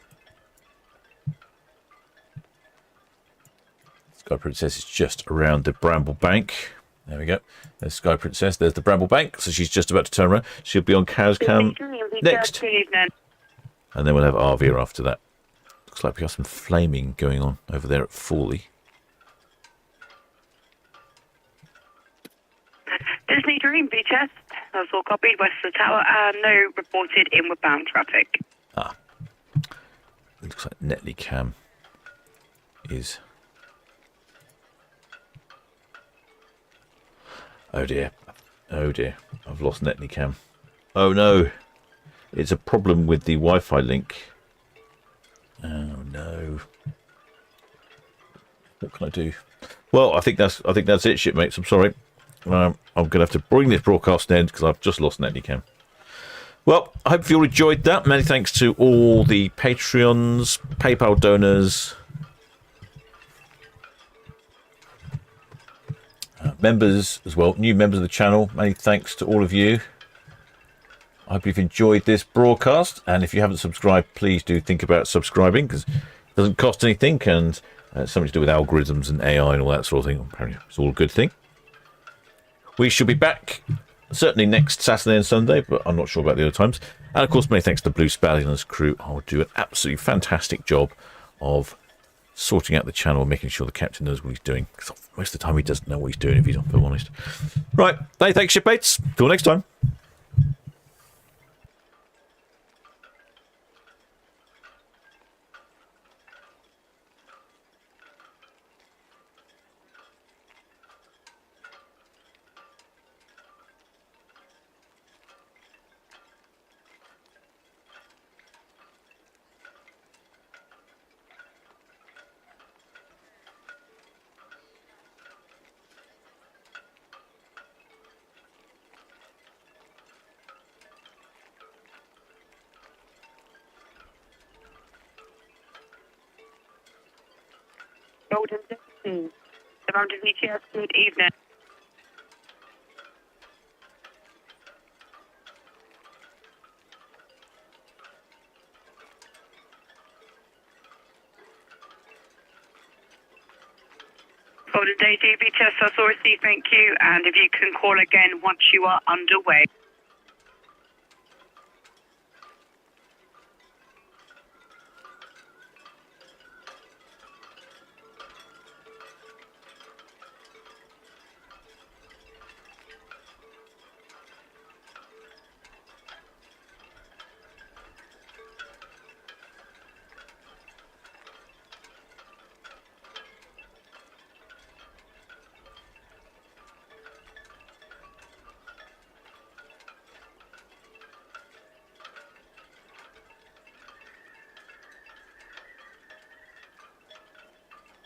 Sky Princess is just around the Bramble Bank. There we go. There's Sky Princess. There's the Bramble Bank. So she's just about to turn around. She'll be on Cow's Cam next. And then we'll have Arvia after that. Looks like we got some flaming going on over there at Fawley. Disney Dream, VTS. That's all copied west of the tower, and no reported inward bound traffic. Ah. It looks like Netley Cam is... Oh dear. Oh dear. I've lost Netley Cam. Oh no. It's a problem with the Wi-Fi link. Oh no. What can I do? Well, I think that's it, shipmates. I'm sorry. I'm going to have to bring this broadcast to an end because I've just lost Netley Cam. Well, I hope you all enjoyed that. Many thanks to all the Patreons, PayPal donors, members as well, new members of the channel. Many thanks to all of you. I hope you've enjoyed this broadcast, and if you haven't subscribed, please do think about subscribing, because it doesn't cost anything, and it's something to do with algorithms and AI and all that sort of thing. Apparently it's all a good thing. We should be back certainly next Saturday and Sunday, but I'm not sure about the other times. And of course, many thanks to Blue Spallion and his crew. I'll do an absolutely fantastic job of sorting out the channel and making sure the captain knows what he's doing, because most of the time he doesn't know what he's doing, if I'm honest. Right, thanks, shipmates. Till next time. Golden Disney. Around VTS, good evening. Golden Day to VTS, that's all received, thank you. And if you can call again once you are underway.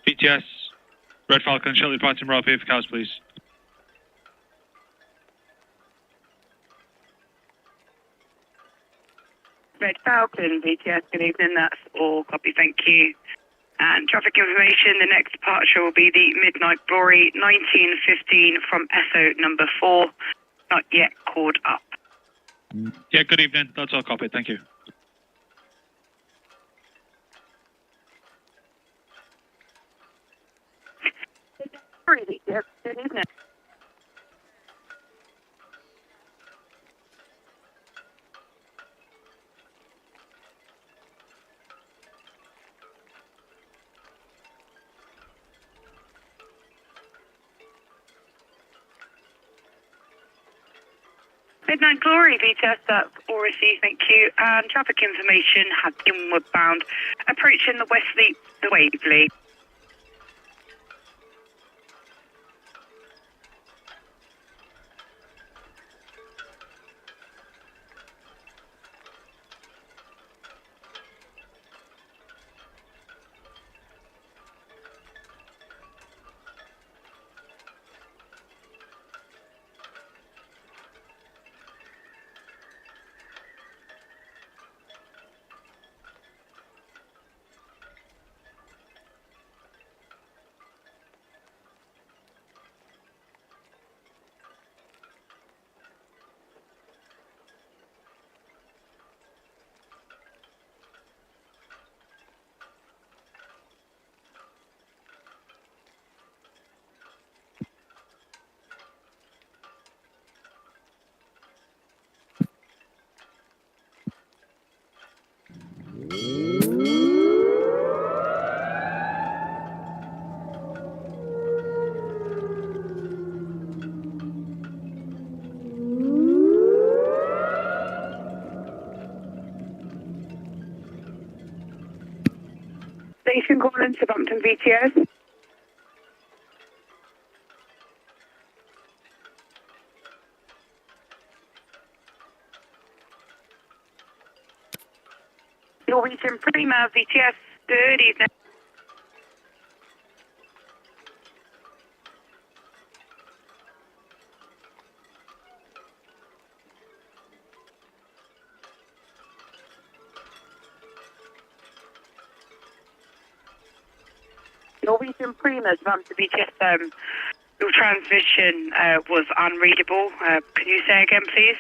BTS, Red Falcon, shortly departing Royal here for cows, please. Red Falcon, BTS, good evening, that's all, copy, thank you. And traffic information, the next departure will be the Midnight Glory 1915 from SO number 4, not yet called up. Yeah, good evening. That's all copied. Thank you. Yep, good evening. Midnight Glory, VTS, that's all received, thank you. And traffic information has inward bound, approaching the Wesley, the Waverley. Station calling Southampton VTS. Norwegian Prima VTS, good evening. Norwegian Prima Southampton VTS, your transmission was unreadable. Can you say again, please?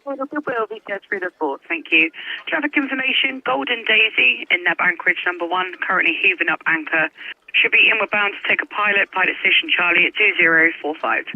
Goodwill, VTS 304, thank you. Traffic information, Golden Daisy in Nab Anchorage number 1, currently heaving up anchor. Should be inward bound to take a pilot station Charlie at 2045.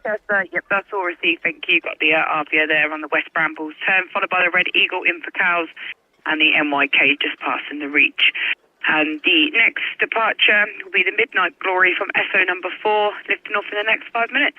Yes, yep, that's all received. Thank you. Got the RVA there on the West Brambles turn, followed by the Red Eagle in for cows, and the NYK just passing the reach. And the next departure will be the Midnight Glory from SO number 4, lifting off in the next 5 minutes.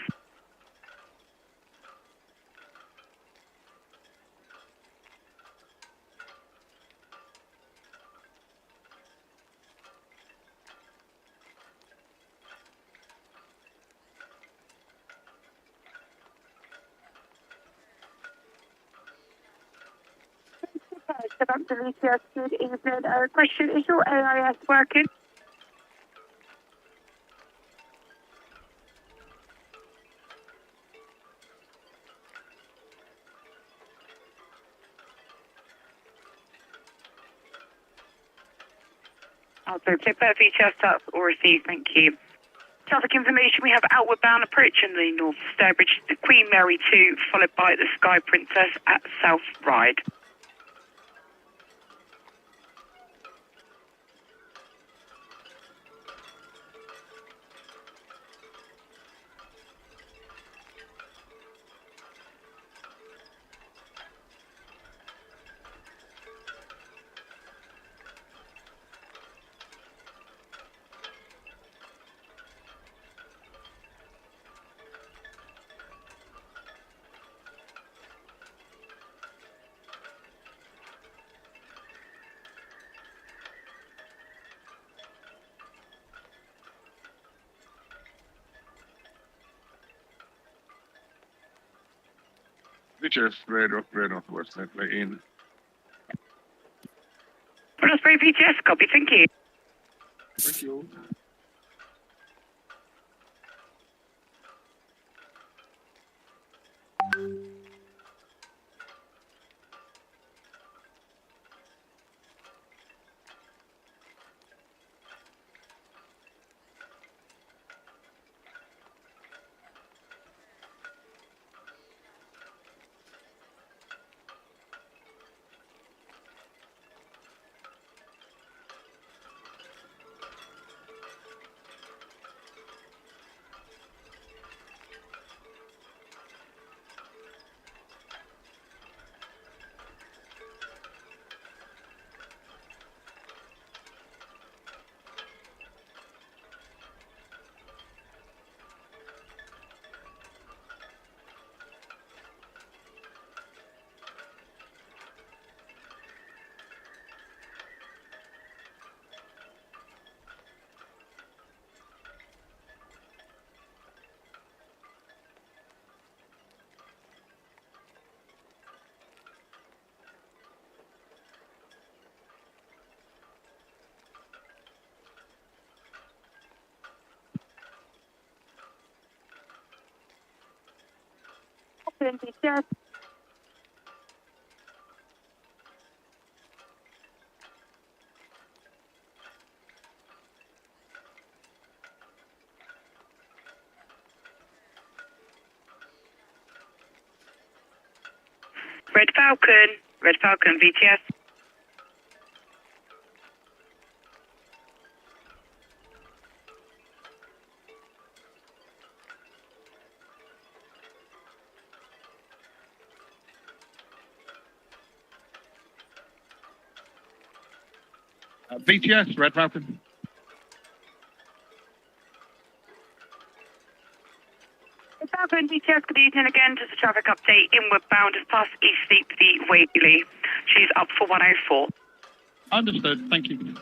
Southampton VTS, good evening. Question, is your AIS working? Also, clip VTS, that's all received, thank you. Traffic information, we have outward bound approach in the North Stairbridge, the Queen Mary 2, followed by the Sky Princess at South Ryde. VTS, radar, west, way in. Osprey VTS, copy, thank you. Thank you. Falcon, BTS. Red Falcon, VTS. VTS, Red Falcon. Red Falcon, VTS, good evening again. Just a traffic update. Inward bound is past East Sleep, the Waverley. She's up for 104. Understood, thank you.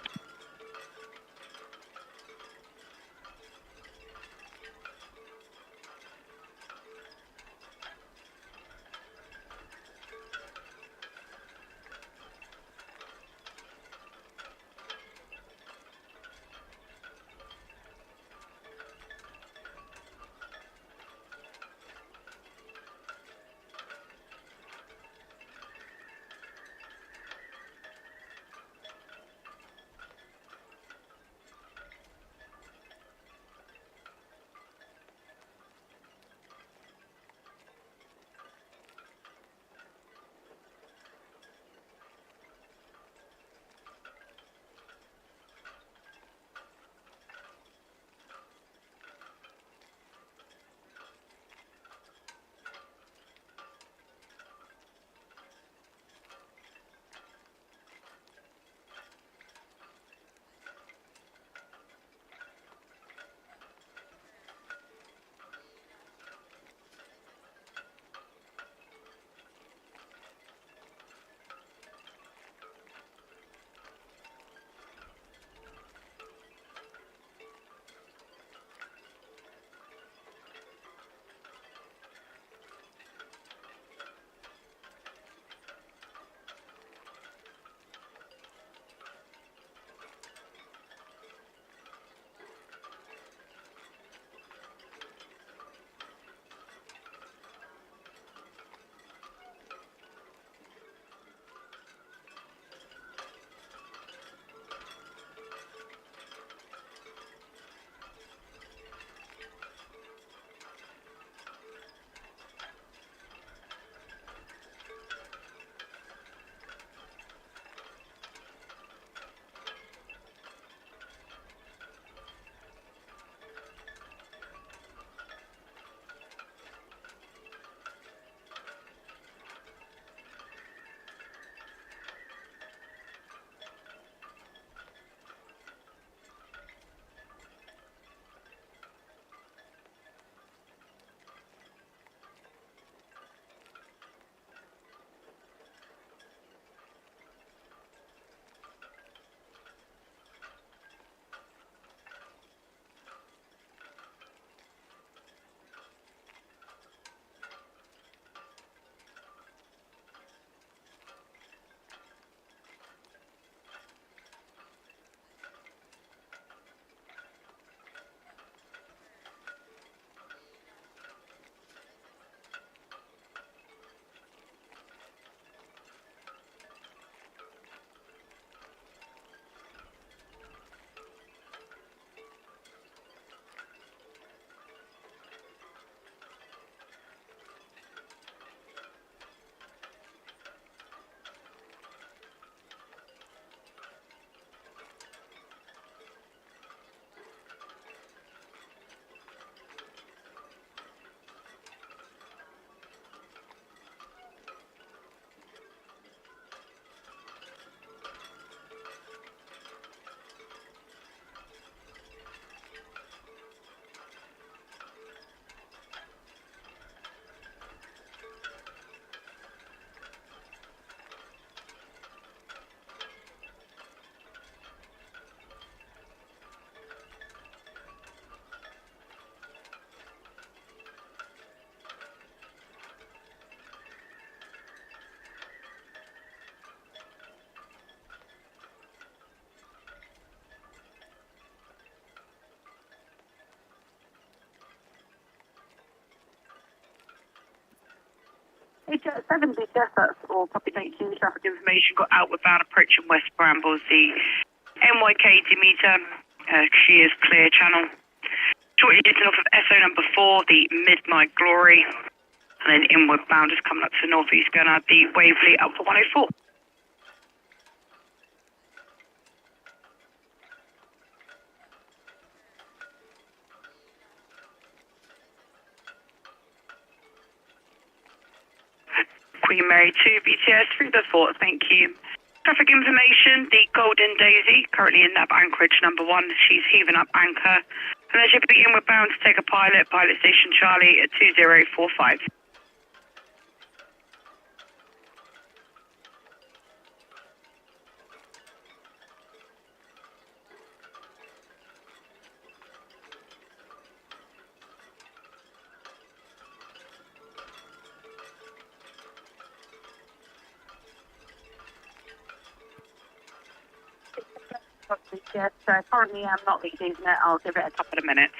HX 7 BTS, that's all. Copy, thank you. Traffic information got outward bound approaching West Brambles. The NYK Demeter, she is clear channel. Shortly hitting off of SO number 4, the Midnight Glory. And then inward bound is coming up to the northeast, going out the Waverley up for 104. Queen Mary 2, BTS through the fort, thank you. Traffic information, the Golden Daisy, currently in NAB anchorage number 1, she's heaving up anchor. And then she'll be inward bound to take a pilot station Charlie at 2045. Yes, currently I'm not leading it. I'll give it a couple of minutes.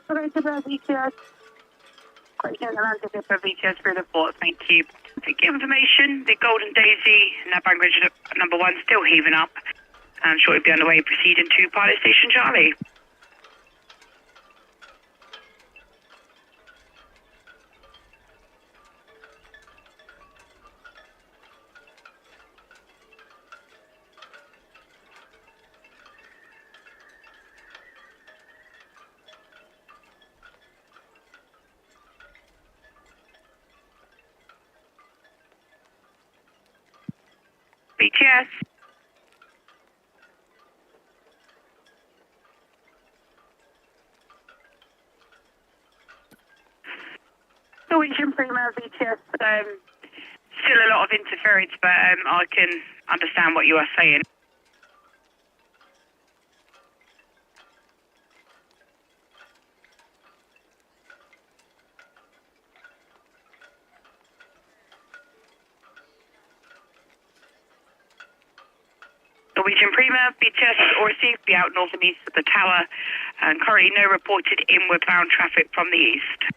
Okay, to the VTS. Question Atlantic for VTS through the fort, thank you. Thank you information, the Golden Daisy, NAB anchorage number 1, still heaving up. And shortly be underway, proceeding to pilot station Charlie. BTS. Norwegian Prima BTS, still a lot of interference, but I can understand what you are saying. Norwegian Prima, BTS or received, be out north and east of the tower, and currently no reported inward bound traffic from the east.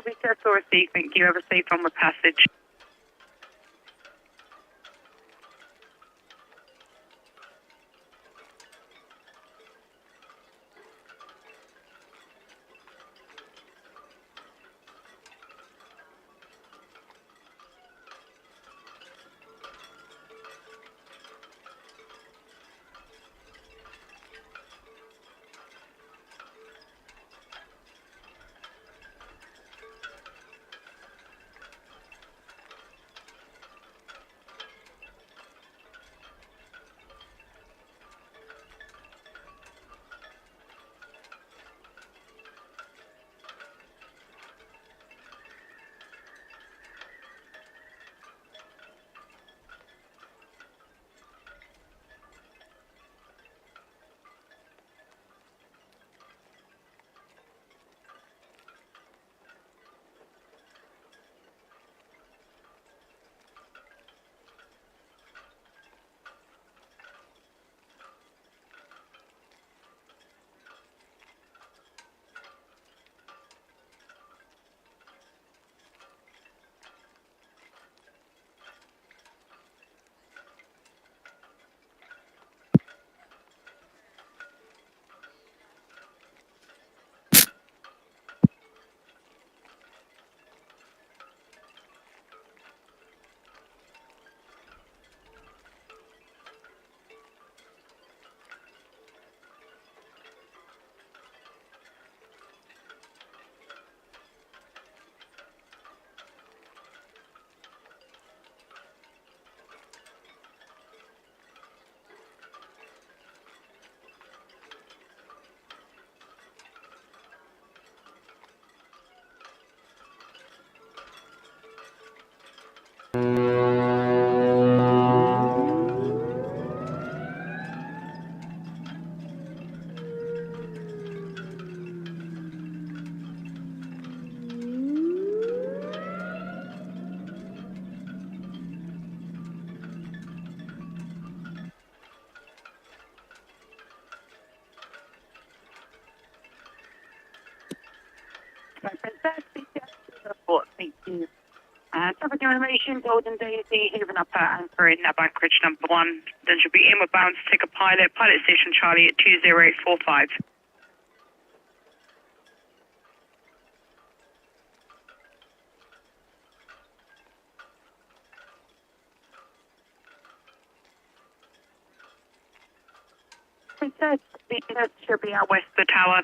copy, sir. So received. Thank you. Have a safe onward passage. Thank you. Traffic information, Golden Daisy, Haven Upper, anchor in Nab Anchorage number 1. Then should be inward bound to take a pilot station Charlie at 20845. That should be out west of the tower.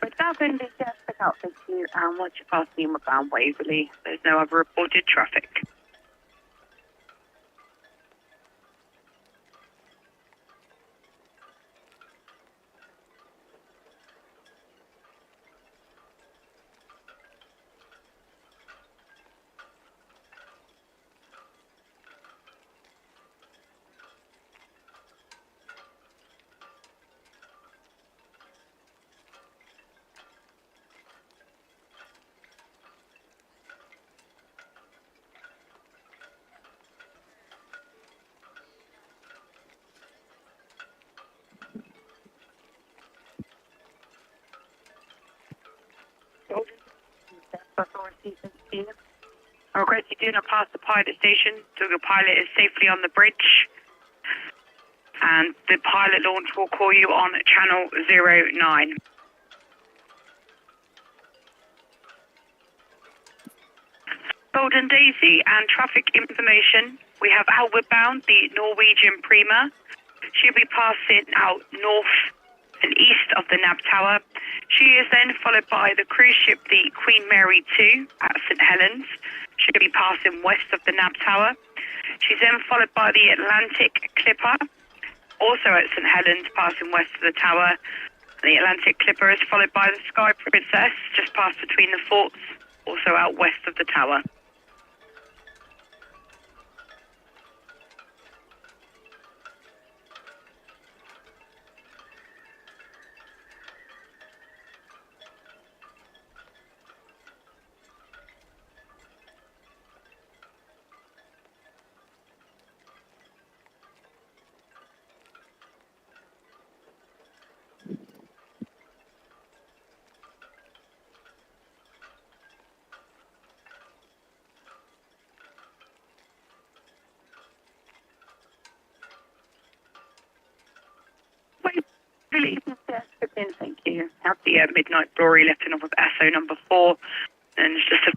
But Southend is just pick up, thank you. Once you pass the inward bound Waverley, there's no other reported traffic. I request you do not pass the pilot station till your pilot is safely on the bridge. And the pilot launch will call you on channel 09. Golden Daisy and traffic information. We have outward bound the Norwegian Prima. She'll be passing out north and east of the Nab Tower. She is then followed by the cruise ship, the Queen Mary 2 at St Helens. She'll be passing west of the Nab Tower. She's then followed by the Atlantic Clipper, also at St Helens, passing west of the tower. The Atlantic Clipper is followed by the Sky Princess, just past between the forts, also out west of the tower. Thank you. Have the Midnight Glory lifting off of SO number 4, and it's just a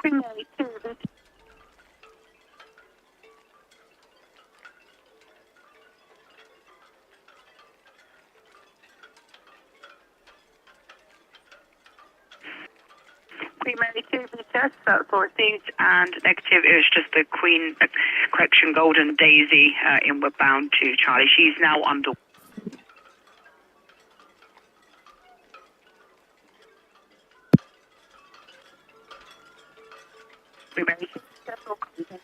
Queen Mary 2 for the test, that's all received, and negative, it was just the Queen, correction, Golden Daisy, inward bound to Charlie. She's now under. Queen Mary 2, that's all complete.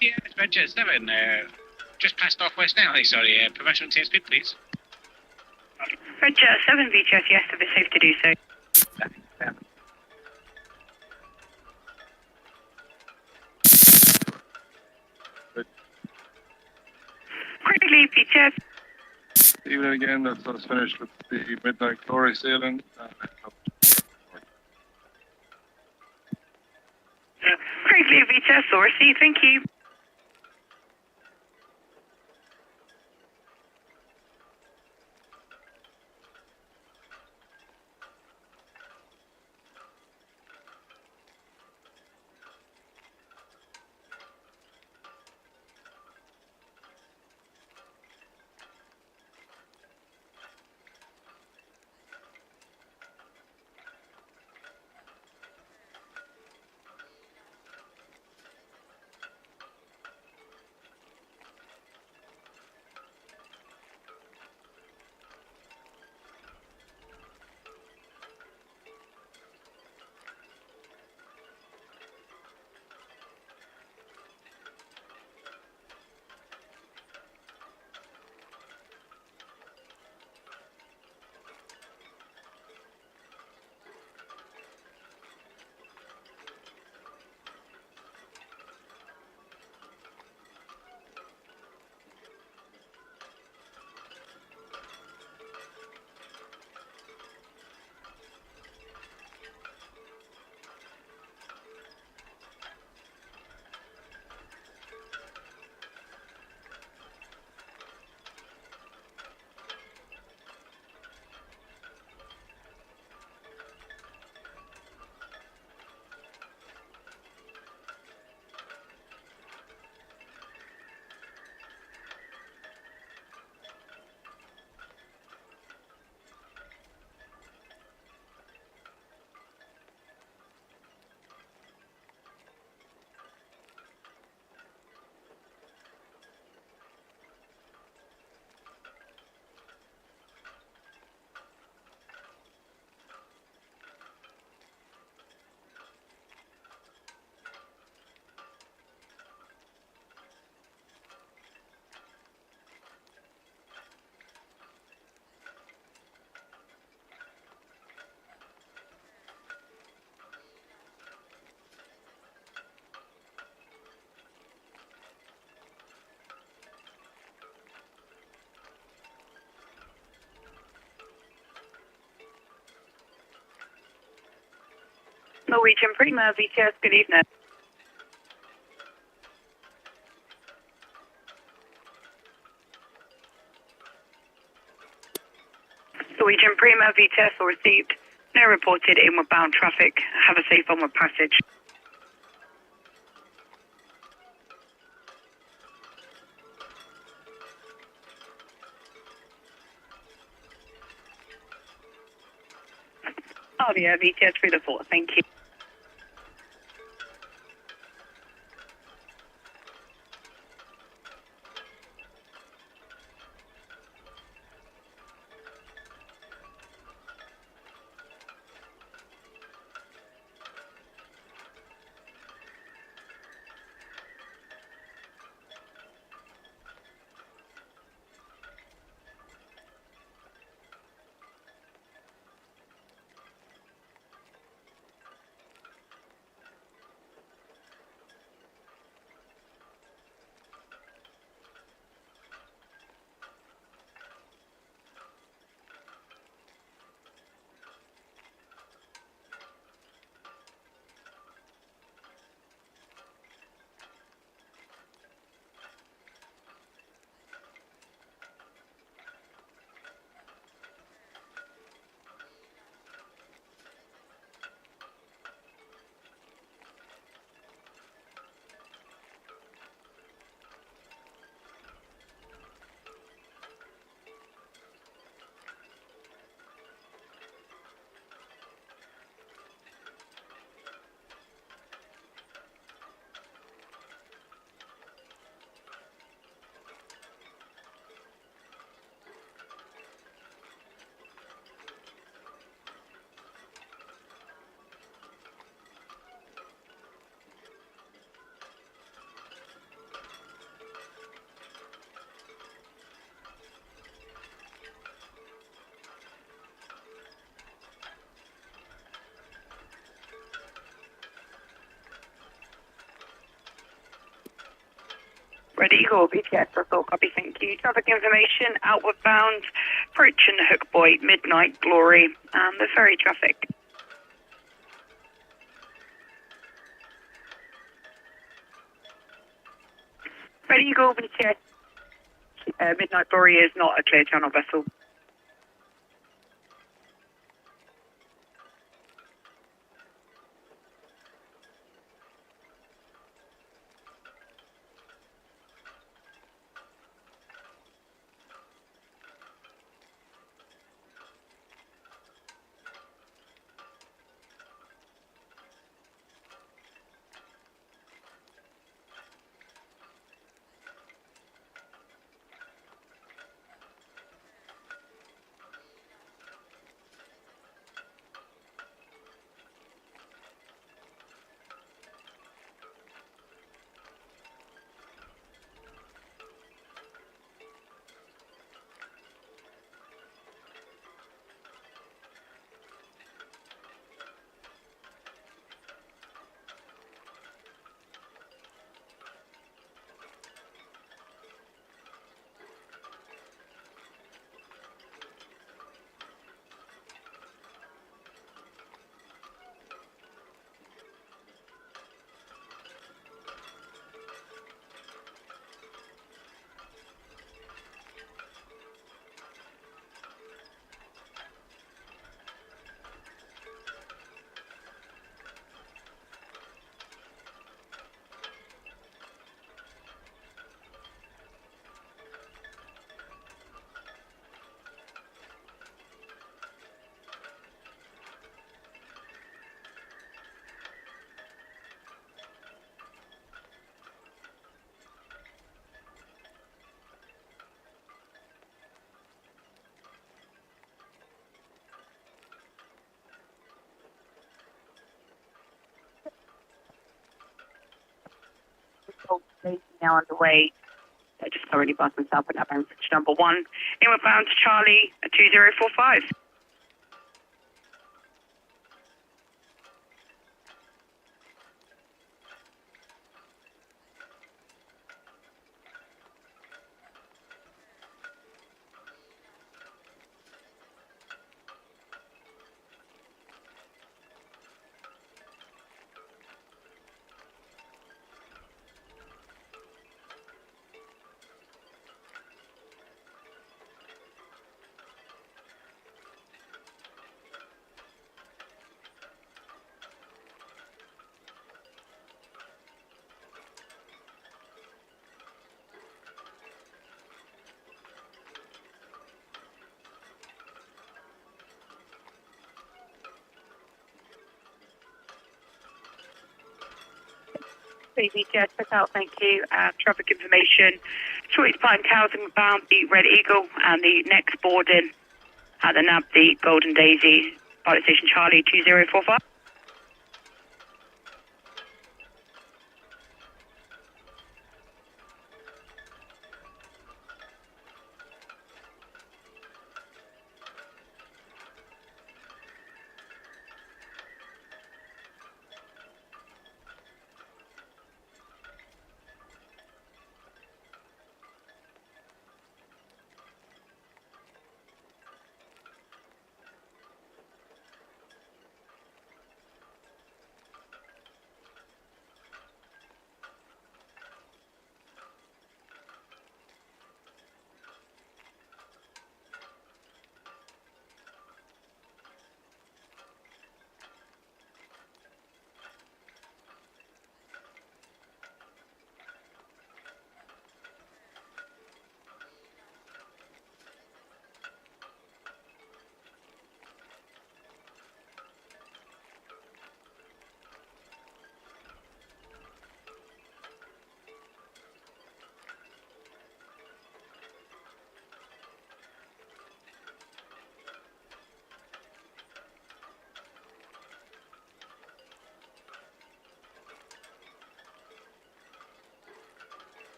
BTS Venture 7, just past Northwest now. Sorry, professional team speed, please. Roger, 7 VTS, yes, if it's safe to do so. Quickly, VTS. Evening again, that's us finished with the Midnight Glory sailing. Quickly, VTS, all received, thank you. Norwegian Prima, VTS, good evening. Norwegian Prima, VTS, all received. No reported inward bound traffic. Have a safe onward passage. Oh, yeah, VTS through the fort, thank you. Red Eagle, BTS, that's all, copy, thank you. Traffic information, outward bound, approach and Hook Boy, Midnight Glory, and the ferry traffic. Red Eagle, BTS, Midnight Glory is not a clear channel vessel. Now underway. Just currently passing south at outbound switch number 1. Inward bound to Charlie 2045. BTS, check out, thank you. Traffic information. Shorty's Pine Townsend bound the Red Eagle and the next boarding at the NAB, the Golden Daisy, pilot station Charlie 2045.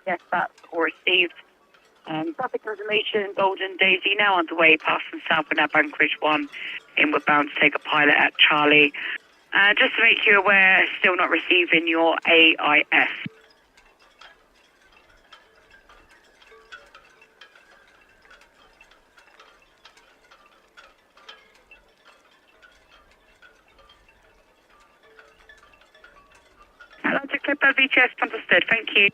Yes, that's all received. Traffic information, Golden Daisy now underway, passing southbound at Banquist 1, inward bound to take a pilot at Charlie. Just to make you aware, still not receiving your AIS. Atlantic Clipper VTS, understood, thank you.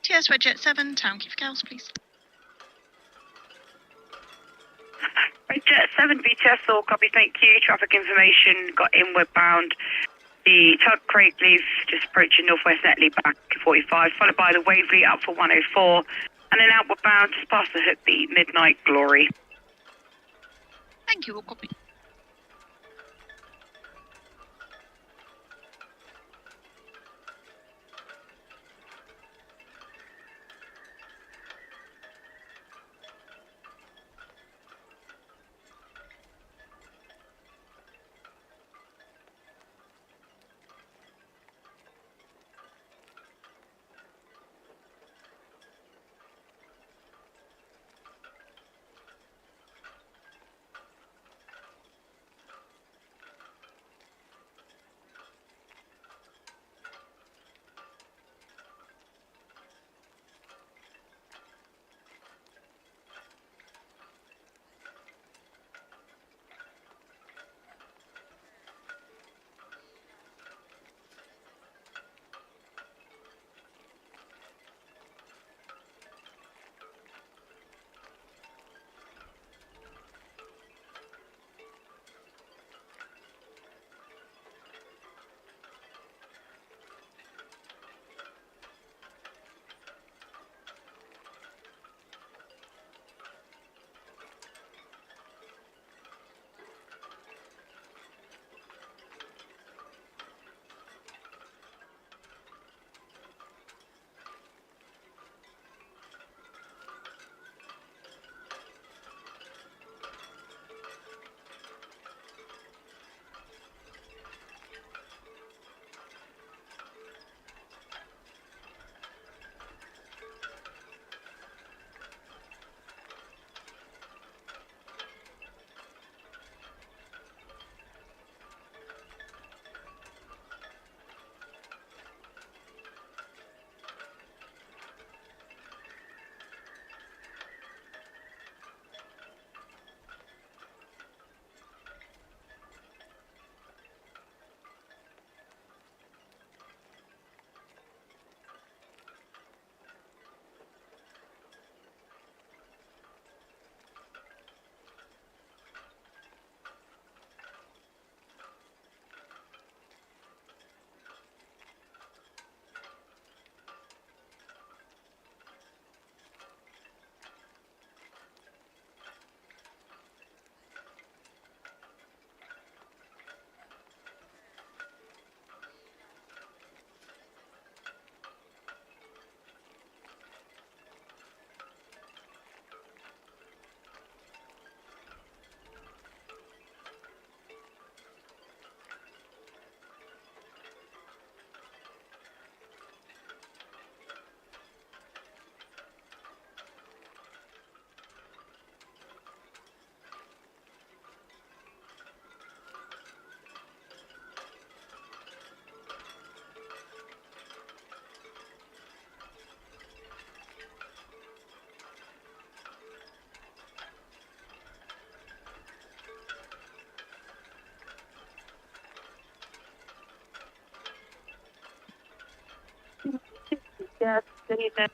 TS Wedget 7, Town Quay for Gals, please. Wedget 7, VTS, all copy, thank you. Traffic information, got inward bound. The Town Quay leaves just approaching Northwest Netley back 45, followed by the Waverley up for 104, and then outward bound just past the Hook, the Midnight Glory. Thank you, all copy. Yes, good evening.